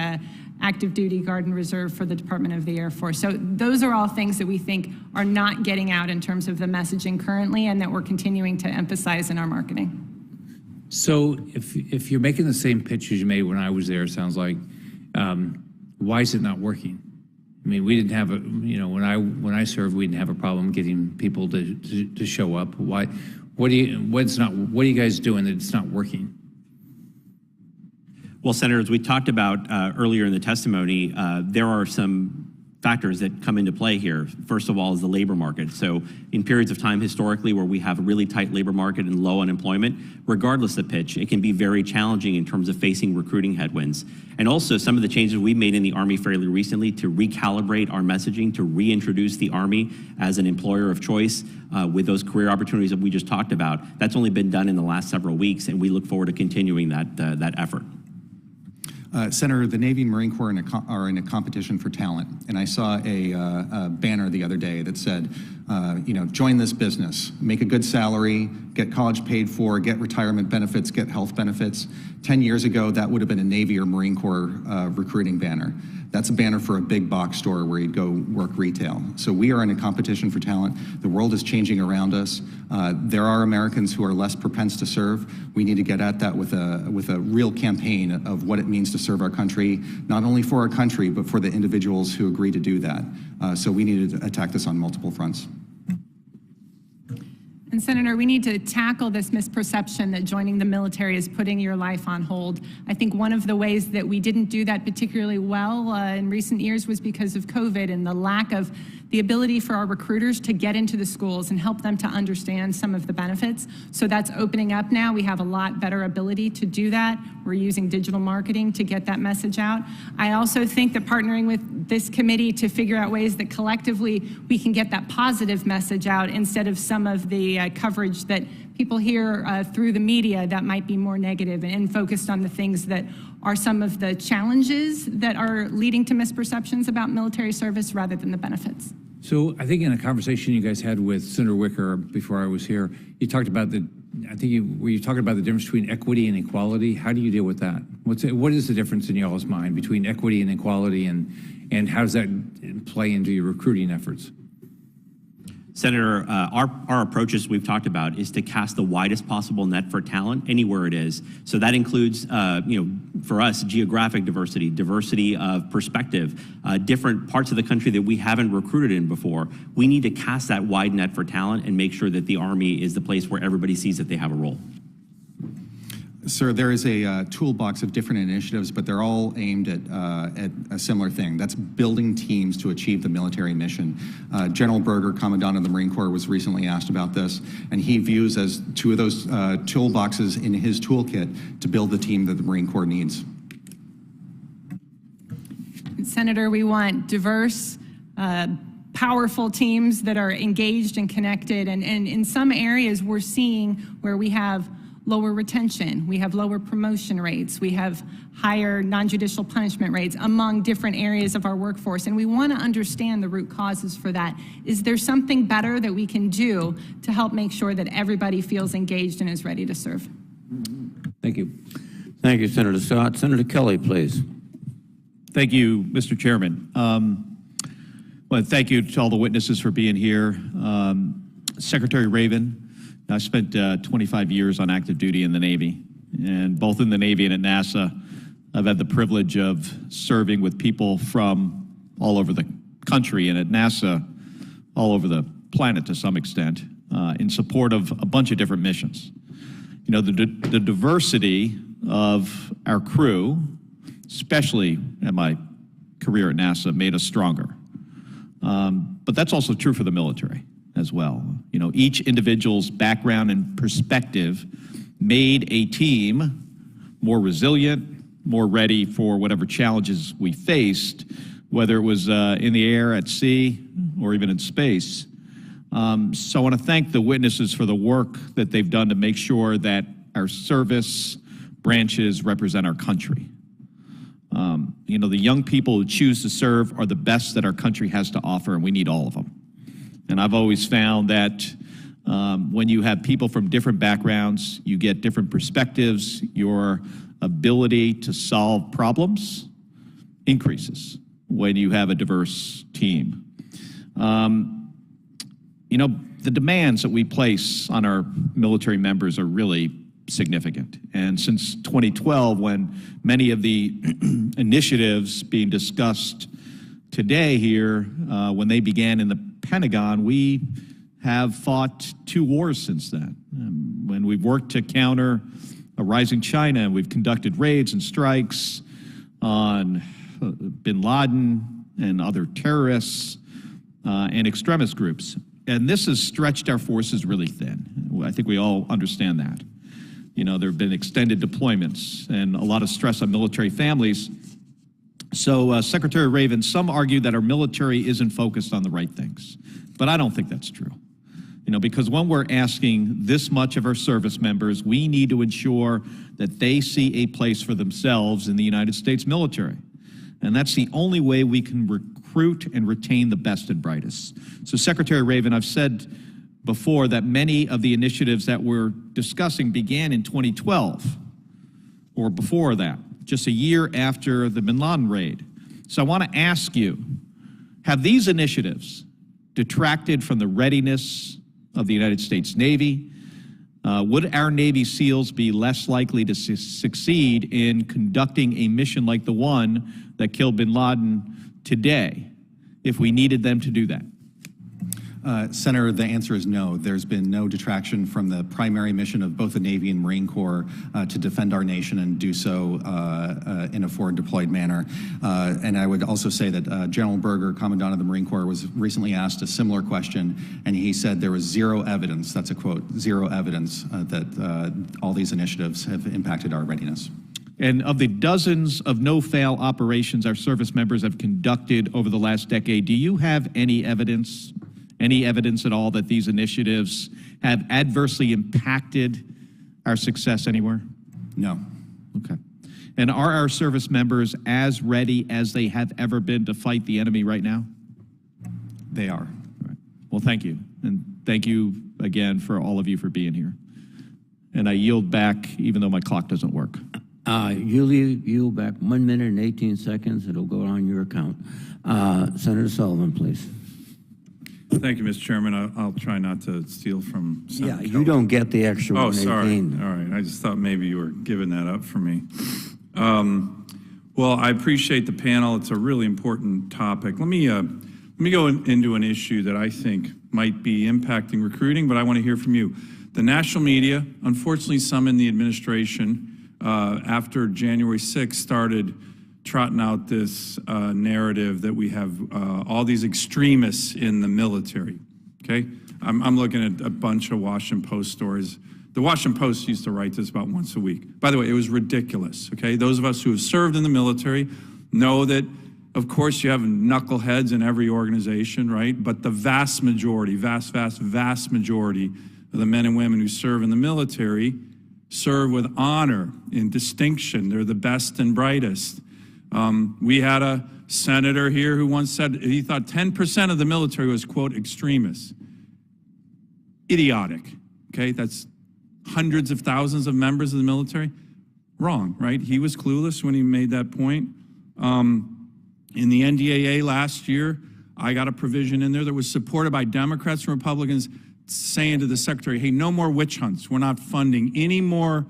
active duty Guard and Reserve for the Department of the Air Force. So those are all things that we think are not getting out in terms of the messaging currently, and that we're continuing to emphasize in our marketing. So if you're making the same pitch as you made when I was there, it sounds like, why is it not working? I mean, we didn't have when I served, we didn't have a problem getting people to show up. Why? What are you guys doing that it's not working? Well, Senator, as we talked about earlier in the testimony, there are some factors that come into play here. First of all is the labor market. So in periods of time historically where we have a really tight labor market and low unemployment, regardless of pitch, it can be very challenging in terms of facing recruiting headwinds. And also some of the changes we made in the Army fairly recently to recalibrate our messaging, to reintroduce the Army as an employer of choice with those career opportunities that we just talked about. That's only been done in the last several weeks, and we look forward to continuing that effort. Senator, the Navy and Marine Corps are in a competition for talent, and I saw a banner the other day that said, join this business, make a good salary, get college paid for, get retirement benefits, get health benefits. 10 years ago, that would have been a Navy or Marine Corps recruiting banner. That's a banner for a big box store where you'd go work retail. So we are in a competition for talent. The world is changing around us. There are Americans who are less propense to serve. We need to get at that with a real campaign of what it means to serve our country, not only for our country, but for the individuals who agree to do that. So we need to attack this on multiple fronts. And Senator, we need to tackle this misperception that joining the military is putting your life on hold. I think one of the ways that we didn't do that particularly well in recent years was because of COVID and the lack of the ability for our recruiters to get into the schools and help them to understand some of the benefits. So that's opening up now. We have a lot better ability to do that. We're using digital marketing to get that message out. I also think that partnering with this committee to figure out ways that collectively we can get that positive message out instead of some of the coverage that people hear through the media that might be more negative and focused on the things that are some of the challenges that are leading to misperceptions about military service rather than the benefits. So I think in a conversation you guys had with Senator Wicker before I was here, you talked about were you talking about the difference between equity and equality? How do you deal with that? What is the difference in y'all's mind between equity and equality, and how does that play into your recruiting efforts? Senator, our approaches we've talked about is to cast the widest possible net for talent anywhere it is. So that includes, for us, geographic diversity, diversity of perspective, different parts of the country that we haven't recruited in before. We need to cast that wide net for talent and make sure that the Army is the place where everybody sees that they have a role. Sir, there is a toolbox of different initiatives, but they're all aimed at a similar thing. That's building teams to achieve the military mission. General Berger, Commandant of the Marine Corps, was recently asked about this, and he views as two of those toolboxes in his toolkit to build the team that the Marine Corps needs. Senator, we want diverse, powerful teams that are engaged and connected, and in some areas we're seeing where we have lower retention, we have lower promotion rates, we have higher non-judicial punishment rates among different areas of our workforce, and we want to understand the root causes for that. Is there something better that we can do to help make sure that everybody feels engaged and is ready to serve? Thank you. Thank you, Senator Scott. Senator Kelly, please. Thank you, Mr. Chairman. Well, thank you to all the witnesses for being here. Secretary Raven, I spent 25 years on active duty in the Navy, and both in the Navy and at NASA, I've had the privilege of serving with people from all over the country, and at NASA, all over the planet to some extent, in support of a bunch of different missions. You know, the diversity of our crew, especially at my career at NASA, made us stronger. But that's also true for the military as well. You know, each individual's background and perspective made a team more resilient, more ready for whatever challenges we faced, whether it was in the air, at sea, or even in space. So I want to thank the witnesses for the work that they've done to make sure that our service branches represent our country. You know, the young people who choose to serve are the best that our country has to offer, and we need all of them. And I've always found that when you have people from different backgrounds, you get different perspectives, your ability to solve problems increases when you have a diverse team. You know, the demands that we place on our military members are really significant. And since 2012, when many of the initiatives being discussed today here, when they began in the Pentagon, we have fought 2 wars since then. When we've worked to counter a rising China, and we've conducted raids and strikes on bin Laden and other terrorists and extremist groups. And this has stretched our forces really thin. I think we all understand that. You know, there have been extended deployments and a lot of stress on military families. So, Secretary Raven, some argue that our military isn't focused on the right things, but I don't think that's true. You know, because when we're asking this much of our service members, we need to ensure that they see a place for themselves in the United States military. And that's the only way we can recruit and retain the best and brightest. So, Secretary Raven, I've said before that many of the initiatives that we're discussing began in 2012 or before that, just a year after the bin Laden raid. So I want to ask you, have these initiatives detracted from the readiness of the United States Navy? Would our Navy SEALs be less likely to succeed in conducting a mission like the one that killed bin Laden today if we needed them to do that? Senator, the answer is no. There's been no detraction from the primary mission of both the Navy and Marine Corps to defend our nation and do so in a forward deployed manner. And I would also say that General Berger, Commandant of the Marine Corps, was recently asked a similar question, and he said there was zero evidence, that's a quote, zero evidence that all these initiatives have impacted our readiness. And of the dozens of no-fail operations our service members have conducted over the last decade, do you have any evidence at all that these initiatives have adversely impacted our success anywhere? No. Okay. And are our service members as ready as they have ever been to fight the enemy right now? They are. All right. Well, thank you. And thank you again for all of you for being here. And I yield back, even though my clock doesn't work. You yield back 1 minute and 18 seconds. It'll go on your account. Senator Sullivan, please. Thank you, Mr. Chairman. I'll try not to steal from Senator Yeah, you don't get the extra 118. Oh, sorry. All right. I just thought maybe you were giving that up for me. Well, I appreciate the panel. It's a really important topic. Let me go into an issue that I think might be impacting recruiting, but I want to hear from you. The national media, unfortunately some in the administration, after January 6th started trotting out this narrative that we have all these extremists in the military, okay? I'm looking at a bunch of Washington Post stories. The Washington Post used to write this about once a week. By the way, it was ridiculous, okay? Those of us who have served in the military know that, of course, you have knuckleheads in every organization, right? But the vast majority, vast majority of the men and women who serve in the military serve with honor and distinction. They're the best and brightest. We had a senator here who once said he thought 10% of the military was, quote, extremists. Idiotic, okay? That's hundreds of thousands of members of the military. Wrong, right? He was clueless when he made that point. In the NDAA last year, I got a provision in there that was supported by Democrats and Republicans saying to the Secretary, hey, no more witch hunts. We're not funding any more,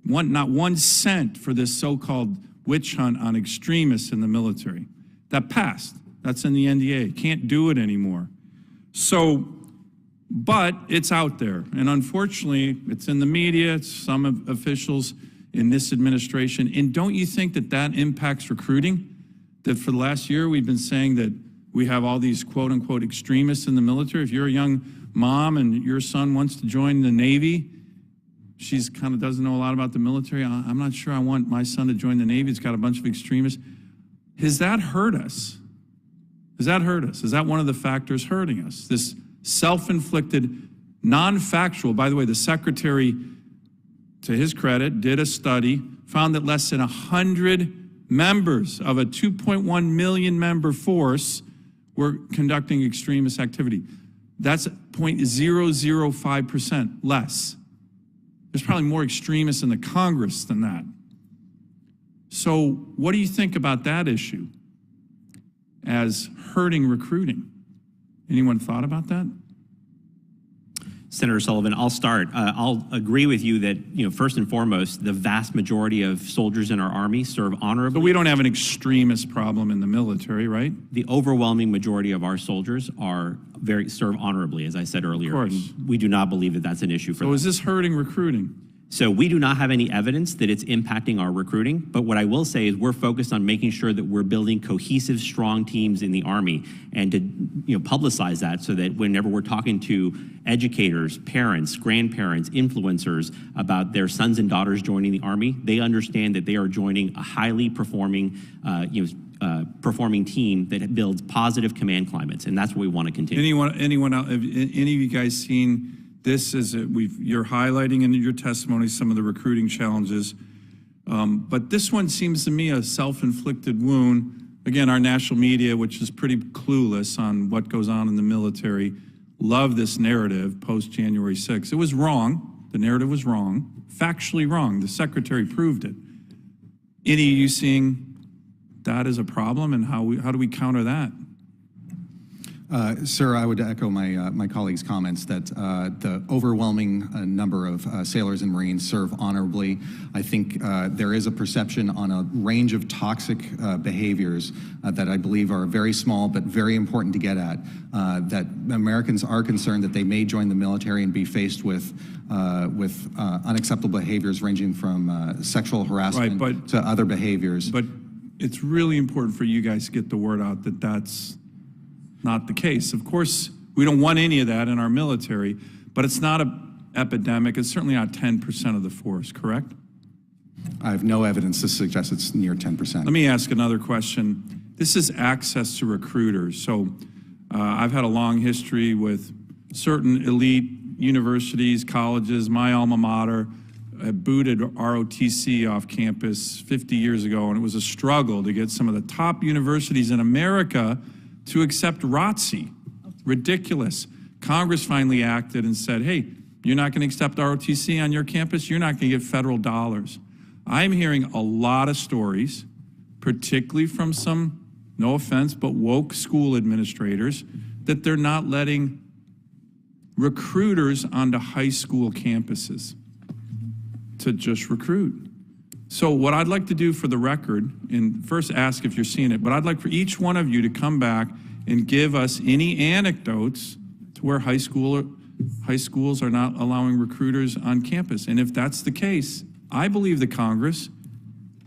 not 1 cent for this so-called witch hunt on extremists in the military. That passed. That's in the NDA. Can't do it anymore. So, but it's out there. And unfortunately, it's in the media. It's some officials in this administration. And don't you think that that impacts recruiting? That for the last year, we've been saying that we have all these quote-unquote extremists in the military. If you're a young mom and your son wants to join the Navy, she's kind of doesn't know a lot about the military. I'm not sure I want my son to join the Navy. It's got a bunch of extremists. Has that hurt us? Has that hurt us? Is that one of the factors hurting us? This self-inflicted, non-factual. By the way, the Secretary, to his credit, did a study, found that less than 100 members of a 2.1 million member force were conducting extremist activity. That's 0.005% less. There's probably more extremists in the Congress than that. So what do you think about that issue as hurting recruiting? Anyone thought about that? Senator Sullivan, I'll start. I'll agree with you that, first and foremost, the vast majority of soldiers in our Army serve honorably. But we don't have an extremist problem in the military, right? The overwhelming majority of our soldiers serve honorably, as I said earlier. Of course. And we do not believe that that's an issue for them. So is this hurting recruiting? So we do not have any evidence that it's impacting our recruiting, but what I will say is we're focused on making sure that we're building cohesive, strong teams in the Army, and to publicize that so that whenever we're talking to educators, parents, grandparents, influencers about their sons and daughters joining the Army, they understand that they are joining a highly performing performing team that builds positive command climates, and that's what we want to continue. Anyone else, have any of you guys seen this? You're highlighting in your testimony some of the recruiting challenges, but this one seems to me a self-inflicted wound. Again, our national media, which is pretty clueless on what goes on in the military, love this narrative post-January 6th. It was wrong. The narrative was wrong, factually wrong. The Secretary proved it. Any of you seeing that as a problem, and how do we counter that? Sir, I would echo my colleague's comments that the overwhelming number of sailors and Marines serve honorably. I think there is a perception on a range of toxic behaviors that I believe are very small but very important to get at, that Americans are concerned that they may join the military and be faced with unacceptable behaviors ranging from sexual harassment to other behaviors. But it's really important for you guys to get the word out that that's not the case. Of course, we don't want any of that in our military, but it's not an epidemic. It's certainly not 10% of the force, correct? I have no evidence to suggest it's near 10%. Let me ask another question. This is access to recruiters. So I've had a long history with certain elite universities, colleges. My alma mater booted ROTC off campus 50 years ago, and it was a struggle to get some of the top universities in America to accept ROTC. Ridiculous. Congress finally acted and said, hey, you're not going to accept ROTC on your campus, you're not going to get federal dollars. I'm hearing a lot of stories, particularly from some, no offense, but woke school administrators, that they're not letting recruiters onto high school campuses to just recruit. So what I'd like to do for the record, and first ask if you're seeing it, but I'd like for each one of you to come back and give us any anecdotes to where high schools are not allowing recruiters on campus. And if that's the case, I believe the Congress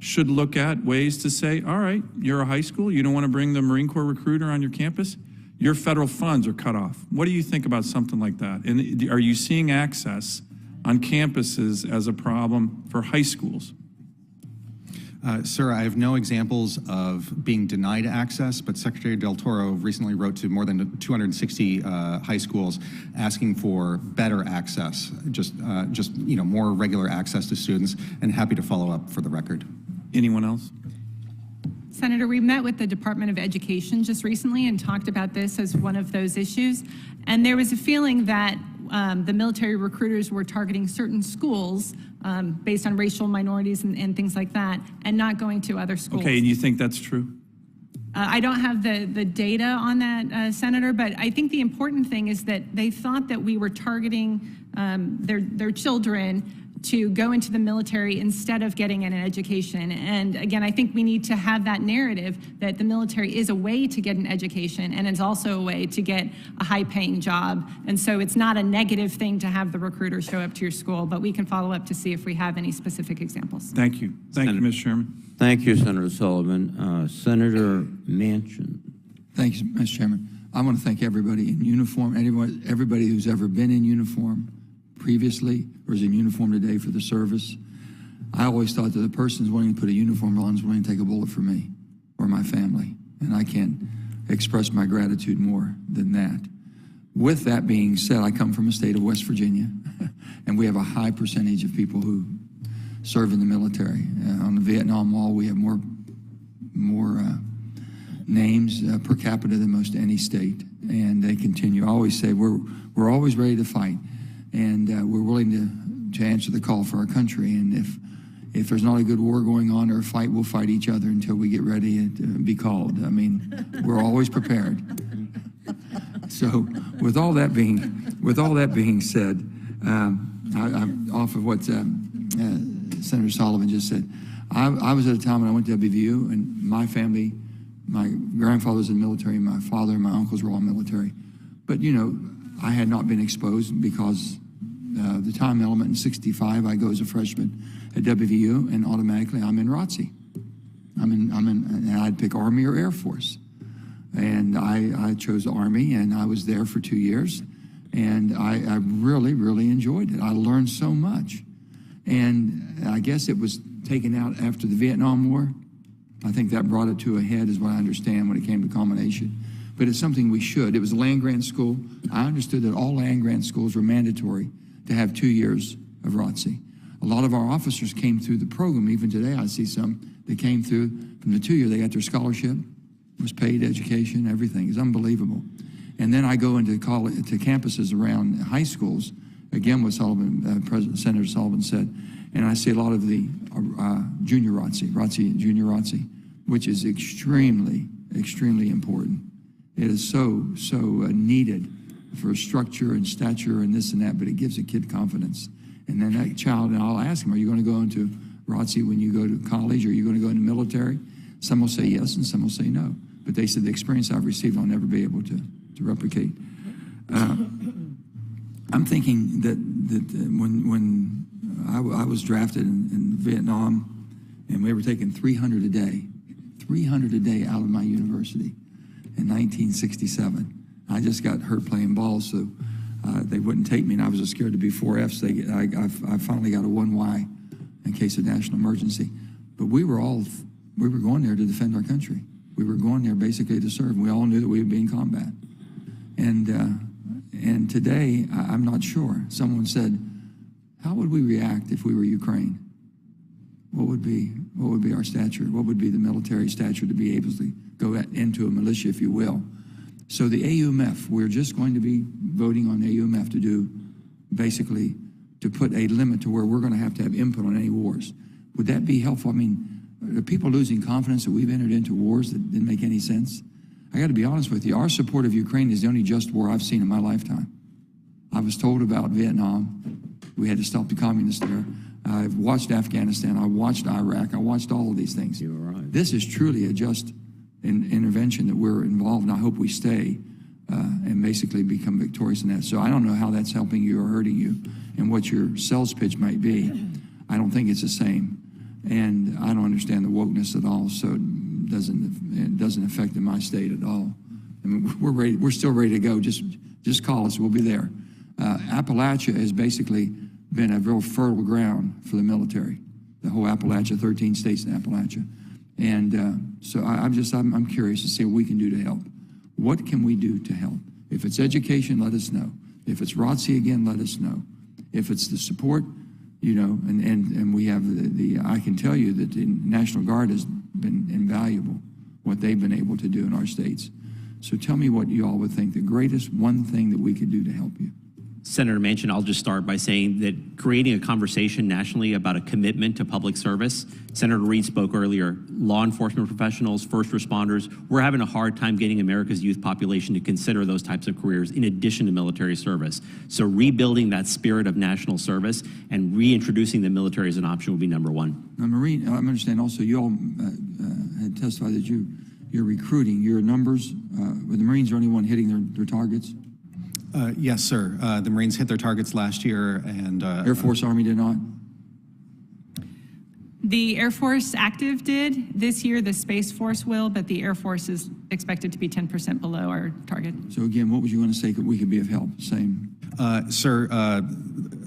should look at ways to say, all right, you're a high school, you don't want to bring the Marine Corps recruiter on your campus, your federal funds are cut off. What do you think about something like that? And are you seeing access on campuses as a problem for high schools? Sir, I have no examples of being denied access, but Secretary Del Toro recently wrote to more than 260 high schools asking for better access, just more regular access to students, and happy to follow up for the record. Anyone else? Senator, we met with the Department of Education just recently and talked about this as one of those issues, and there was a feeling that the military recruiters were targeting certain schools based on racial minorities and things like that, and not going to other schools. Okay, and you think that's true? I don't have the data on that, Senator, but I think the important thing is that they thought that we were targeting their children to go into the military instead of getting an education. And again, I think we need to have that narrative that the military is a way to get an education, and it's also a way to get a high-paying job. And so it's not a negative thing to have the recruiter show up to your school, but we can follow up to see if we have any specific examples. Thank you. Thank you, Mr. Chairman. Thank you, Senator Sullivan. Senator Manchin. Thank you, Mr. Chairman. I want to thank everybody in uniform, everybody who's ever been in uniform previously or is in uniform today for the service. I always thought that the person who's willing to put a uniform on is willing to take a bullet for me or my family, and I can't express my gratitude more than that. With that being said, I come from a state of West Virginia, and we have a high percentage of people who serve in the military. On the Vietnam Wall, we have more names per capita than most any state, and they continue. I always say we're always ready to fight, and we're willing to answer the call for our country. And if there's not a good war going on or a fight, we'll fight each other until we get ready to be called. I mean, we're always prepared. So, with all that being said, I'm off of what Senator Sullivan just said. I was at a time when I went to WVU, and my family, my grandfather was in the military, my father and my uncles were all military. But, you know, I had not been exposed because the time element in 65, I go as a freshman at WVU, and automatically I'm in ROTC. And I'd pick Army or Air Force. And I chose Army, and I was there for 2 years. And I really, really enjoyed it. I learned so much. And I guess it was taken out after the Vietnam War. I think that brought it to a head, is what I understand, when it came to combination. But it's something we should. It was a land-grant school. I understood that all land-grant schools were mandatory to have 2 years of ROTC. A lot of our officers came through the program. Even today, I see some that came through from the 2 year. They got their scholarship, was paid education, everything. It's unbelievable. And then I go into college, to campuses around high schools, again what Senator Sullivan said, and I see a lot of the junior ROTC, junior ROTC, which is extremely, extremely important. It is so needed for structure and stature and this and that, but it gives a kid confidence. And then that child, and I'll ask him, are you going to go into ROTC when you go to college, or are you going to go into military? Some will say yes, and some will say no. But they said the experience I've received, I'll never be able to replicate. I'm thinking that when I was drafted in Vietnam, and we were taking 300 a day out of my university in 1967. I just got hurt playing ball, so they wouldn't take me, and I was scared to be 4Fs. I finally got a 1Y in case of national emergency. But we were going there to defend our country. We were going there basically to serve. We all knew that we would be in combat. And today, I'm not sure. Someone said, how would we react if we were Ukraine? What would be our stature? What would be the military stature to be able to go into a militia, if you will? So the AUMF, we're just going to be voting on AUMF to do, basically, to put a limit to where we're going to have input on any wars. Would that be helpful? I mean, are people losing confidence that we've entered into wars that didn't make any sense? I got to be honest with you. Our support of Ukraine is the only just war I've seen in my lifetime. I was told about Vietnam. We had to stop the communists there. I've watched Afghanistan. I watched Iraq. I watched all of these things. You're right. This is truly a just intervention that we're involved in. I hope we stay and basically become victorious in that. So I don't know how that's helping you or hurting you and what your sales pitch might be. I don't think it's the same. And I don't understand the wokeness at all, so it doesn't affect in my state at all. I mean, we're still ready to go. Just call us, we'll be there. Appalachia has basically been a real fertile ground for the military. The whole Appalachia, 13 states in Appalachia. And so I'm curious to see what we can do to help. What can we do to help? If it's education, let us know. If it's ROTC again, let us know. If it's the support, you know, and we have I can tell you that the National Guard has been invaluable, what they've been able to do in our states. So tell me what you all would think the greatest one thing that we could do to help you. Senator Manchin, I'll just start by saying that creating a conversation nationally about a commitment to public service. Senator Reid spoke earlier, law enforcement professionals, first responders, we're having a hard time getting America's youth population to consider those types of careers in addition to military service. So rebuilding that spirit of national service and reintroducing the military as an option will be number one. Now, Marine, I understand also you all had testified that you're recruiting. Your numbers, were the Marines the only one hitting their targets? Yes, sir. The Marines hit their targets last year, and Air Force, Army did not? The Air Force active did. This year, the Space Force will, but the Air Force is expected to be 10% below our target. So again, what would you want to say we could be of help? Same. Sir,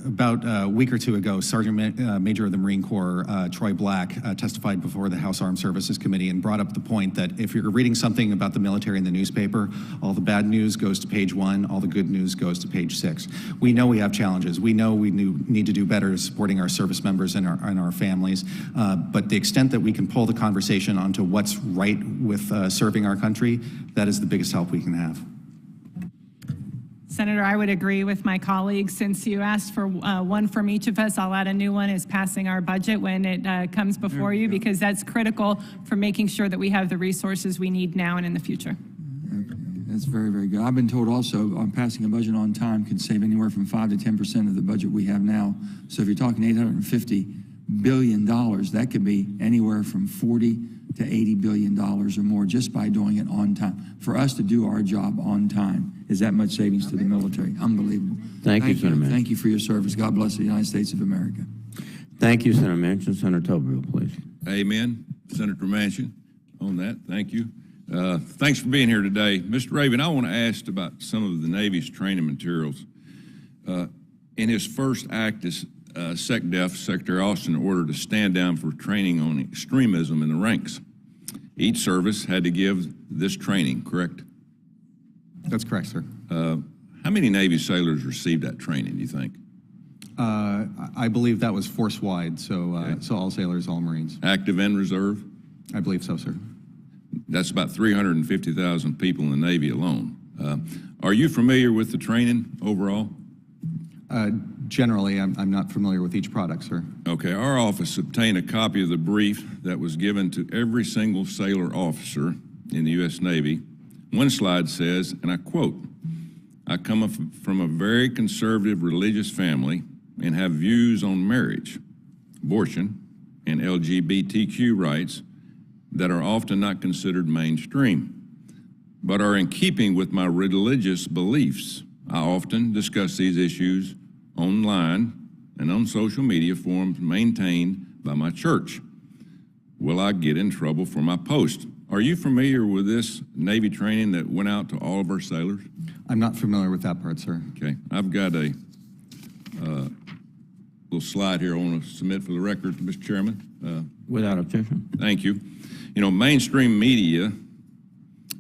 About a week or two ago, Sergeant Major of the Marine Corps, Troy Black, testified before the House Armed Services Committee and brought up the point that if you're reading something about the military in the newspaper, all the bad news goes to page 1, all the good news goes to page 6. We know we have challenges. We know we need to do better supporting our service members and our families, but the extent that we can pull the conversation onto what's right with serving our country, that is the biggest help we can have. Senator, I would agree with my colleagues. Since you asked for one from each of us, I'll add a new one, is passing our budget when it comes before you, because that's critical for making sure that we have the resources we need now and in the future. That's very, very good. I've been told also passing a budget on time can save anywhere from 5 to 10% of the budget we have now. So if you're talking $850 billion, that could be anywhere from 40 to $80 billion or more just by doing it on time. For us to do our job on time is that much savings to the military. Unbelievable. Thank you, Senator Manchin. Thank you for your service. God bless the United States of America. Thank you, Senator Manchin. Senator Tobin, please. Amen. Senator Manchin, on that, thank you. Thanks for being here today. Mr. Raven, I want to ask about some of the Navy's training materials. In his first act as SecDef, Secretary Austin ordered to stand down for training on extremism in the ranks. Each service had to give this training, correct? That's correct, sir. How many Navy sailors received that training, do you think? I believe that was force-wide, so so all sailors, all Marines. Active and reserve? I believe so, sir. That's about 350,000 people in the Navy alone. Are you familiar with the training overall? Generally, I'm not familiar with each product, sir. Okay, our office obtained a copy of the brief that was given to every single sailor officer in the U.S. Navy. One slide says, and I quote, "I come from a very conservative religious family and have views on marriage, abortion, and LGBTQ rights that are often not considered mainstream, but are in keeping with my religious beliefs. I often discuss these issues online and on social media forums maintained by my church. Will I get in trouble for my post?" Are you familiar with this Navy training that went out to all of our sailors? I'm not familiar with that part, sir. Okay, I've got a little slide here I want to submit for the record, Mr. Chairman. Without objection. Thank you. You know, mainstream media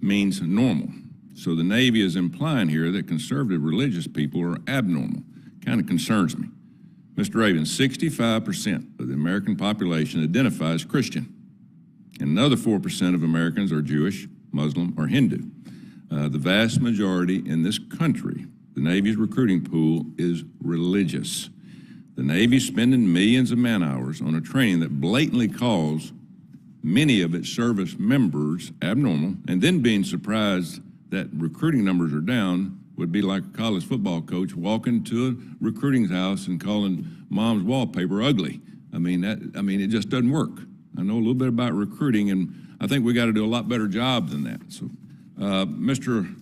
means normal. So the Navy is implying here that conservative religious people are abnormal. Kind of concerns me. Mr. Raven, 65% of the American population identifies Christian, and another 4% of Americans are Jewish, Muslim, or Hindu. The vast majority in this country, the Navy's recruiting pool is religious. The Navy's spending millions of man-hours on a training that blatantly calls many of its service members abnormal, and then being surprised that recruiting numbers are down would be like a college football coach walking to a recruiting house and calling mom's wallpaper ugly. I mean, it just doesn't work. I know a little bit about recruiting, and I think we got to do a lot better job than that. So, Mr.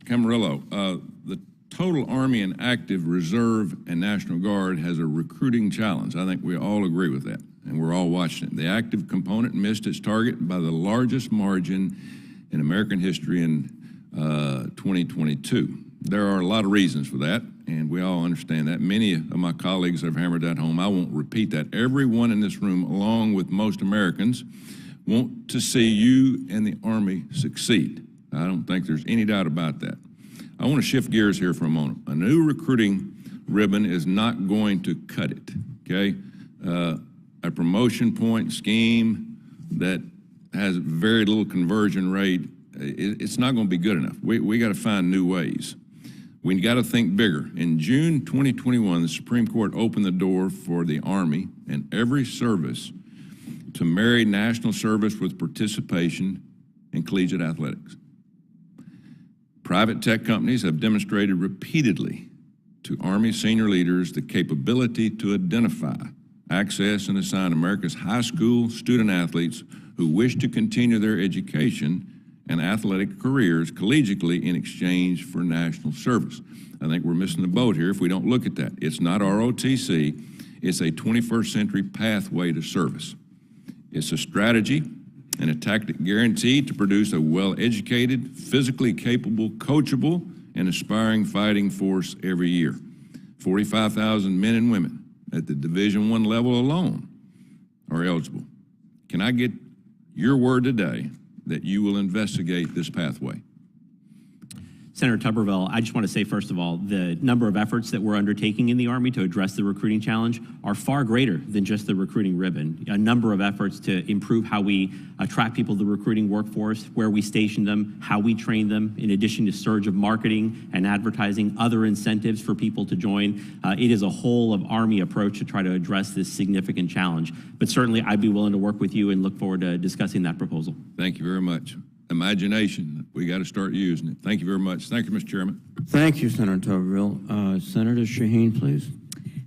Camarillo, the total Army and active reserve and National Guard has a recruiting challenge. I think we all agree with that, and we're all watching it. The active component missed its target by the largest margin in American history in 2022. There are a lot of reasons for that, and we all understand that. Many of my colleagues have hammered that home. I won't repeat that. Everyone in this room, along with most Americans, want to see you and the Army succeed. I don't think there's any doubt about that. I want to shift gears here for a moment. A new recruiting ribbon is not going to cut it, okay? A promotion point scheme that has very little conversion rate, it's not going to be good enough. We got to find new ways. We got to think bigger. In June 2021, the Supreme Court opened the door for the Army and every service to marry national service with participation in collegiate athletics. Private tech companies have demonstrated repeatedly to Army senior leaders the capability to identify, access, and assign America's high school student athletes who wish to continue their education and athletic careers collegiately in exchange for national service. I think we're missing the boat here if we don't look at that. It's not ROTC, it's a 21st century pathway to service. It's a strategy and a tactic guaranteed to produce a well-educated, physically capable, coachable, and aspiring fighting force every year. 45,000 men and women at the Division I level alone are eligible. Can I get your word today that you will investigate this pathway? Senator Tuberville, I just want to say, first of all, the number of efforts that we're undertaking in the Army to address the recruiting challenge are far greater than just the recruiting ribbon. A number of efforts to improve how we attract people to the recruiting workforce, where we station them, how we train them, in addition to surge of marketing and advertising, other incentives for people to join. It is a whole of Army approach to try to address this significant challenge. But certainly, I'd be willing to work with you and look forward to discussing that proposal. Thank you very much. Imagination, we got to start using it. Thank you very much. Thank you, Mr. Chairman. Thank you, Senator Tuberville. Senator Shaheen, please.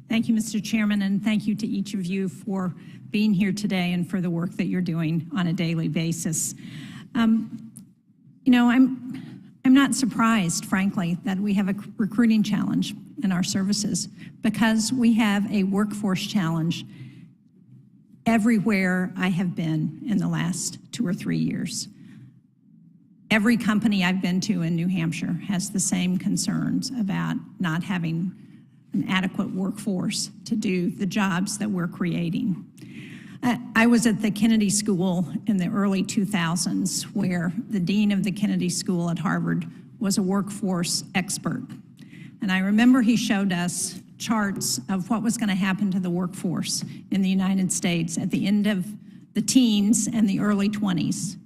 Thank you, Mr. Chairman, and thank you to each of you for being here today and for the work that you're doing on a daily basis. You know, I'm not surprised, frankly, that we have a recruiting challenge in our services, because we have a workforce challenge everywhere I have been in the last 2 or 3 years. Every company I've been to in New Hampshire has the same concerns about not having an adequate workforce to do the jobs that we're creating. I was at the Kennedy School in the early 2000s, where the dean of the Kennedy School at Harvard was a workforce expert. And I remember he showed us charts of what was going to happen to the workforce in the United States at the end of the teens and the early 20s.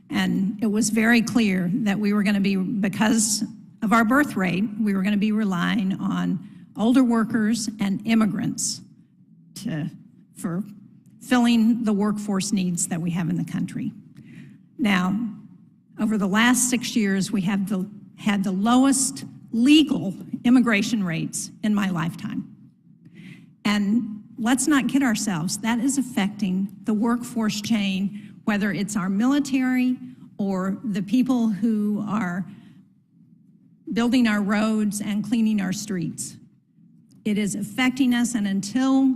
And it was very clear that we were going to be, because of our birth rate, we were going to be relying on older workers and immigrants for filling the workforce needs that we have in the country. Now, over the last 6 years, we have had the lowest legal immigration rates in my lifetime. And let's not kid ourselves, that is affecting the workforce chain, whether it's our military or the people who are building our roads and cleaning our streets. It is affecting us, and until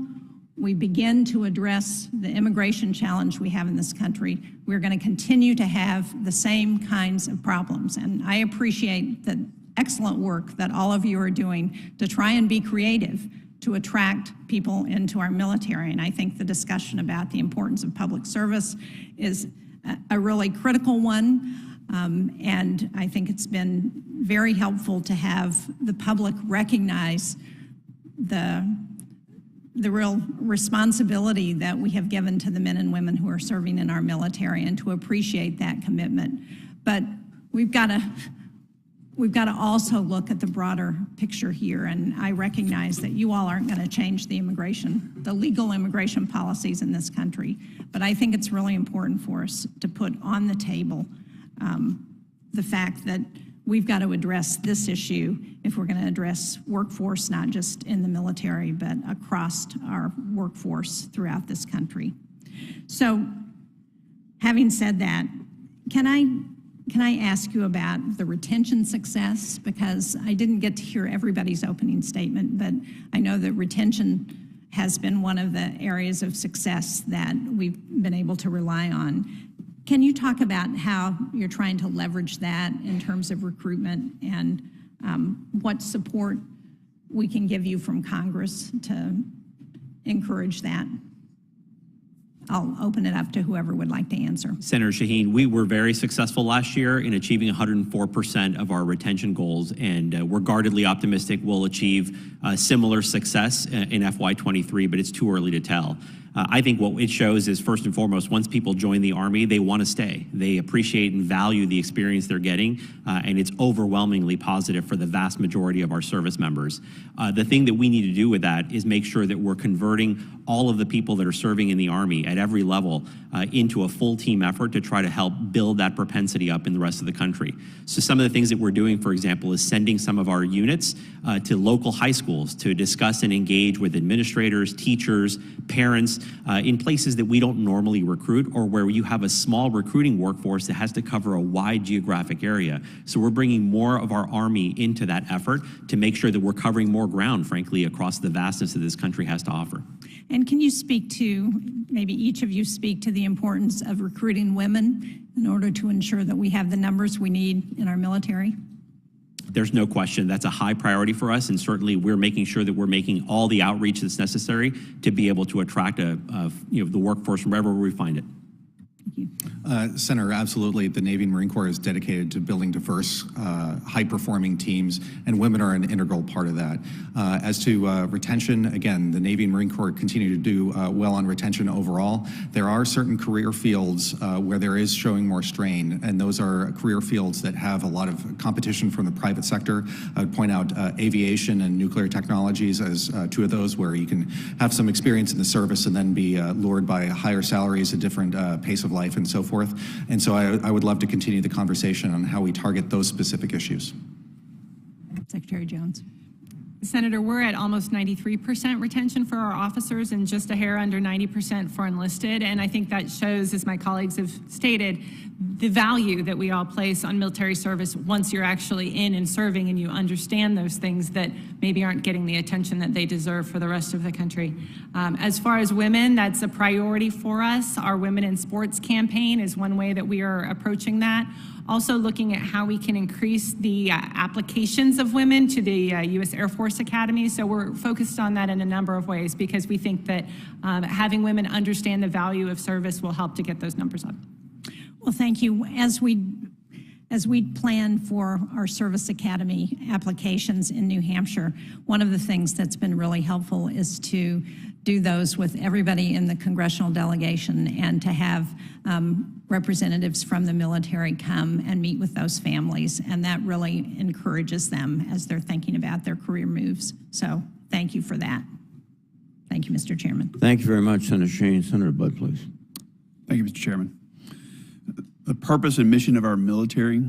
we begin to address the immigration challenge we have in this country, we're going to continue to have the same kinds of problems. And I appreciate the excellent work that all of you are doing to try and be creative to attract people into our military. And I think the discussion about the importance of public service is a really critical one. And I think it's been very helpful to have the public recognize the real responsibility that we have given to the men and women who are serving in our military, and to appreciate that commitment. But we've got to also look at the broader picture here, and I recognize that you all aren't going to change the legal immigration policies in this country, but I think it's really important for us to put on the table the fact that we've got to address this issue if we're going to address workforce, not just in the military, but across our workforce throughout this country. So, having said that, can I ask you about the retention success? Because I didn't get to hear everybody's opening statement, but I know that retention has been one of the areas of success that we've been able to rely on. Can you talk about how you're trying to leverage that in terms of recruitment, and what support we can give you from Congress to encourage that? I'll open it up to whoever would like to answer. Senator Shaheen, we were very successful last year in achieving 104% of our retention goals, and we're guardedly optimistic we'll achieve similar success in FY23, but it's too early to tell. I think what it shows is, first and foremost, once people join the Army, they want to stay. They appreciate and value the experience they're getting, and it's overwhelmingly positive for the vast majority of our service members. The thing that we need to do with that is make sure that we're converting all of the people that are serving in the Army at every level into a full team effort to try to help build that propensity up in the rest of the country. So some of the things that we're doing, for example, is sending some of our units to local high schools to discuss and engage with administrators, teachers, parents, in places that we don't normally recruit, or where you have a small recruiting workforce that has to cover a wide geographic area. So we're bringing more of our Army into that effort to make sure that we're covering more ground, frankly, across the vastness that this country has to offer. And can you speak to, maybe each of you speak to the importance of recruiting women in order to ensure that we have the numbers we need in our military? There's no question that's a high priority for us, and certainly we're making sure that we're making all the outreach that's necessary to be able to attract the workforce from wherever we find it. Senator, absolutely. The Navy and Marine Corps is dedicated to building diverse, high-performing teams, and women are an integral part of that. As to retention, again, the Navy and Marine Corps continue to do well on retention overall. There are certain career fields where there is showing more strain, and those are career fields that have a lot of competition from the private sector. I would point out aviation and nuclear technologies as two of those where you can have some experience in the service and then be lured by higher salaries, a different pace of life, and so forth. And so I would love to continue the conversation on how we target those specific issues. Secretary Jones. Senator, we're at almost 93% retention for our officers and just a hair under 90% for enlisted. And I think that shows, as my colleagues have stated, the value that we all place on military service once you're actually in and serving and you understand those things that maybe aren't getting the attention that they deserve for the rest of the country. As far as women, that's a priority for us. Our Women in Sports campaign is one way that we are approaching that. Also looking at how we can increase the applications of women to the U.S. Air Force Academy. So we're focused on that in a number of ways because we think that having women understand the value of service will help to get those numbers up. Well, thank you. As we plan for our Service Academy applications in New Hampshire, one of the things that's been really helpful is to do those with everybody in the congressional delegation and to have representatives from the military come and meet with those families. And that really encourages them as they're thinking about their career moves. So thank you for that. Thank you, Mr. Chairman. Thank you very much, Senator Shane. Senator Budd, please. Thank you, Mr. Chairman. The purpose and mission of our military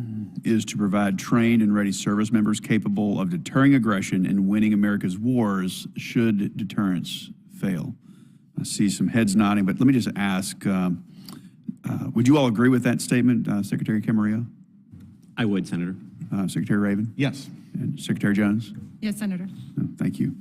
is to provide trained and ready service members capable of deterring aggression and winning America's wars should deterrence fail. I see some heads nodding, but let me just ask, would you all agree with that statement, Secretary Camarillo? I would, Senator. Secretary Raven? Yes. And Secretary Jones? Yes, Senator. Thank you.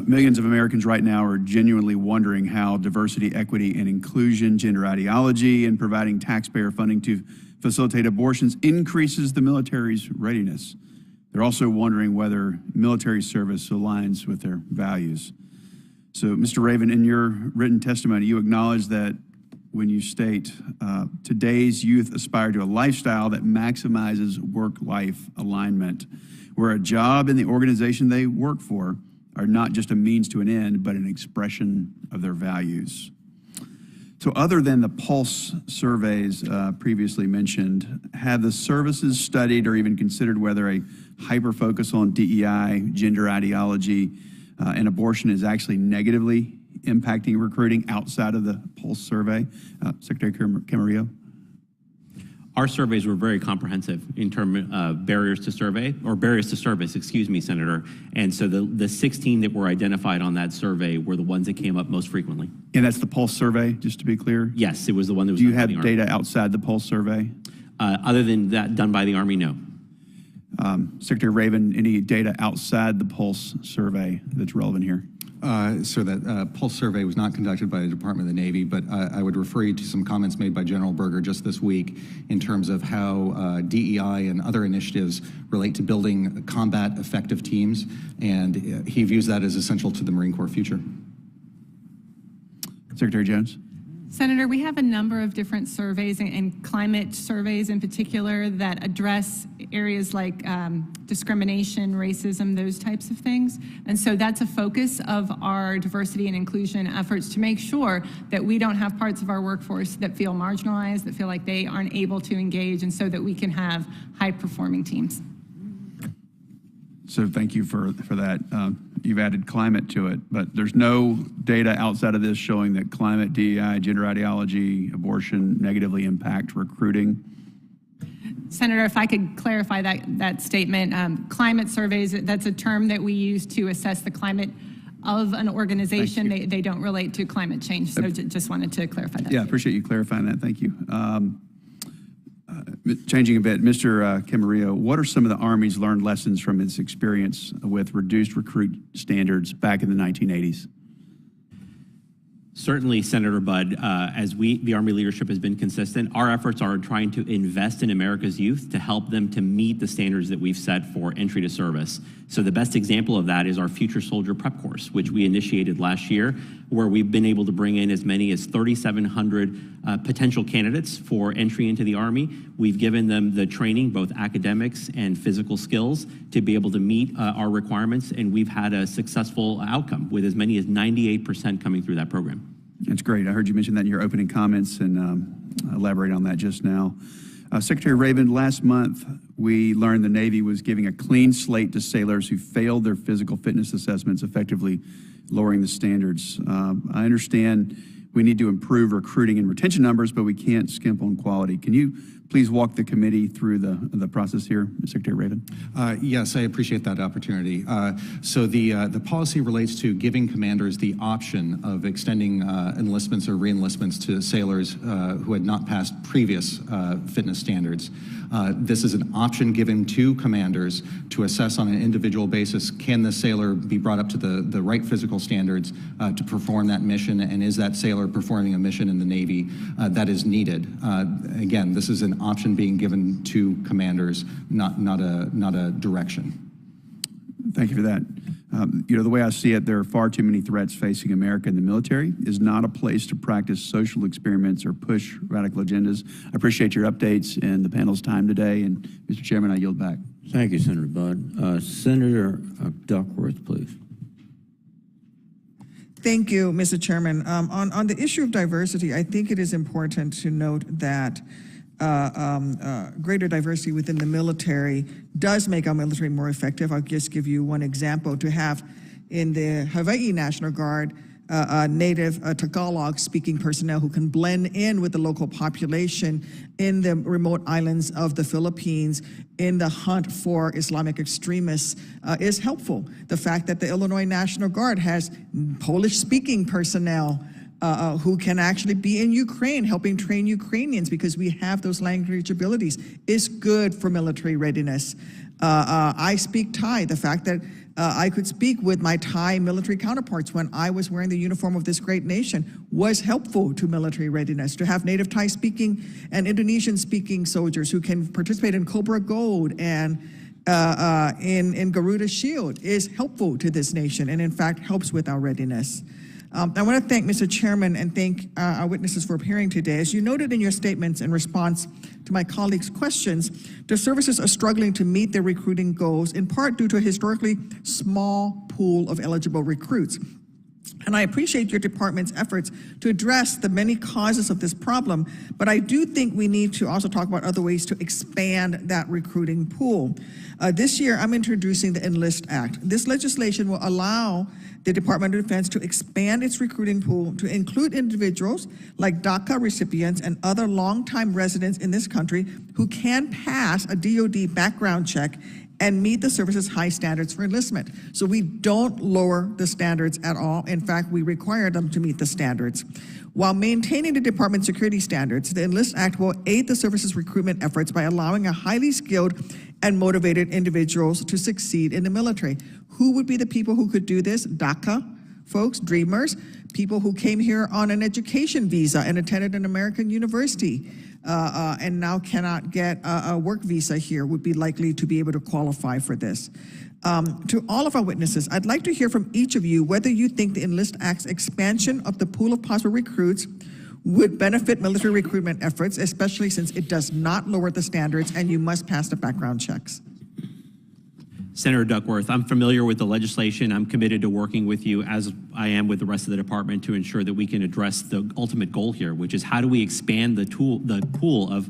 Millions of Americans right now are genuinely wondering how diversity, equity, and inclusion, gender ideology, and providing taxpayer funding to facilitate abortions increases the military's readiness. They're also wondering whether military service aligns with their values. So, Mr. Raven, in your written testimony, you acknowledge that when you state, today's youth aspire to a lifestyle that maximizes work-life alignment, where a job in the organization they work for are not just a means to an end, but an expression of their values. So other than the pulse surveys previously mentioned, have the services studied or even considered whether a hyper-focus on DEI, gender ideology, and abortion is actually negatively impacting recruiting outside of the pulse survey? Secretary Camarillo? Our surveys were very comprehensive in terms of barriers to service, excuse me, Senator. And so the 16 that were identified on that survey were the ones that came up most frequently. And that's the pulse survey, just to be clear? Yes, it was the one that was done by the Do Army. you have data outside the pulse survey? Other than that done by the Army, no. Secretary Raven, any data outside the pulse survey that's relevant here? So that pulse survey was not conducted by the Department of the Navy, but I would refer you to some comments made by General Berger just this week in terms of how DEI and other initiatives relate to building combat effective teams, and he views that as essential to the Marine Corps future. Secretary Jones? Senator, we have a number of different surveys and climate surveys in particular that address areas like discrimination, racism, those types of things. And so that's a focus of our diversity and inclusion efforts to make sure that we don't have parts of our workforce that feel marginalized, that feel like they aren't able to engage, and so that we can have high-performing teams. So thank you for that. You've added climate to it, but there's no data outside of this showing that climate, DEI, gender ideology, abortion negatively impact recruiting. Senator, if I could clarify that statement, climate surveys, that's a term that we use to assess the climate of an organization. They don't relate to climate change, so just wanted to clarify that. Yeah, I appreciate you clarifying that. Thank you. Changing a bit, Mr. Camarillo, what are some of the Army's learned lessons from its experience with reduced recruit standards back in the 1980s? Certainly, Senator Budd, as the Army leadership has been consistent, our efforts are trying to invest in America's youth to help them to meet the standards that we've set for entry to service. So the best example of that is our Future Soldier Prep Course, which we initiated last year, where we've been able to bring in as many as 3,700 potential candidates for entry into the Army. We've given them the training, both academics and physical skills, to be able to meet our requirements, and we've had a successful outcome with as many as 98% coming through that program. That's great. I heard you mention that in your opening comments and elaborate on that just now. Secretary Raven, last month we learned the Navy was giving a clean slate to sailors who failed their physical fitness assessments, effectively lowering the standards. I understand we need to improve recruiting and retention numbers, but we can't skimp on quality. Can you please walk the committee through the process here, Secretary Raven? Yes, I appreciate that opportunity. So the policy relates to giving commanders the option of extending enlistments or reenlistments to sailors who had not passed previous fitness standards. This is an option given to commanders to assess on an individual basis, can the sailor be brought up to the right physical standards to perform that mission, and is that sailor performing a mission in the Navy that is needed? Again, this is an option being given to commanders, not a direction. Thank you for that. The way I see it, there are far too many threats facing America, and the military is not a place to practice social experiments or push radical agendas. I appreciate your updates and the panel's time today. And Mr. Chairman, I yield back. Thank you, Senator Budd. Senator Duckworth, please. Thank you, Mr. Chairman. On the issue of diversity, I think it is important to note that greater diversity within the military does make our military more effective. I'll just give you one example. To have in the Hawaii National Guard native Tagalog-speaking personnel who can blend in with the local population in the remote islands of the Philippines in the hunt for Islamic extremists is helpful. The fact that the Illinois National Guard has Polish-speaking personnel who can actually be in Ukraine helping train Ukrainians because we have those language abilities is good for military readiness. I speak Thai. The fact that I could speak with my Thai military counterparts when I was wearing the uniform of this great nation was helpful to military readiness. To have native Thai speaking and Indonesian speaking soldiers who can participate in Cobra Gold and in Garuda Shield is helpful to this nation and in fact helps with our readiness. I want to thank Mr. Chairman and thank our witnesses for appearing today. As you noted in your statements in response to my colleagues' questions, the services are struggling to meet their recruiting goals, in part due to a historically small pool of eligible recruits. And I appreciate your department's efforts to address the many causes of this problem, but I do think we need to also talk about other ways to expand that recruiting pool. This year, I'm introducing the Enlist Act. This legislation will allow the Department of Defense to expand its recruiting pool to include individuals like DACA recipients and other longtime residents in this country who can pass a DoD background check and meet the service's high standards for enlistment. So we don't lower the standards at all. In fact, we require them to meet the standards. While maintaining the department's security standards, the Enlist Act will aid the service's recruitment efforts by allowing a highly skilled and motivated individuals to succeed in the military. Who would be the people who could do this? DACA folks, dreamers, people who came here on an education visa and attended an American university and now cannot get a work visa here would be likely to be able to qualify for this. To all of our witnesses, I'd like to hear from each of you whether you think the Enlist Act's expansion of the pool of possible recruits would benefit military recruitment efforts, especially since it does not lower the standards and you must pass the background checks. Senator Duckworth, I'm familiar with the legislation. I'm committed to working with you, as I am with the rest of the department, to ensure that we can address the ultimate goal here, which is how do we expand the pool of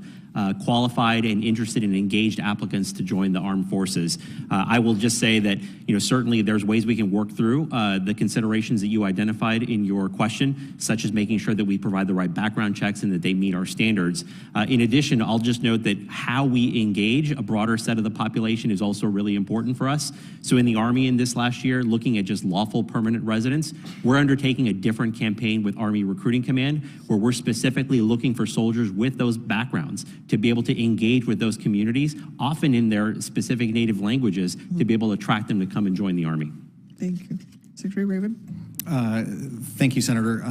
qualified and interested and engaged applicants to join the armed forces. I will just say that, certainly there's ways we can work through the considerations that you identified in your question, such as making sure that we provide the right background checks and that they meet our standards. In addition, I'll just note that how we engage a broader set of the population is also really important for us. So in the Army in this last year, looking at just lawful permanent residents, we're undertaking a different campaign with Army Recruiting Command, where we're specifically looking for soldiers with those backgrounds to be able to engage with those communities, often in their specific native languages, to be able to attract them to come and join the Army. Thank you. Secretary Raven? Thank you, Senator.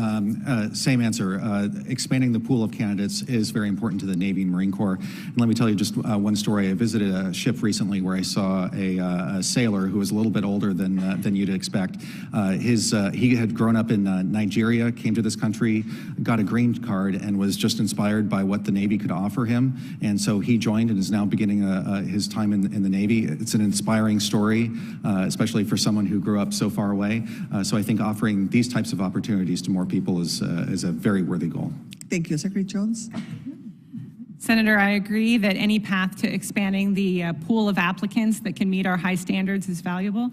Same answer. Expanding the pool of candidates is very important to the Navy and Marine Corps. And let me tell you just one story. I visited a ship recently where I saw a sailor who was a little bit older than you'd expect. He had grown up in Nigeria, came to this country, got a green card, and was just inspired by what the Navy could offer him. And so he joined and is now beginning his time in the Navy. It's an inspiring story, especially for someone who grew up so far away. So I think offering these types of opportunities to more people is a very worthy goal. Thank you. Secretary Jones? Senator, I agree that any path to expanding the pool of applicants that can meet our high standards is valuable.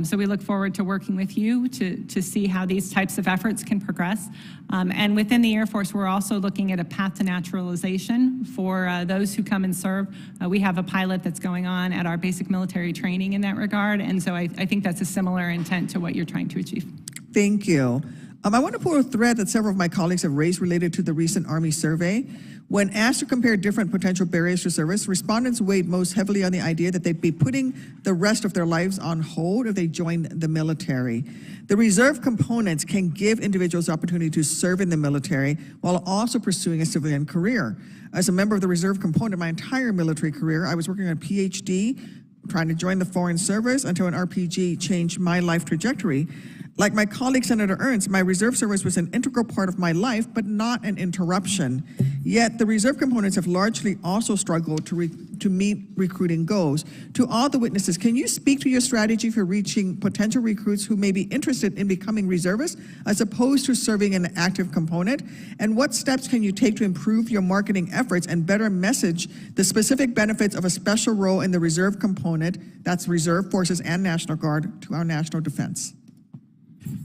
So we look forward to working with you to see how these types of efforts can progress. And within the Air Force, we're also looking at a path to naturalization for those who come and serve. We have a pilot that's going on at our basic military training in that regard. And so I think that's a similar intent to what you're trying to achieve. Thank you. I want to pull a thread that several of my colleagues have raised related to the recent Army survey. When asked to compare different potential barriers to service, respondents weighed most heavily on the idea that they'd be putting the rest of their lives on hold if they joined the military. The reserve components can give individuals the opportunity to serve in the military while also pursuing a civilian career. As a member of the reserve component my entire military career, I was working on a PhD, trying to join the Foreign Service until an RPG changed my life trajectory. Like my colleague, Senator Ernst, my reserve service was an integral part of my life, but not an interruption. Yet the reserve components have largely also struggled to meet recruiting goals. To all the witnesses, can you speak to your strategy for reaching potential recruits who may be interested in becoming reservists as opposed to serving an active component? And what steps can you take to improve your marketing efforts and better message the specific benefits of a special role in the reserve component, that's reserve forces and National Guard, to our national defense?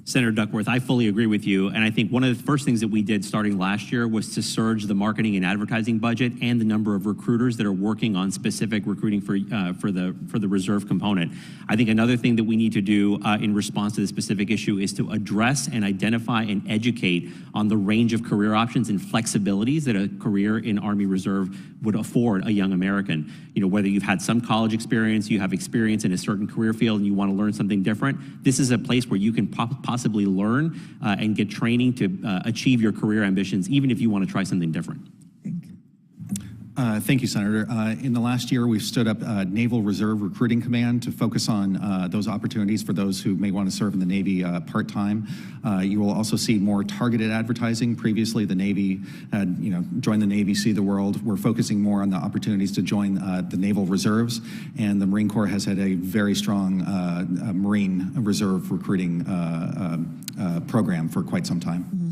Senator Duckworth, I fully agree with you, and I think one of the first things that we did starting last year was to surge the marketing and advertising budget and the number of recruiters that are working on specific recruiting for the reserve component. I think another thing that we need to do in response to this specific issue is to address and identify and educate on the range of career options and flexibilities that a career in Army Reserve would afford a young American. You know, whether you've had some college experience, you have experience in a certain career field, and you want to learn something different, this is a place where you can possibly learn and get training to achieve your career ambitions, even if you want to try something different. Thank you, Senator. In the last year, we've stood up a Naval Reserve Recruiting Command to focus on those opportunities for those who may want to serve in the Navy part-time. You will also see more targeted advertising. Previously, the Navy had, join the Navy, see the world. We're focusing more on the opportunities to join the Naval Reserves, and the Marine Corps has had a very strong Marine Reserve recruiting program for quite some time. Mm-hmm.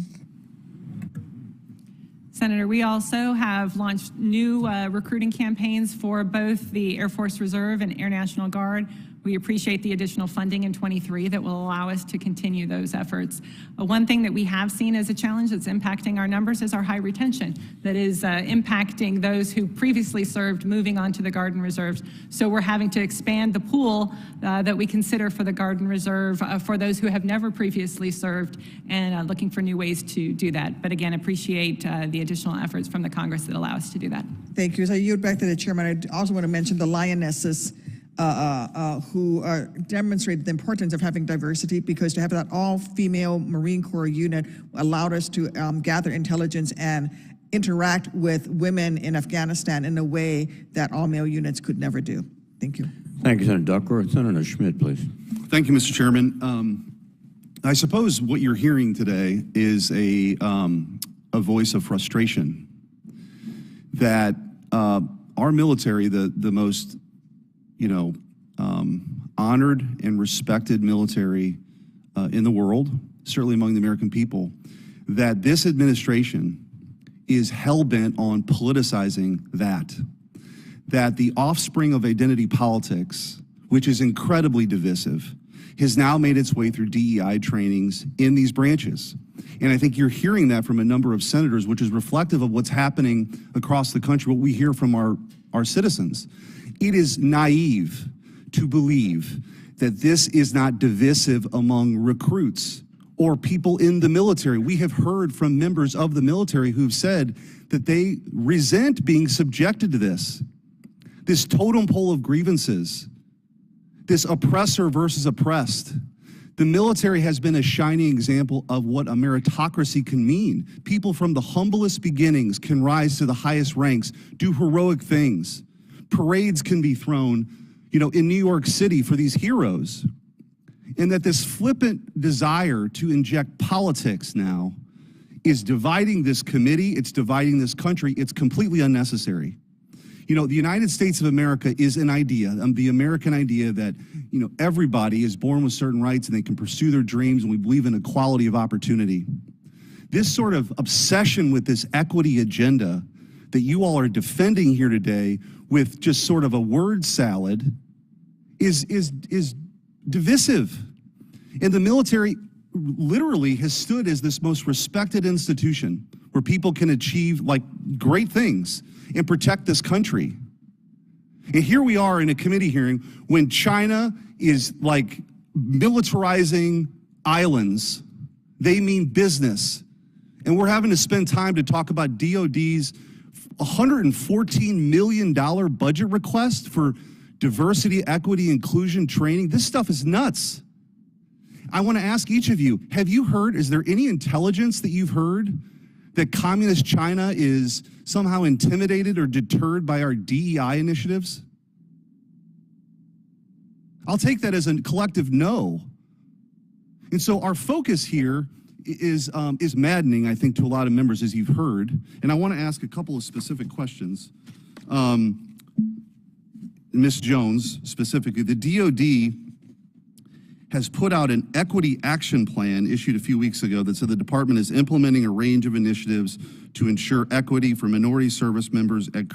Senator, we also have launched new recruiting campaigns for both the Air Force Reserve and Air National Guard. We appreciate the additional funding in 23 that will allow us to continue those efforts. One thing that we have seen as a challenge that's impacting our numbers is our high retention that is impacting those who previously served moving on to the Guard and Reserves. So we're having to expand the pool that we consider for the Guard and Reserve for those who have never previously served, and looking for new ways to do that. But again, appreciate the additional efforts from the Congress that allow us to do that. Thank you. As I yield back to the chairman, I also want to mention the Lionesses who demonstrated the importance of having diversity, because to have that all-female Marine Corps unit allowed us to gather intelligence and interact with women in Afghanistan in a way that all-male units could never do. Thank you. Thank you, Senator Duckworth. Senator Schmidt, please. Thank you, Mr. Chairman. I suppose what you're hearing today is a voice of frustration that our military, the most honored and respected military in the world, certainly among the American people, that this administration is hell-bent on politicizing that the offspring of identity politics, which is incredibly divisive, has now made its way through DEI trainings in these branches. And I think you're hearing that from a number of senators, which is reflective of what's happening across the country, what we hear from our citizens. It is naive to believe that this is not divisive among recruits or people in the military. We have heard from members of the military who've said that they resent being subjected to this totem pole of grievances, this oppressor versus oppressed, The military has been a shining example of what a meritocracy can mean. People from the humblest beginnings can rise to the highest ranks, do heroic things. Parades can be thrown, in New York City for these heroes. And that this flippant desire to inject politics now is dividing this committee, it's dividing this country, it's completely unnecessary. The United States of America is an idea, the American idea that, everybody is born with certain rights and they can pursue their dreams, and we believe in equality of opportunity. This sort of obsession with this equity agenda that you all are defending here today with just sort of a word salad is divisive. And the military literally has stood as this most respected institution where people can achieve great things and protect this country. And here we are in a committee hearing when China is militarizing islands. They mean business. And we're having to spend time to talk about DOD's $114 million budget request for diversity, equity, inclusion training. This stuff is nuts. I want to ask each of you, have you heard, is there any intelligence that you've heard that communist China is somehow intimidated or deterred by our DEI initiatives? I'll take that as a collective no. And so our focus here is maddening, I think, to a lot of members, as you've heard. And I want to ask a couple of specific questions. Ms. Jones, specifically, the DOD has put out an equity action plan issued a few weeks ago that said the department is implementing a range of initiatives to ensure equity for minority service members at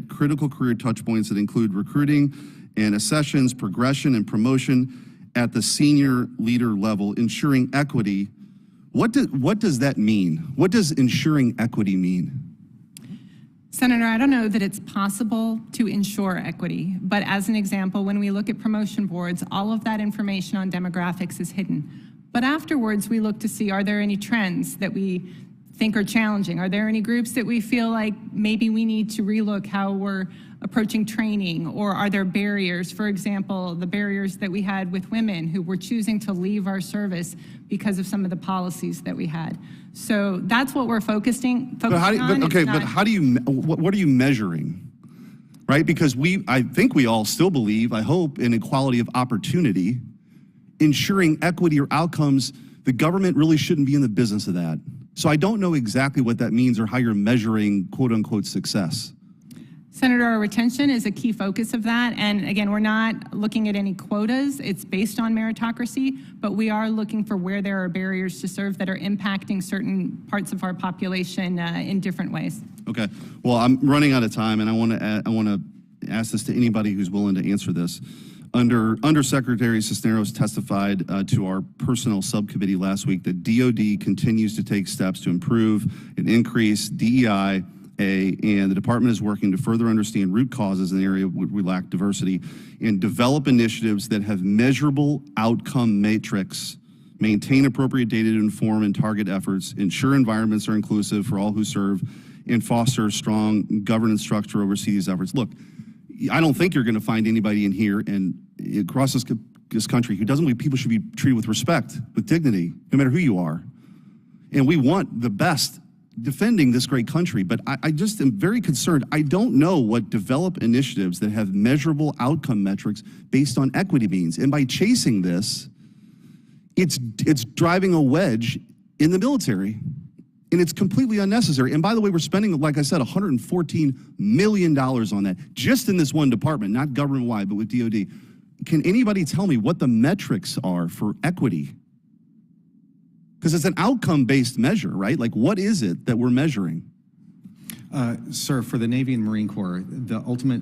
critical career touchpoints that include recruiting and accessions, progression, and promotion at the senior leader level, ensuring equity. What does that mean? What does ensuring equity mean? Senator, I don't know that it's possible to ensure equity, but as an example, when we look at promotion boards, all of that information on demographics is hidden. But afterwards, we look to see, are there any trends that we think are challenging? Are there any groups that we feel like maybe we need to relook how we're approaching training, or are there barriers? For example, the barriers that we had with women who were choosing to leave our service because of some of the policies that we had. So that's what we're focusing on. What are you measuring? Right? Because I think we all still believe, I hope, in equality of opportunity. Ensuring equity or outcomes, the government really shouldn't be in the business of that. So I don't know exactly what that means or how you're measuring quote unquote success. Senator, our retention is a key focus of that. And again, we're not looking at any quotas. It's based on meritocracy, but we are looking for where there are barriers to serve that are impacting certain parts of our population in different ways. Okay. Well, I'm running out of time, and I want to ask this to anybody who's willing to answer this. Undersecretary Cisneros testified to our personnel subcommittee last week that DOD continues to take steps to improve and increase DEI, and the department is working to further understand root causes in the area where we lack diversity and develop initiatives that have measurable outcome matrix, maintain appropriate data to inform and target efforts, ensure environments are inclusive for all who serve, and foster strong governance structure to oversee these efforts. Look, I don't think you're going to find anybody in here and across this country who doesn't believe people should be treated with respect, with dignity, no matter who you are. And we want the best defending this great country, but I just am very concerned. I don't know what develop initiatives that have measurable outcome metrics based on equity means. And by chasing this, it's driving a wedge in the military. And it's completely unnecessary. And by the way, we're spending, like I said, $114 million on that, just in this one department, not government-wide, but with DOD. Can anybody tell me what the metrics are for equity? Because it's an outcome-based measure, right? Like, what is it that we're measuring? Sir, for the Navy and Marine Corps, the ultimate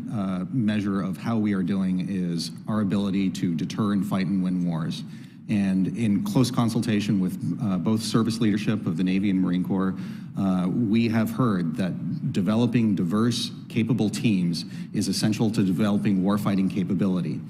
measure of how we are doing is our ability to deter and fight and win wars. And in close consultation with both service leadership of the Navy and Marine Corps, we have heard that developing diverse, capable teams is essential to developing warfighting capability.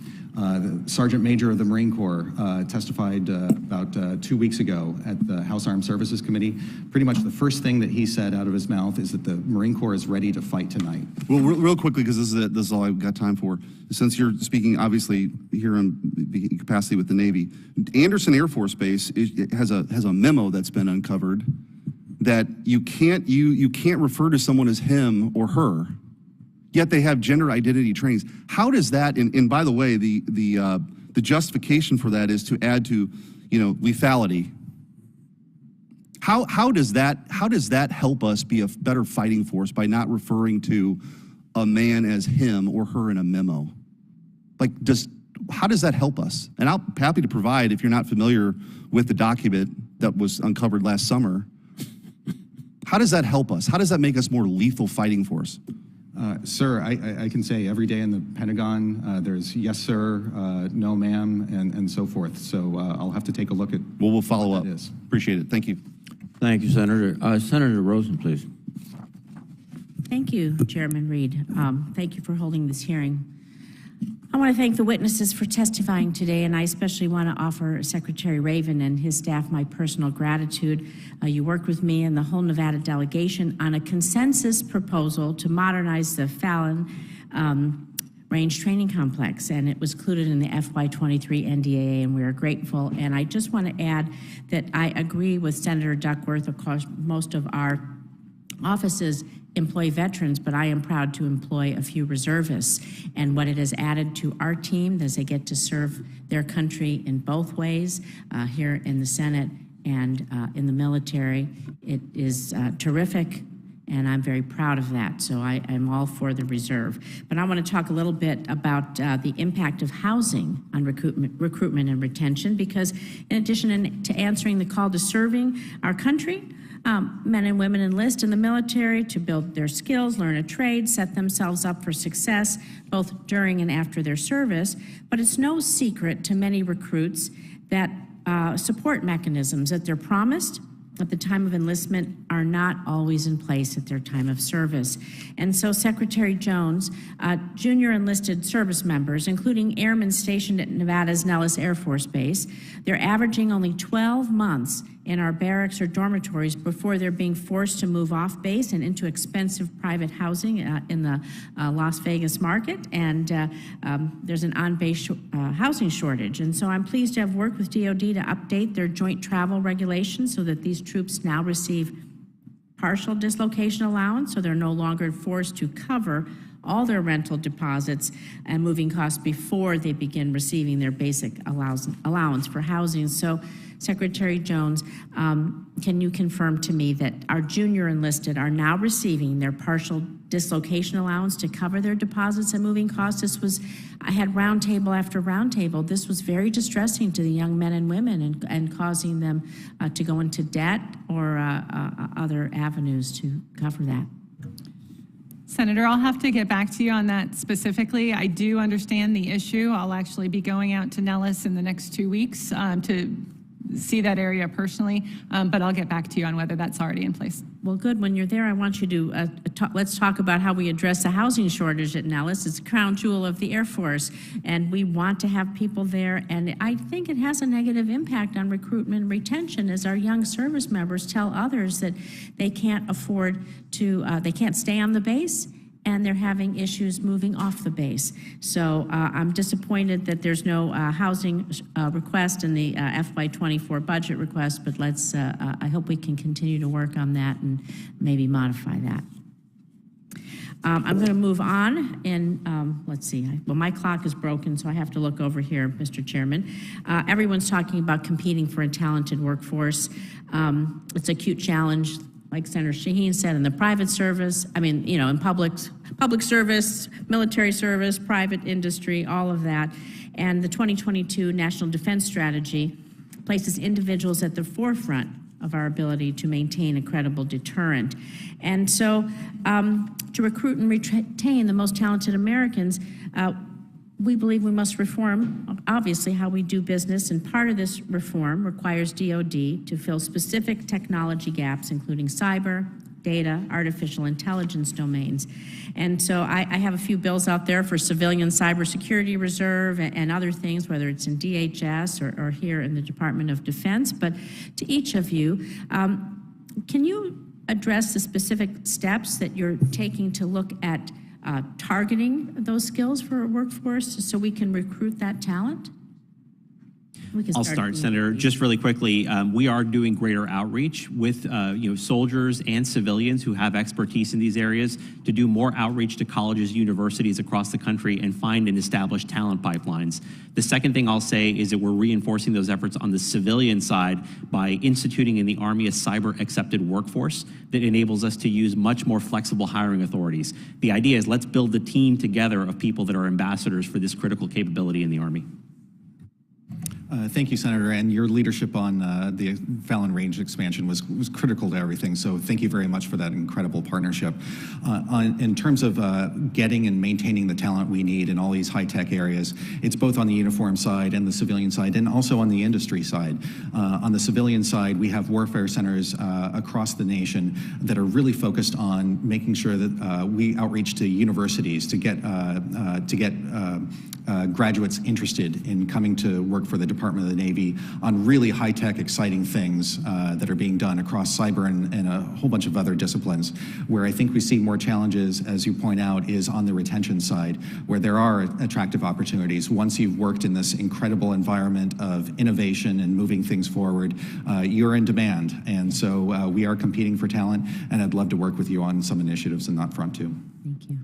The Sergeant Major of the Marine Corps testified about 2 weeks ago at the House Armed Services Committee. Pretty much the first thing that he said out of his mouth is that the Marine Corps is ready to fight tonight. Well, real quickly, because this is all I've got time for. Since you're speaking, obviously, here in capacity with the Navy, Anderson Air Force Base has a memo that's been uncovered that you can't refer to someone as him or her, yet they have gender identity trainings. How does that? And by the way, the justification for that is to add to, lethality. How does that help us be a better fighting force by not referring to a man as him or her in a memo? How does that help us? And I'm happy to provide, if you're not familiar with the document that was uncovered last summer. How does that help us? How does that make us more lethal fighting force? Sir, I can say every day in the Pentagon, there's yes, sir, no, ma'am, and so forth. So I'll have to take a look at. Well, we'll follow up. Appreciate it. Thank you. Thank you, Senator. Senator Rosen, please. Thank you, Chairman Reed. Thank you for holding this hearing. I want to thank the witnesses for testifying today, and I especially want to offer Secretary Raven and his staff my personal gratitude. You worked with me and the whole Nevada delegation on a consensus proposal to modernize the Fallon Range Training Complex, and it was included in the FY23 NDAA, and we are grateful. And I just want to add that I agree with Senator Duckworth. Of course, most of our offices employ veterans, but I am proud to employ a few reservists. And what it has added to our team is they get to serve their country in both ways, here in the Senate and in the military. It is terrific, and I'm very proud of that. So I'm all for the reserve. But I want to talk a little bit about the impact of housing on recruitment and retention, because in addition to answering the call to serving our country, men and women enlist in the military to build their skills, learn a trade, set themselves up for success, both during and after their service. But it's no secret to many recruits that support mechanisms that they're promised at the time of enlistment are not always in place at their time of service. And so Secretary Jones, junior enlisted service members, including airmen stationed at Nevada's Nellis Air Force Base, they're averaging only 12 months in our barracks or dormitories before they're being forced to move off base and into expensive private housing in the Las Vegas market. And there's an on-base housing shortage. And so I'm pleased to have worked with DoD to update their joint travel regulations so that these troops now receive partial dislocation allowance, so they're no longer forced to cover all their rental deposits and moving costs before they begin receiving their basic allowance for housing. So, Secretary Jones, can you confirm to me that our junior enlisted are now receiving their partial dislocation allowance to cover their deposits and moving costs? I had roundtable after roundtable. This was very distressing to the young men and women and causing them to go into debt or other avenues to cover that. Senator, I'll have to get back to you on that specifically. I do understand the issue. I'll actually be going out to Nellis in the next 2 weeks to see that area personally, but I'll get back to you on whether that's already in place. Well, good. When you're there, I want you to let's talk about how we address the housing shortage at Nellis. It's a crown jewel of the Air Force, and we want to have people there. And I think it has a negative impact on recruitment and retention as our young service members tell others that they can't afford to, they can't stay on the base, and they're having issues moving off the base. So I'm disappointed that there's no housing request in the FY24 budget request, but I hope we can continue to work on that and maybe modify that. I'm going to move on, and let's see. Well, my clock is broken, so I have to look over here, Mr. Chairman. Everyone's talking about competing for a talented workforce. It's a acute challenge, like Senator Shaheen said, in the private service, in public service, military service, private industry, all of that. And the 2022 National Defense Strategy places individuals at the forefront of our ability to maintain a credible deterrent. And so to recruit and retain the most talented Americans, we believe we must reform, obviously, how we do business, and part of this reform requires DoD to fill specific technology gaps, including cyber, data, artificial intelligence domains. And so I have a few bills out there for civilian cybersecurity reserve and other things, whether it's in DHS or here in the Department of Defense. But to each of you, can you address the specific steps that you're taking to look at targeting those skills for a workforce so we can recruit that talent? I'll start, Senator. Just really quickly, we are doing greater outreach with soldiers and civilians who have expertise in these areas to do more outreach to colleges, universities across the country and find and establish talent pipelines. The second thing I'll say is that we're reinforcing those efforts on the civilian side by instituting in the Army a cyber-accepted workforce that enables us to use much more flexible hiring authorities. The idea is let's build the team together of people that are ambassadors for this critical capability in the Army. Thank you, Senator, and your leadership on the Fallon range expansion was critical to everything, so thank you very much for that incredible partnership. In terms of getting and maintaining the talent we need in all these high-tech areas, it's both on the uniform side and the civilian side, and also on the industry side. On the civilian side, we have warfare centers across the nation that are really focused on making sure that we outreach to universities to get graduates interested in coming to work for the Department of the Navy on really high-tech, exciting things that are being done across cyber and a whole bunch of other disciplines. Where I think we see more challenges, as you point out, is on the retention side, where there are attractive opportunities. Once you've worked in this incredible environment of innovation and moving things forward, you're in demand. And so we are competing for talent, and I'd love to work with you on some initiatives in that front, too. Thank you.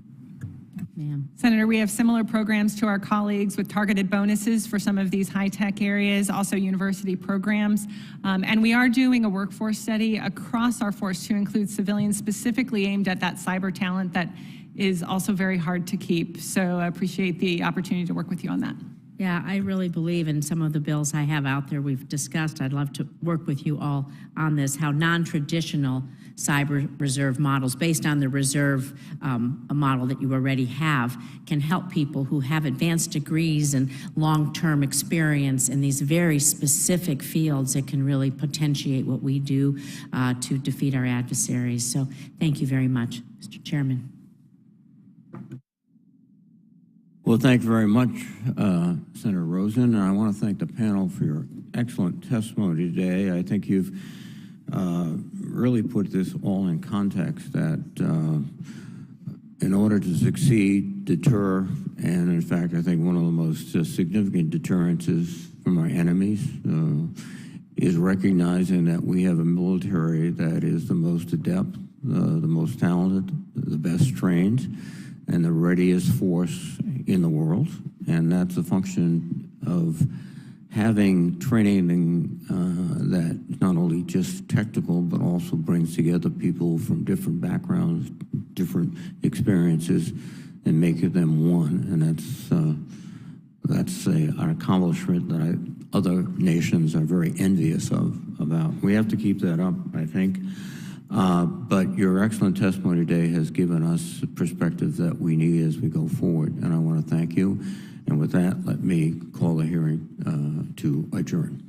Ma'am. Senator, we have similar programs to our colleagues with targeted bonuses for some of these high-tech areas, also university programs. And we are doing a workforce study across our force to include civilians specifically aimed at that cyber talent that is also very hard to keep. So I appreciate the opportunity to work with you on that. Yeah, I really believe in some of the bills I have out there we've discussed. I'd love to work with you all on this, how non-traditional cyber reserve models based on the reserve a model that you already have can help people who have advanced degrees and long-term experience in these very specific fields that can really potentiate what we do to defeat our adversaries. So thank you very much, Mr. Chairman. Well, thank you very much, Senator Rosen, and I want to thank the panel for your excellent testimony today. I think you've really put this all in context that in order to succeed, deter, and in fact, I think one of the most significant deterrences from our enemies is recognizing that we have a military that is the most adept, the most talented, the best trained, and the readiest force in the world. And that's a function of having training that not only just technical, but also brings together people from different backgrounds, different experiences, and making them one. And that's an accomplishment that other nations are very envious about. We have to keep that up, I think. But your excellent testimony today has given us the perspective that we need as we go forward, and I want to thank you. And with that, let me call the hearing to adjourn.